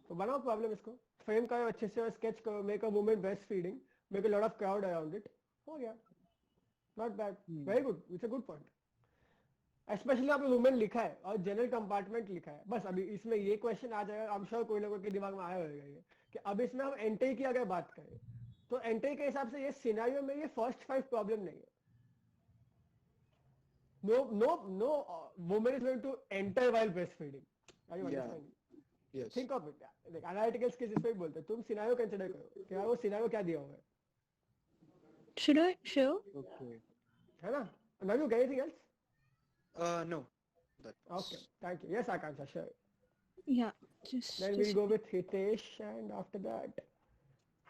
तो बनाओ प्रॉब्लम, इसको फ्रेम करो अच्छे से, स्केच करो, make a women breast feeding, make a lot of crowd around it, हो गया. Not bad, very good, it's a good point. Specially आपने वुमेन लिखा है और जनरल कंपार्टमेंट लिखा है. बस अभी इसमें ये क्वेश्चन आ जाएगा, आई एम श्योर कोई लोगों के दिमाग में आया होगा ये कि अब इसमें हम एंट्री की अगर बात करें तो एंट्री के हिसाब से ये सिनेरियो में ये फर्स्ट 5 प्रॉब्लम नहीं है. No woman is going to enter while breastfeeding. Are you understanding? Yes. Think of it. Like analytical skills इस पे बोलते हैं. तुम सिनेरियो कंसीडर करो कि वो सिनेरियो क्या दिया हुआ है. Should I show? Okay. है ना? Now you got anything else? No. Okay, thank you. Yes, Akansha, sure. Yeah, just. Then we'll go with Hitesh, and after that,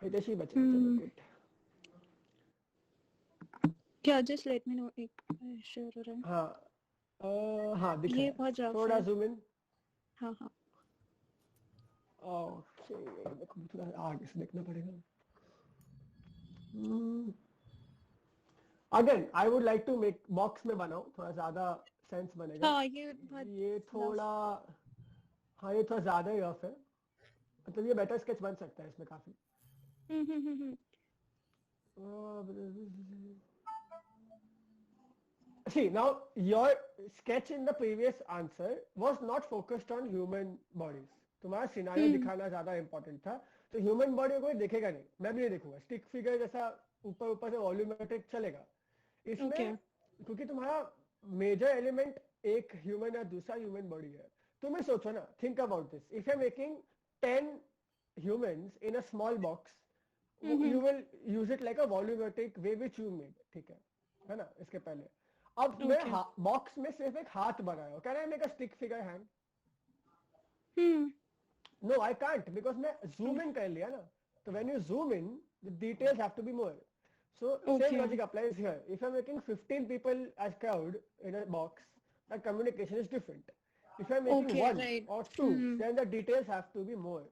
Hitesh ही बचा. Good. क्या just let me know एक share हो रहा है. हाँ दिखा. ये बहुत ज़्यादा. थोड़ा zoom in. हाँ. Okay, देखो थोड़ा आगे से देखना पड़ेगा. Again, I would like to make box में बनाओ, थोड़ा ज़्यादा सेंस बनेगा. हाँ ये थोड़ा ज़्यादा ही रफ है, मतलब ये बेटर स्केच बन सकता है इसमें काफी. See, now your sketch in the previous answer was not focused on human bodies. तुम्हारा सिनेरियो दिखाना ज्यादा इंपॉर्टेंट था, तो ह्यूमन बॉडी कोई देखेगा नहीं, मैं भी नहीं देखूंगा. स्टिक फिगर जैसा ऊपर से वॉल्यूमेट्रिक चलेगा इसमें, क्योंकि तुम्हारा मेजर एलिमेंट एक ह्यूमन या दूसरा ह्यूमन बॉडी है. तुम्हें सोचो ना, think about this. If I am making 10 humans in a small box, you will use it like a volumetric way which you made. ठीक है ना. इसके पहले अब मैं बॉक्स में सिर्फ एक हाथ बनाया. Can I make a stick figure hand? No, I can't, because मैं zoom in कर लिया ना. तो when you zoom in, the details have to be more. So same logic applies here. If I'm making 15 people as crowd in a box, the communication is different. If I'm making one or two, then the details have to be more.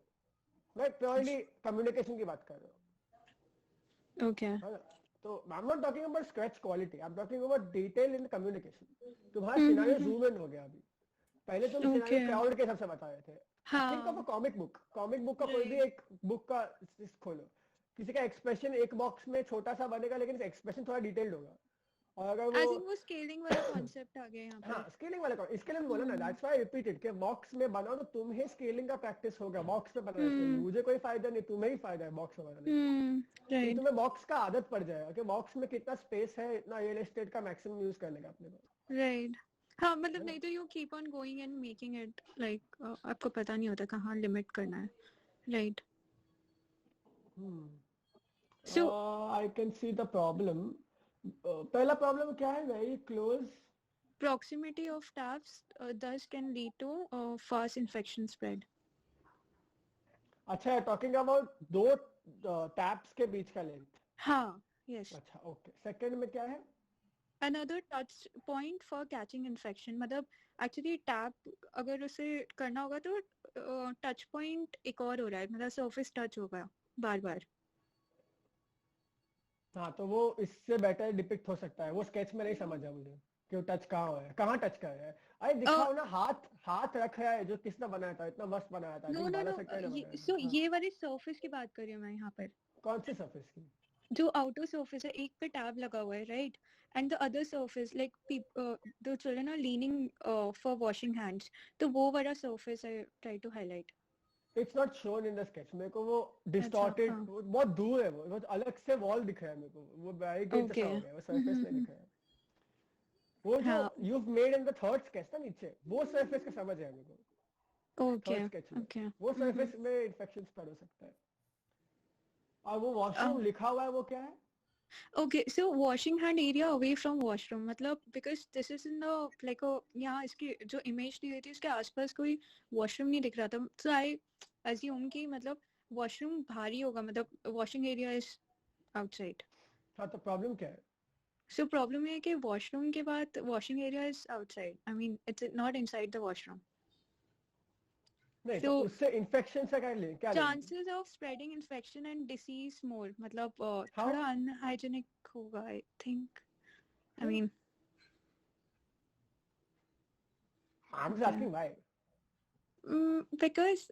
मैं purely communication की बात कर रहा हूँ. Okay. तो I'm not talking about sketch quality. I'm talking about detail in the communication. तुम्हारा scenario zoom in हो गया अभी. पहले तुम सिनेरियो क्राउड के हिसाब से बता रहे थे. Think of a comic book. Comic book का कोई भी एक बुक का खोलो, किसी का एक्सप्रेशन एक बॉक्स में छोटा सा बनेगा, लेकिन एक्सप्रेशन थोड़ा डिटेल्ड होगा. और अगर वो स्केलिंग वाला कॉन्सेप्ट आ गया यहाँ पे. हाँ, स्केलिंग वाला इसके लिए बोला ना, दैट्स व्हाई आई रिपीटेड कि बॉक्स में बनाओ तो तुम्हें स्केलिंग का प्रैक्टिस होगा. बॉक्स में बनाने से मुझे कोई फायदा नहीं, तुम्हें ही फायदा है बॉक्स में बनाने से. तुम्हें बॉक्स का आदत पड़ जाएगा कि बॉक्स में कितना स्पेस है, इतना रियल एस्टेट का मैक्सिमम यूज करने का अपने को. राइट. हाँ, मतलब नहीं तो you keep on going and making it like आपको पता नहीं होता कहाँ लिमिट करना है. Right. So I can see the problem. पहला प्रॉब्लम क्या है? Very close proximity of tabs thus can lead to fast infection spread. अच्छा, टॉकिंग अबाउट दो टैब्स के बीच का लेंथ. हाँ, यस. अच्छा, ओके. सेकंड में क्या है? Another touch point for catching infection. मतलब एक्चुअली टैप अगर उसे करना होगा तो टच पॉइंट एक और हो रहा है, मतलब सरफेस टच होगा बार बार. हाँ तो वो इससे बेटर डिपिक्ट हो सकता है, वो स्केच में नहीं समझा मुझे कि वो टच कहाँ टच कर रहा है। अरे दिखाओ ना, हाथ रख रहा है, जो किसने बनाया था, इतना मस्त बनाया था, नो बना सकता है ना बनाया। सो ये वाली सरफेस की बात कर रही हूँ मैं यहाँ पर। कौन सी सरफेस की? जो आउटर सरफेस है, एक पे टैब लगा हुआ है, right, and the other surface like the children are leaning for washing hands, तो वो वाला surface I try to highlight. It's not shown in the sketch, मेरे को वो डिस्टॉर्टेड, बहुत दूर है, वो अलग से वॉल दिख रहा है मेरे को, वो बैरिकेड जैसा हो गया, वो सरफेस नहीं दिख रहा है। वो जो you have made in the third sketch ना नीचे, वो सरफेस का समझ है मेरे को। ओके वो सरफेस में इन्फेक्शन स्प्रेड हो सकता है। और वो वॉशरूम लिखा हुआ है, वो क्या है? Okay, so washing hand area away from washroom, मतलब because this is in the like यहाँ इसकी जो इमेज दी हुई थी उसके आसपास कोई वॉशरूम नहीं दिख रहा था, so I assume कि मतलब वॉशरूम बाहर ही होगा, मतलब वॉशिंग एरिया इज आउटसाइड। हाँ तो प्रॉब्लम क्या है? So प्रॉब्लम ये है कि वॉशरूम के बाद washing area is outside, I mean it's not inside the washroom. नहीं तो उससे इन्फेक्शन से क्या chances of spreading infection and disease more, मतलब थोड़ा अनहाइजीनिक होगा I think, I mean I'm just asking why. Because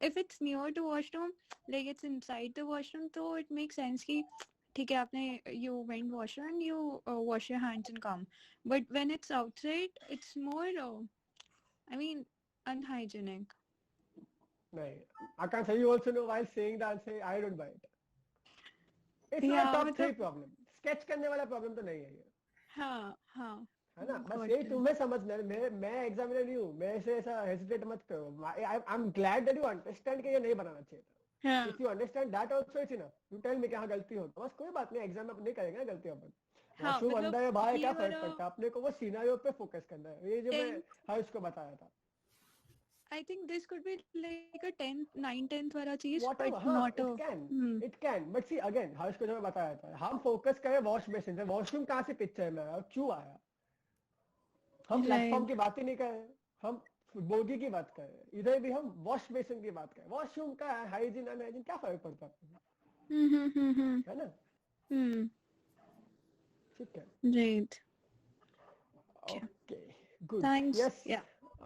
if it's near to washroom, like it's inside the washroom, so it makes sense कि ठीक है आपने you went washroom and you wash your hands and come. But when it's outside, it's more, I mean, unhygienic. नहीं, Akansha, you also know while saying the answer, I don't buy it. It's not top 3 problem. Sketch करने वाला problem तो नहीं है ये. हाँ. है ना, बस यही तुम्हें समझना है। मैं एग्जामिनर नहीं हूँ, मैं ऐसा हेजिटेट मत करो। I am glad that you understand कि ये नहीं बनाना चाहिए था। If you understand that also it's enough. You tell me कि हाँ गलती हो, तो बस कोई बात नहीं, एग्जाम में नहीं करेंगे ना गलती अपन। वॉशरूम अंदर है बाहर क्या फर्क पड़ता है, अपने को वो सिनेरियो पे फोकस करना है। ये जो मैं हर्ष को बताया था, I think this could be like a 10th, 9th, 10th वाला चीज, but not it can. But see again, हर्ष को जो मैं बताया था, हम फोकस करें वॉश बेसिन पे। वॉशरूम कहाँ से पिक्चर में आया, क्यों आया? हम प्लेटफॉर्म की बात ही नहीं कर रहे, हम बोगी की बात कर रहे हैं। इधर भी हम वॉश बेसिन की बात कर रहे हैं। वॉशरूम का हाइजीन अनहाइजीन क्या फर्क पड़ता है ना? ठीक है, right, okay, good, thanks, yeah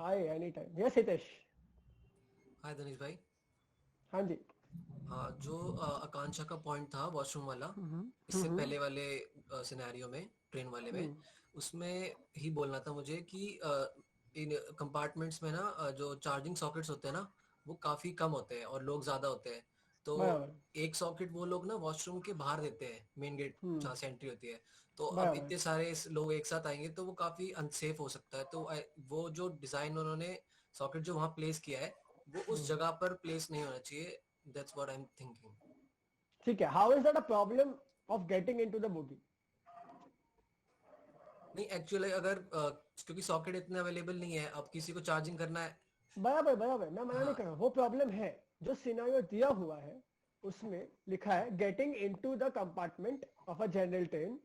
I any time. Yes Hitesh. Hi Danish भाई। हाँ जी। हाँ, जो आकांक्षा का पॉइंट था वॉशरूम वाला, इससे पहले वाले सिनेरियो में, ट्रेन वाले में, उसमें ही बोलना था मुझे कि इन कंपार्टमेंट्स में ना जो चार्जिंग सॉकेट्स होते हैं ना, वो काफी कम होते हैं और लोग ज्यादा होते हैं। तो एक सॉकेट वो लोग ना वॉशरूम के बाहर देते हैं, मेन गेट जहाँ से एंट्री होती है। तो अब इतने सारे लोग एक साथ आएंगे तो वो काफी अनसेफ हो सकता है। तो वो जो डिजाइन उन्होंने सॉकेट जो वहाँ प्लेस किया है, वो उस जगह पर प्लेस नहीं होना चाहिए। That's what I am thinking. ठीक है, how is that a problem of getting into the bogie? नहीं, एक्चुअली अगर क्योंकि सॉकेट इतने अवेलेबल नहीं है, अब किसी को चार्जिंग करना है। बराबर, मैं मना नहीं कर रहा, वो प्रॉब्लम है। जो सिनेरियो दिया हुआ है उसमें लिखा है getting into the compartment of a general train,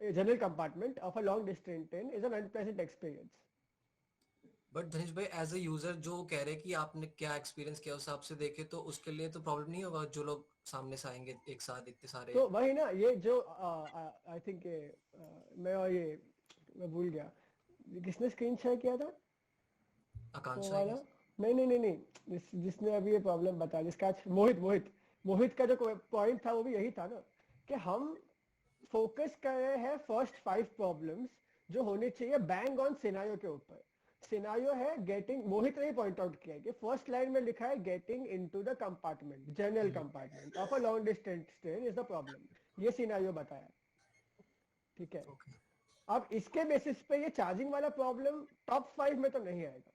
general compartment of a long distance train is an unpleasant experience. But Dhanesh भाई, एज अ यूजर जो कह रहे कि आपने क्या एक्सपीरियंस किया उस हिसाब से देखे तो उसके लिए तो प्रॉब्लम नहीं होगा, जो लोग सामने से आएंगे एक साथ इतने सारे। तो वही ना, ये जो आई थिंक मैं भूल गया किसने स्क्रीन शेयर किया था, आकांक्षा वाला? नहीं, जिसने अभी ये प्रॉब्लम बताया, जिसका मोहित का जो पॉइंट था वो भी यही था ना, कि हम फोकस कर रहे हैं फर्स्ट 5 प्रॉब्लम्स जो होने चाहिए बैंग ऑन सिनेरियो के ऊपर। सिनेरियो है गेटिंग, मोहित ने पॉइंट आउट किया कि फर्स्ट लाइन में लिखा है getting into the compartment, general compartment of a long distance train is the problem. ये सिनेरियो बताया, ठीक है। अब इसके बेसिस पे ये चार्जिंग वाला प्रॉब्लम टॉप 5 में तो नहीं आएगा।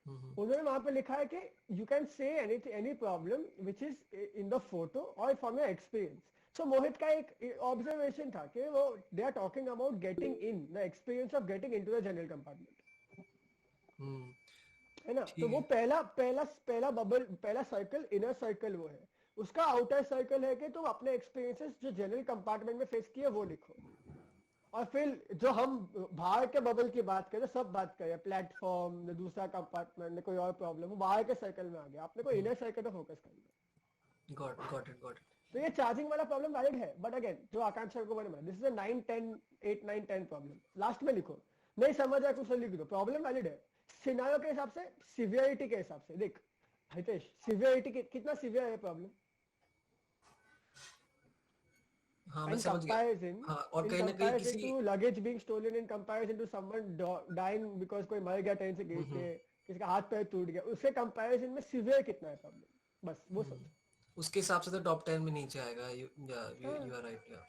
उन्होंने वहां पे लिखा है कि you can say any problem which is in the photo और from your experience. So Mohit का एक ऑब्जर्वेशन था कि वो they are talking about getting in the experience of getting into the general compartment, है ना। तो वो पहला बबल, पहला सर्कल, इनर सर्कल वो है। उसका आउटर सर्कल है कि तुम अपने एक्सपीरियंसेस जो जनरल कंपार्टमेंट में फेस किए वो लिखो। और फिर जो हम बाहर के बबल की बात करें, सब बात करें, प्लेटफॉर्म, दूसरा कंपार्टमेंट, कोई और प्रॉब्लम, वो बाहर के सर्कल में आ गया। आपने को इनर सर्कल पे फोकस करना है। Got it. तो ये चार्जिंग वाला प्रॉब्लम वैलिड है, बट अगेन जो आकांक्षा को मैंने this is a 9 10 8 9 10 problem, last में लिखो, नहीं समझ आया कुछ लिख दो, प्रॉब्लम वैलिड है सिनेरियो के हिसाब से, सिवियरिटी के हिसाब से। देख हितेश, सिवियरिटी कितना सिवियर है प्रॉब्लम, हाँ मैं समझ गया। हाँ, और कहीं ना कहीं किसी to luggage being stolen in comparison to someone dying because कोई मर गया ट्रेन से गिर के, किसी का हाथ पैर टूट गया, उसके कंपैरिजन में सिवियर कितना है प्रॉब्लम, बस वो समझ। उसके हिसाब से तो टॉप 10 में नीचे आएगा। You are right. या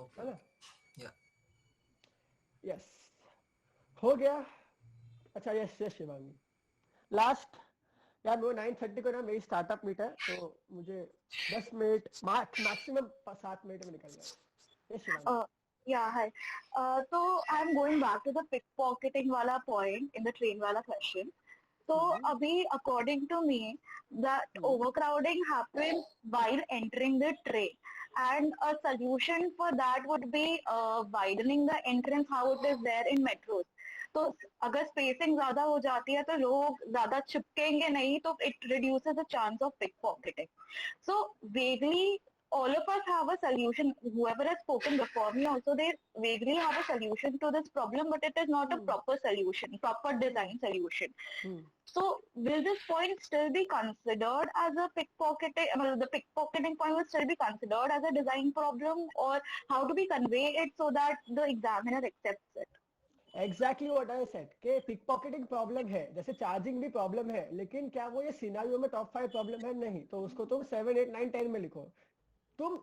ओके या यस हो गया। अच्छा यस यस शिवांगी लास्ट यार, वो 9:30 को ना मेरी स्टार्टअप मीट है, तो मुझे 10 मिनट मैक्सिमम 7 मिनट में निकलना है। Yes Shivangi. Yeah, hi. So I'm going back to the pickpocketing wala point in the train wala question. So abhi according to me that overcrowding happens while entering the train, and a solution for that would be widening the entrance how it is there in metros. तो अगर spacing ज्यादा हो जाती है तो लोग ज्यादा चिपकेंगे नहीं, तो it reduces the chance of pick pocketing. So vaguely all of us have a solution. Whoever has spoken before me also, they vaguely have a solution to this problem, but it is not a proper solution, proper design solution. So will this point still be considered as a pickpocketing, the pickpocketing point will still be considered as a design problem, or how do we convey it so that the examiner accepts it? Exactly what I said कि pickpocketing problem है, जैसे charging भी problem है, लेकिन क्या वो ये scenario में टॉप 5 प्रॉब्लम है? नहीं, तो उसको तुम 7 8 9 10 में लिखो. तुम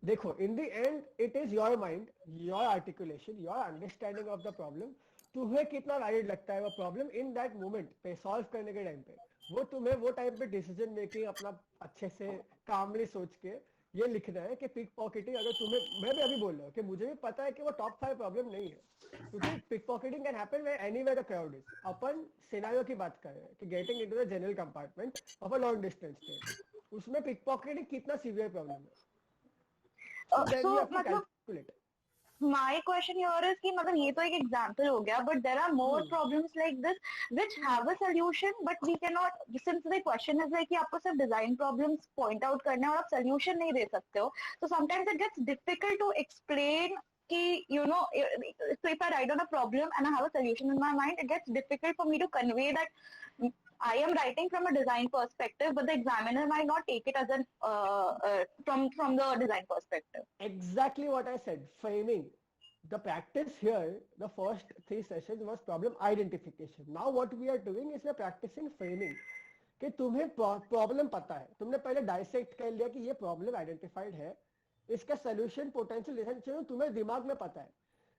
देखो, इन the and it is your mind, your articulation, your understanding of the problem. तुम्हें कितना वैलिड लगता है वो प्रॉब्लम इन दैट मोमेंट पे सॉल्व करने के टाइम पे, वो तुम्हें वो टाइम पे डिसीजन मेकिंग अपना अच्छे से कामली सोच के ये लिखना है कि पिक पॉकेटिंग, अगर तुम्हें, मैं भी अभी बोल रहा हूँ कि मुझे भी पता है कि वो टॉप 5 प्रॉब्लम नहीं है, क्योंकि pick pocketing can happen anywhere the crowd is. अपन सिनेरियो की बात कर रहे हैं कि getting into the general compartment of a long distance train, उसमें पिक पॉकेटिंग कितना सीवियर प्रॉब्लम है. So मतलब my question here is कि मतलब ये तो एक example हो गया, but there are more problems like this which have a solution, but we cannot, since the question is like कि आपको सिर्फ design problems point out करना है और आप solution नहीं दे सकते हो, so sometimes it gets difficult to explain कि you know, so if I write on a problem and I have a solution in my mind, it gets difficult for me to convey that I am writing from a design perspective, but the examiner might not take it as an from the design perspective. Exactly what I said. Framing. The practice here, the first 3 sessions was problem identification. Now what we are doing is we are practicing framing. कि तुम्हें problem पता है, तुमने पहले dissect कर लिया कि ये प्रॉब्लम आइडेंटिफाइड है, इसका सोल्यूशन पोटेंशियल डिजाइन तुम्हें दिमाग में पता है.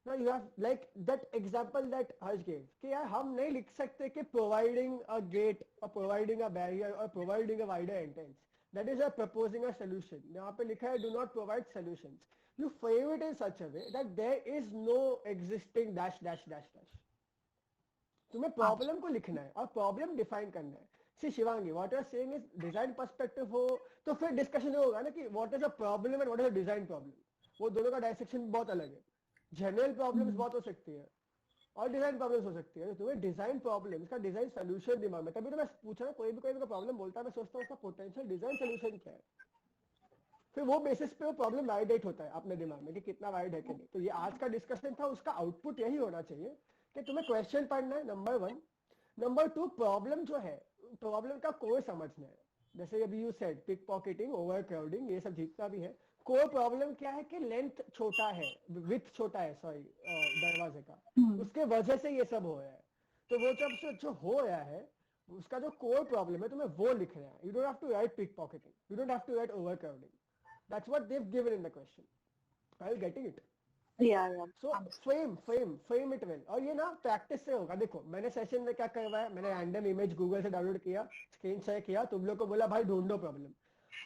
Now you have like that example that Harsh gave कि यार हम नहीं लिख सकते कि providing a gate or providing a barrier or providing a wider entrance. That is a proposing a solution. यहाँ पे लिखा है do not provide solutions. You frame it in such a way that there is no existing dash dash dash dash. तुम्हें problem को लिखना है और problem define करना है. See Shivangi, what you are saying is design perspective हो तो फिर डिस्कशन होगा ना कि what is a problem and what is a design problem. वो दोनों का डायसेक्शन बहुत अलग है. जनरल प्रॉब्लम्स बहुत हो सकती है और डिजाइन प्रॉब्लम्स हो सकती है. तो तुम्हें डिजाइन प्रॉब्लम, इसका डिजाइन सोल्यूशन दिमाग में, तभी तो मैं पूछा ना, कोई भी प्रॉब्लम बोलता है मैं सोचता हूँ उसका पोटेंशियल डिजाइन सोल्यूशन क्या है, फिर वो बेसिस पे वो प्रॉब्लम वैलिडेट होता है अपने दिमाग में कि कितना वैलिड है कि नहीं. तो ये आज का डिस्कशन था, उसका आउटपुट यही होना चाहिए कि तुम्हें क्वेश्चन पढ़ना है नंबर 1, नंबर 2 प्रॉब्लम जो है, प्रॉब्लम का कोर समझना है. जैसे अभी you said pick pocketing, over crowding, ये सब जितना भी है, कोर प्रॉब्लम क्या है कि लेंथ छोटा है, विड्थ छोटा है, सॉरी दरवाजे का, उसके वजह से ये सब हो रहा है. तो वो जब जो हो रहा है उसका जो कोर प्रॉब्लम है तुम्हें वो लिखना है. You don't have to write pick pocketing, you don't have to write over crowding. That's what they have given in the question. Are you getting it? So frame it well. और ये ना practice से होगा. देखो मैंने session में क्या करवाया, मैंने रैंडम इमेज गूगल से डाउनलोड किया, स्क्रीन शेयर किया, तुम लोग को बोला भाई ढूंढो प्रॉब्लम.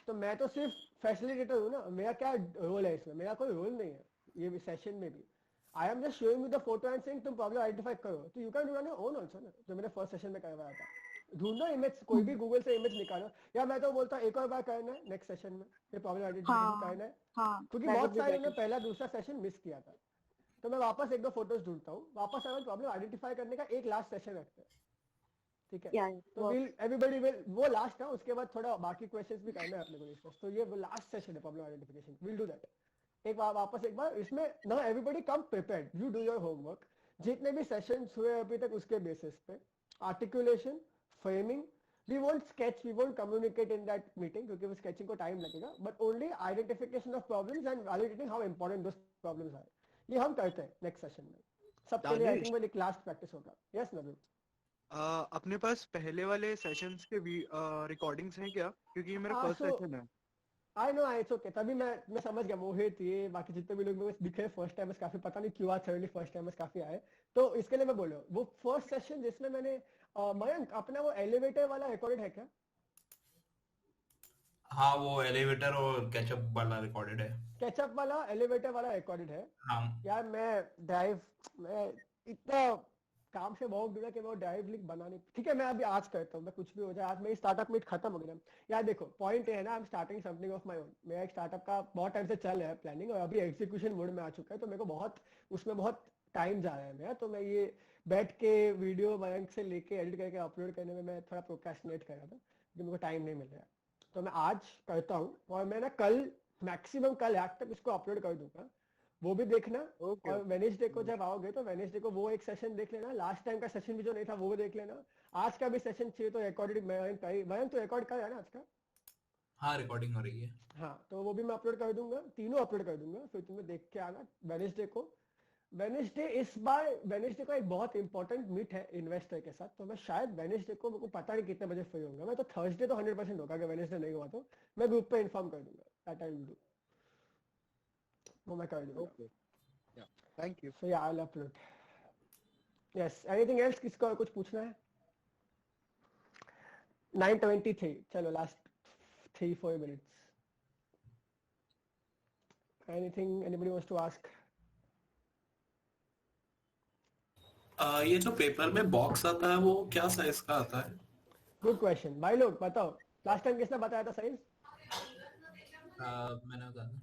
तो मैं तो सिर्फ फैसिलिटेटर हूँ ना, मेरा क्या रोल है इसमें? मेरा कोई रोल नहीं है ये सेशन में भी. आई am just showing you the photo and saying तुम प्रॉब्लम आइडेंटिफाई करो. तो you can do on your own also ना, जो मैंने फर्स्ट सेशन में करवाया था. ढूंढो इमेज, कोई भी गूगल से इमेज निकालो, या मैं तो बोलता हूँ एक और बार करना है नेक्स्ट सेशन में, ये प्रॉब्लम आइडेंटिफाई करना है, क्योंकि बहुत सारे ने पहला दूसरा सेशन मिस किया था. तो मैं वापस 1-2 फोटोज ढूंढता हूँ, वापस अगर प्रॉब्लम आइडेंटिफाई करने का एक लास्ट सेशन रखते हैं. ठीक है तो विल एवरीबॉडी विल वो लास्ट है उसके बाद थोड़ा बाकी क्वेश्चंस भी करना है अपने को डिस्कस तो ये वो लास्ट सेशन है problem identification will do that एक बार वापस एक बार इसमें ना everybody come prepared you do your homework जितने भी सेशंस हुए अभी तक उसके बेसिस पे articulation framing we won't sketch we won't communicate in that meeting क्योंकि वो sketching को time लगेगा but only identification of problems and validating how important those problems are ये हम करते हैं next session में सबके लिए I think वो एक last practice होगा yes नवीन अपने पास पहले वाले सेशंस के रिकॉर्डिंग्स हैं क्या क्योंकि ये मेरा फर्स्ट सेशन है I know it's okay तभी मैं समझ गया मोहित ये बाकी जितने भी लोग मेरे को दिखे फर्स्ट टाइमर्स काफी पता नहीं क्यों आज सडनली फर्स्ट टाइमर्स काफी आए तो इसके लिए मैं बोल रहा हूँ वो फर्स्ट सेशन जिसमें मैंने मयंक अपना वो एलिवेटर वाला रिकॉर्डेड है क्या हाँ वो एलिवेटर और कैचअप वाला रिकॉर्डेड है कैचअप वाला एलिवेटर वाला रिकॉर्डेड है हाँ यार मैं इतना काम से बहुत जुड़ा कि मैं ड्राइव लिंक बनाने ठीक है मैं अभी आज करता हूँ मैं कुछ भी हो जाए आज मेरी स्टार्टअप मीट खत्म हो गया यार देखो पॉइंट है ना I am starting something of my own मेरा एक स्टार्टअप का बहुत टाइम से चल रहा है प्लानिंग और अभी एग्जीक्यूशन मोड में आ चुका है तो मेरे को बहुत उसमें बहुत टाइम जा रहा है मेरा तो मैं ये बैठ के वीडियो मयंक से लेके एडिट करके अपलोड करने में मैं थोड़ा प्रोक्रेस्टिनेट कर रहा था क्योंकि मेरे को टाइम नहीं मिल रहा तो मैं आज करता हूँ और मैं ना कल मैक्सिमम कल रात तक इसको अपलोड कर दूंगा वो भी देखना और वेडनेसडे को जब आओगे तो वेडनेसडे को वो एक सेशन देख लेना लास्ट टाइम का सेशन भी जो नहीं था वो भी देख लेना आज का भी सेशन चाहिए तो रिकॉर्डेड मयंक तो रिकॉर्ड कर है ना आज का हाँ रिकॉर्डिंग हो रही है हाँ तो वो भी मैं अपलोड कर दूंगा तीनों अपलोड कर दूंगा फिर तुम्हें देख के आना वेडनेसडे को वेडनेसडे इस बार वेडनेसडे का एक बहुत इंपॉर्टेंट मीट है इन्वेस्टर के साथ तो मैं शायद वेडनेसडे को मेरे को पता नहीं कितने बजे फ्री होगा मैं तो थर्सडे तो 100% होगा अगर वेडनेसडे नहीं हुआ तो मैं ग्रुप पे इन्फॉर्म कर दूंगा दैट आई विल डू वो मैं कर दूंगा Thank you. So yeah, I'll upload. Yes. Anything else? किसको और कुछ पूछना है? 9:23. चलो last 3-4 minutes. Anything anybody wants to ask? ये जो पेपर में बॉक्स आता है वो क्या साइज का आता है? Good question. भाई लोग बताओ. Last time किसने बताया था साइज? मैंने बताया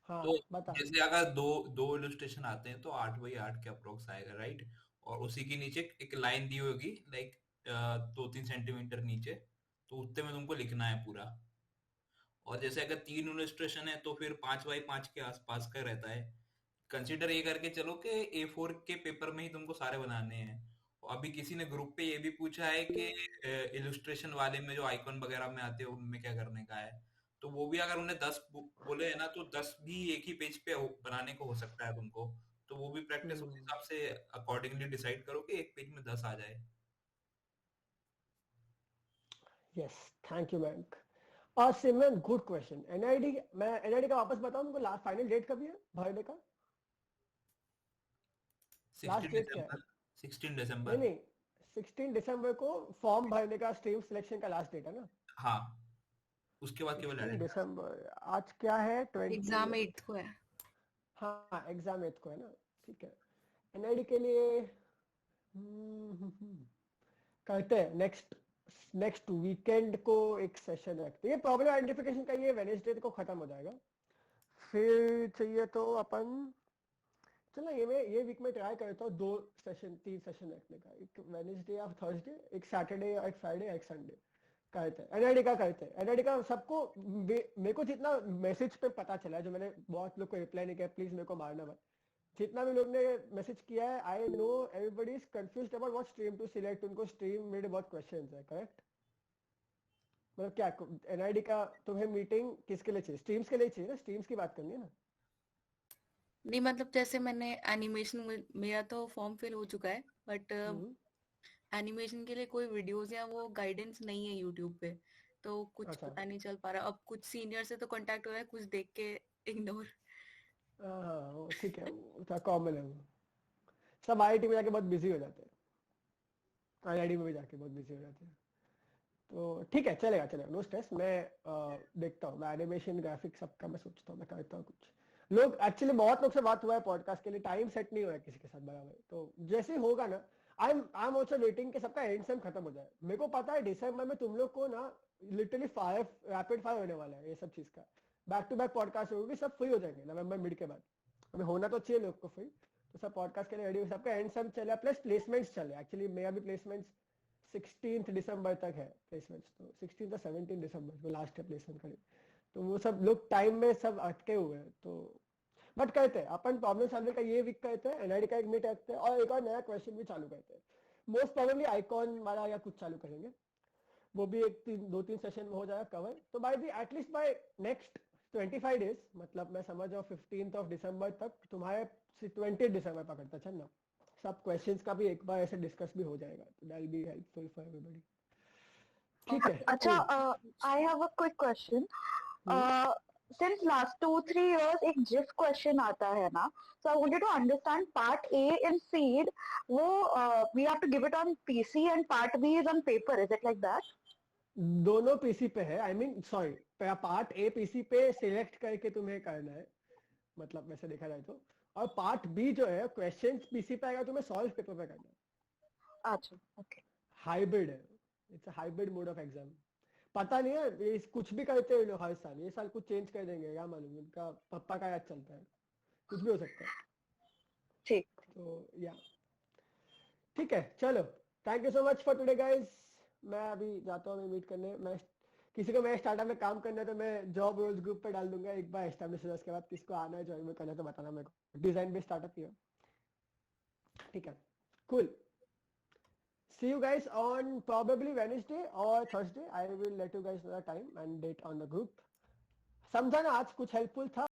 हाँ, तो बता। जैसे अगर दो इलस्ट्रेशन आते हैं तो 8x8 के अप्रोक्स आएगा राइट और उसी के नीचे एक लाइन दी होगी लाइक 2-3 सेंटीमीटर नीचे तो उतने में तुमको लिखना है पूरा और जैसे अगर 3 इलस्ट्रेशन है तो फिर 5x5 के आसपास का रहता है कंसीडर ये करके चलो कि A4 के पेपर में ही तुमको सारे बनाने हैं अभी किसी ने ग्रुप पे ये भी पूछा है कि इलस्ट्रेशन वाले में जो आइकॉन वगैरह में आते हैं उनमें क्या करने का है तो वो भी अगर उन्हें 10 बोले है ना तो 10 भी एक ही पेज पे बनाने को हो सकता है तुमको तो वो भी प्रैक्टिस उस हिसाब से अकॉर्डिंगली डिसाइड करो कि एक पेज में 10 आ जाए यस थैंक यू मैंक और सिमरन गुड क्वेश्चन एनआईडी मैं एनआईडी का वापस बताऊं उनको लास्ट फाइनल डेट कब है भरने का 16 दिसंबर नहीं 16 दिसंबर को फॉर्म भरने का स्ट्रीम सिलेक्शन का लास्ट डेट है ना हाँ उसके बाद केवल दिसंबर आज क्या है 20 एग्जाम 8 को है हाँ एग्जाम 8 को है ना ठीक है एनआईडी के लिए करते हैं नेक्स्ट वीकेंड को एक सेशन रखते हैं ये प्रॉब्लम आइडेंटिफिकेशन का ये वेडनेसडे को खत्म हो जाएगा फिर चाहिए तो अपन चलो ये वीक में ट्राई करता हूँ 3 सेशन रखने का एक वेडनेसडे या थर्सडे एक सैटरडे या एक फ्राइडे या एक संडे करते हैं एनआईडी का सबको मेरे को जितना मैसेज पे पता चला है जो मैंने बहुत लोग को रिप्लाई नहीं किया प्लीज मेरे को मारना मत जितना भी लोग ने मैसेज किया है I know everybody is confused about what stream to select उनको स्ट्रीम में बहुत क्वेश्चंस है करेक्ट मतलब क्या एनआईडी का तुम्हें मीटिंग किसके लिए चाहिए स्ट्रीम्स के लिए चाहिए ना स्ट्रीम्स की बात करनी है ना नहीं मतलब जैसे मैंने एनिमेशन मेरा तो फॉर्म फिल हो चुका है बट एनिमेशन के लिए कोई वीडियोस या वो गाइडेंस नहीं है यूट्यूब पे तो कुछ अच्छा। पता नहीं चल पा रहा अब कुछ सीनियर से तो कांटेक्ट हो रहा है कुछ देख के इग्नोर हाँ ठीक है वो कॉमन है वो सब आईआईटी में जाके बहुत बिजी हो जाते हैं आईआईटी में भी जाके बहुत बिजी हो जाते हैं तो ठीक है चलेगा नो स्ट्रेस मैं देखता हूँ मैं एनिमेशन ग्राफिक सबका मैं सोचता हूँ मैं करता हूँ कुछ लोग एक्चुअली बहुत लोग से बात हुआ है पॉडकास्ट के लिए टाइम सेट नहीं हुआ है किसी के साथ बराबर तो जैसे ही होगा ना आई एम ऑल्सो वेटिंग कि सबका एंड सेम खत्म हो जाए मेरे को पता है दिसंबर में तुम लोग को ना लिटरली रैपिड फायर होने वाला है ये सब चीज का बैक टू बैक पॉडकास्ट होगी सब फ्री हो जाएंगे नवंबर मिड के बाद अभी होना तो चाहिए लोग को फ्री तो सब पॉडकास्ट के लिए रेडी सबका एंड सेम चला प्लस प्लेसमेंट्स चले एक्चुअली मेरा भी प्लेसमेंट्स 16th दिसंबर तक है प्लेसमेंट्स, तो 16 या 17 दिसंबर को लास्ट है प्लेसमेंट का, तो वो सब लोग टाइम में सब अटके हुए हैं। तो बट कहते हैं अपन प्रॉब्लम सॉल्विंग का ये वीक कहते हैं, एनआईडी का एक मीट रखते हैं और एक और नया क्वेश्चन भी चालू करते हैं। मोस्ट प्रोबेबली आइकॉन वाला या कुछ चालू करेंगे, वो भी एक 2-3 सेशन में हो जाएगा कवर। तो by the at least by next 25 days, मतलब मैं समझ रहा हूँ 15 दिसंबर तक तुम्हारे 20 दिसंबर पकड़ता चलना, सब क्वेश्चंस का भी एक बार ऐसे डिस्कस भी हो जाएगा, तो that will be helpful for everybody. ठीक है। अच्छा, I have a quick question. Since last 2-3 years एक GIF question आता है ना, so I wanted to understand part A in seed, वो we have to give it on PC and part B is on paper, is it like that? दोनों PC पे है, I mean sorry, part A PC पे select करके तुम्हें करना है, मतलब वैसे देखा जाए तो, और पार्ट B जो है क्वेश्चंस PC पे आएगा, तुम्हें सॉल्व पेपर पे करना है। अच्छा, ओके। हाइब्रिड है, it's a hybrid mode of exam. पता नहीं है ये कुछ भी करते हैं लोग हर साल, ये साल कुछ चेंज कर देंगे, क्या मालूम, इनका पप्पा का याद चलता है, कुछ भी हो सकता है। ठीक, तो या ठीक है, चलो thank you so much for today guys. मैं अभी जाता हूँ मीट करने, मैं किसी को मैं स्टार्टअप में काम करना है तो मैं जॉब रोल्स ग्रुप पे डाल दूंगा एक बार एस्टैब्लिश हो, उसके बाद किसको आना है ज्वाइन में करना है तो बताना मेरे को, डिजाइन बेस्ड स्टार्टअप ही हो। ठीक है, cool. See you guys on probably Wednesday or Thursday. I will let you guys know the time and date on the group. समझा ना आज कुछ हेल्पफुल था?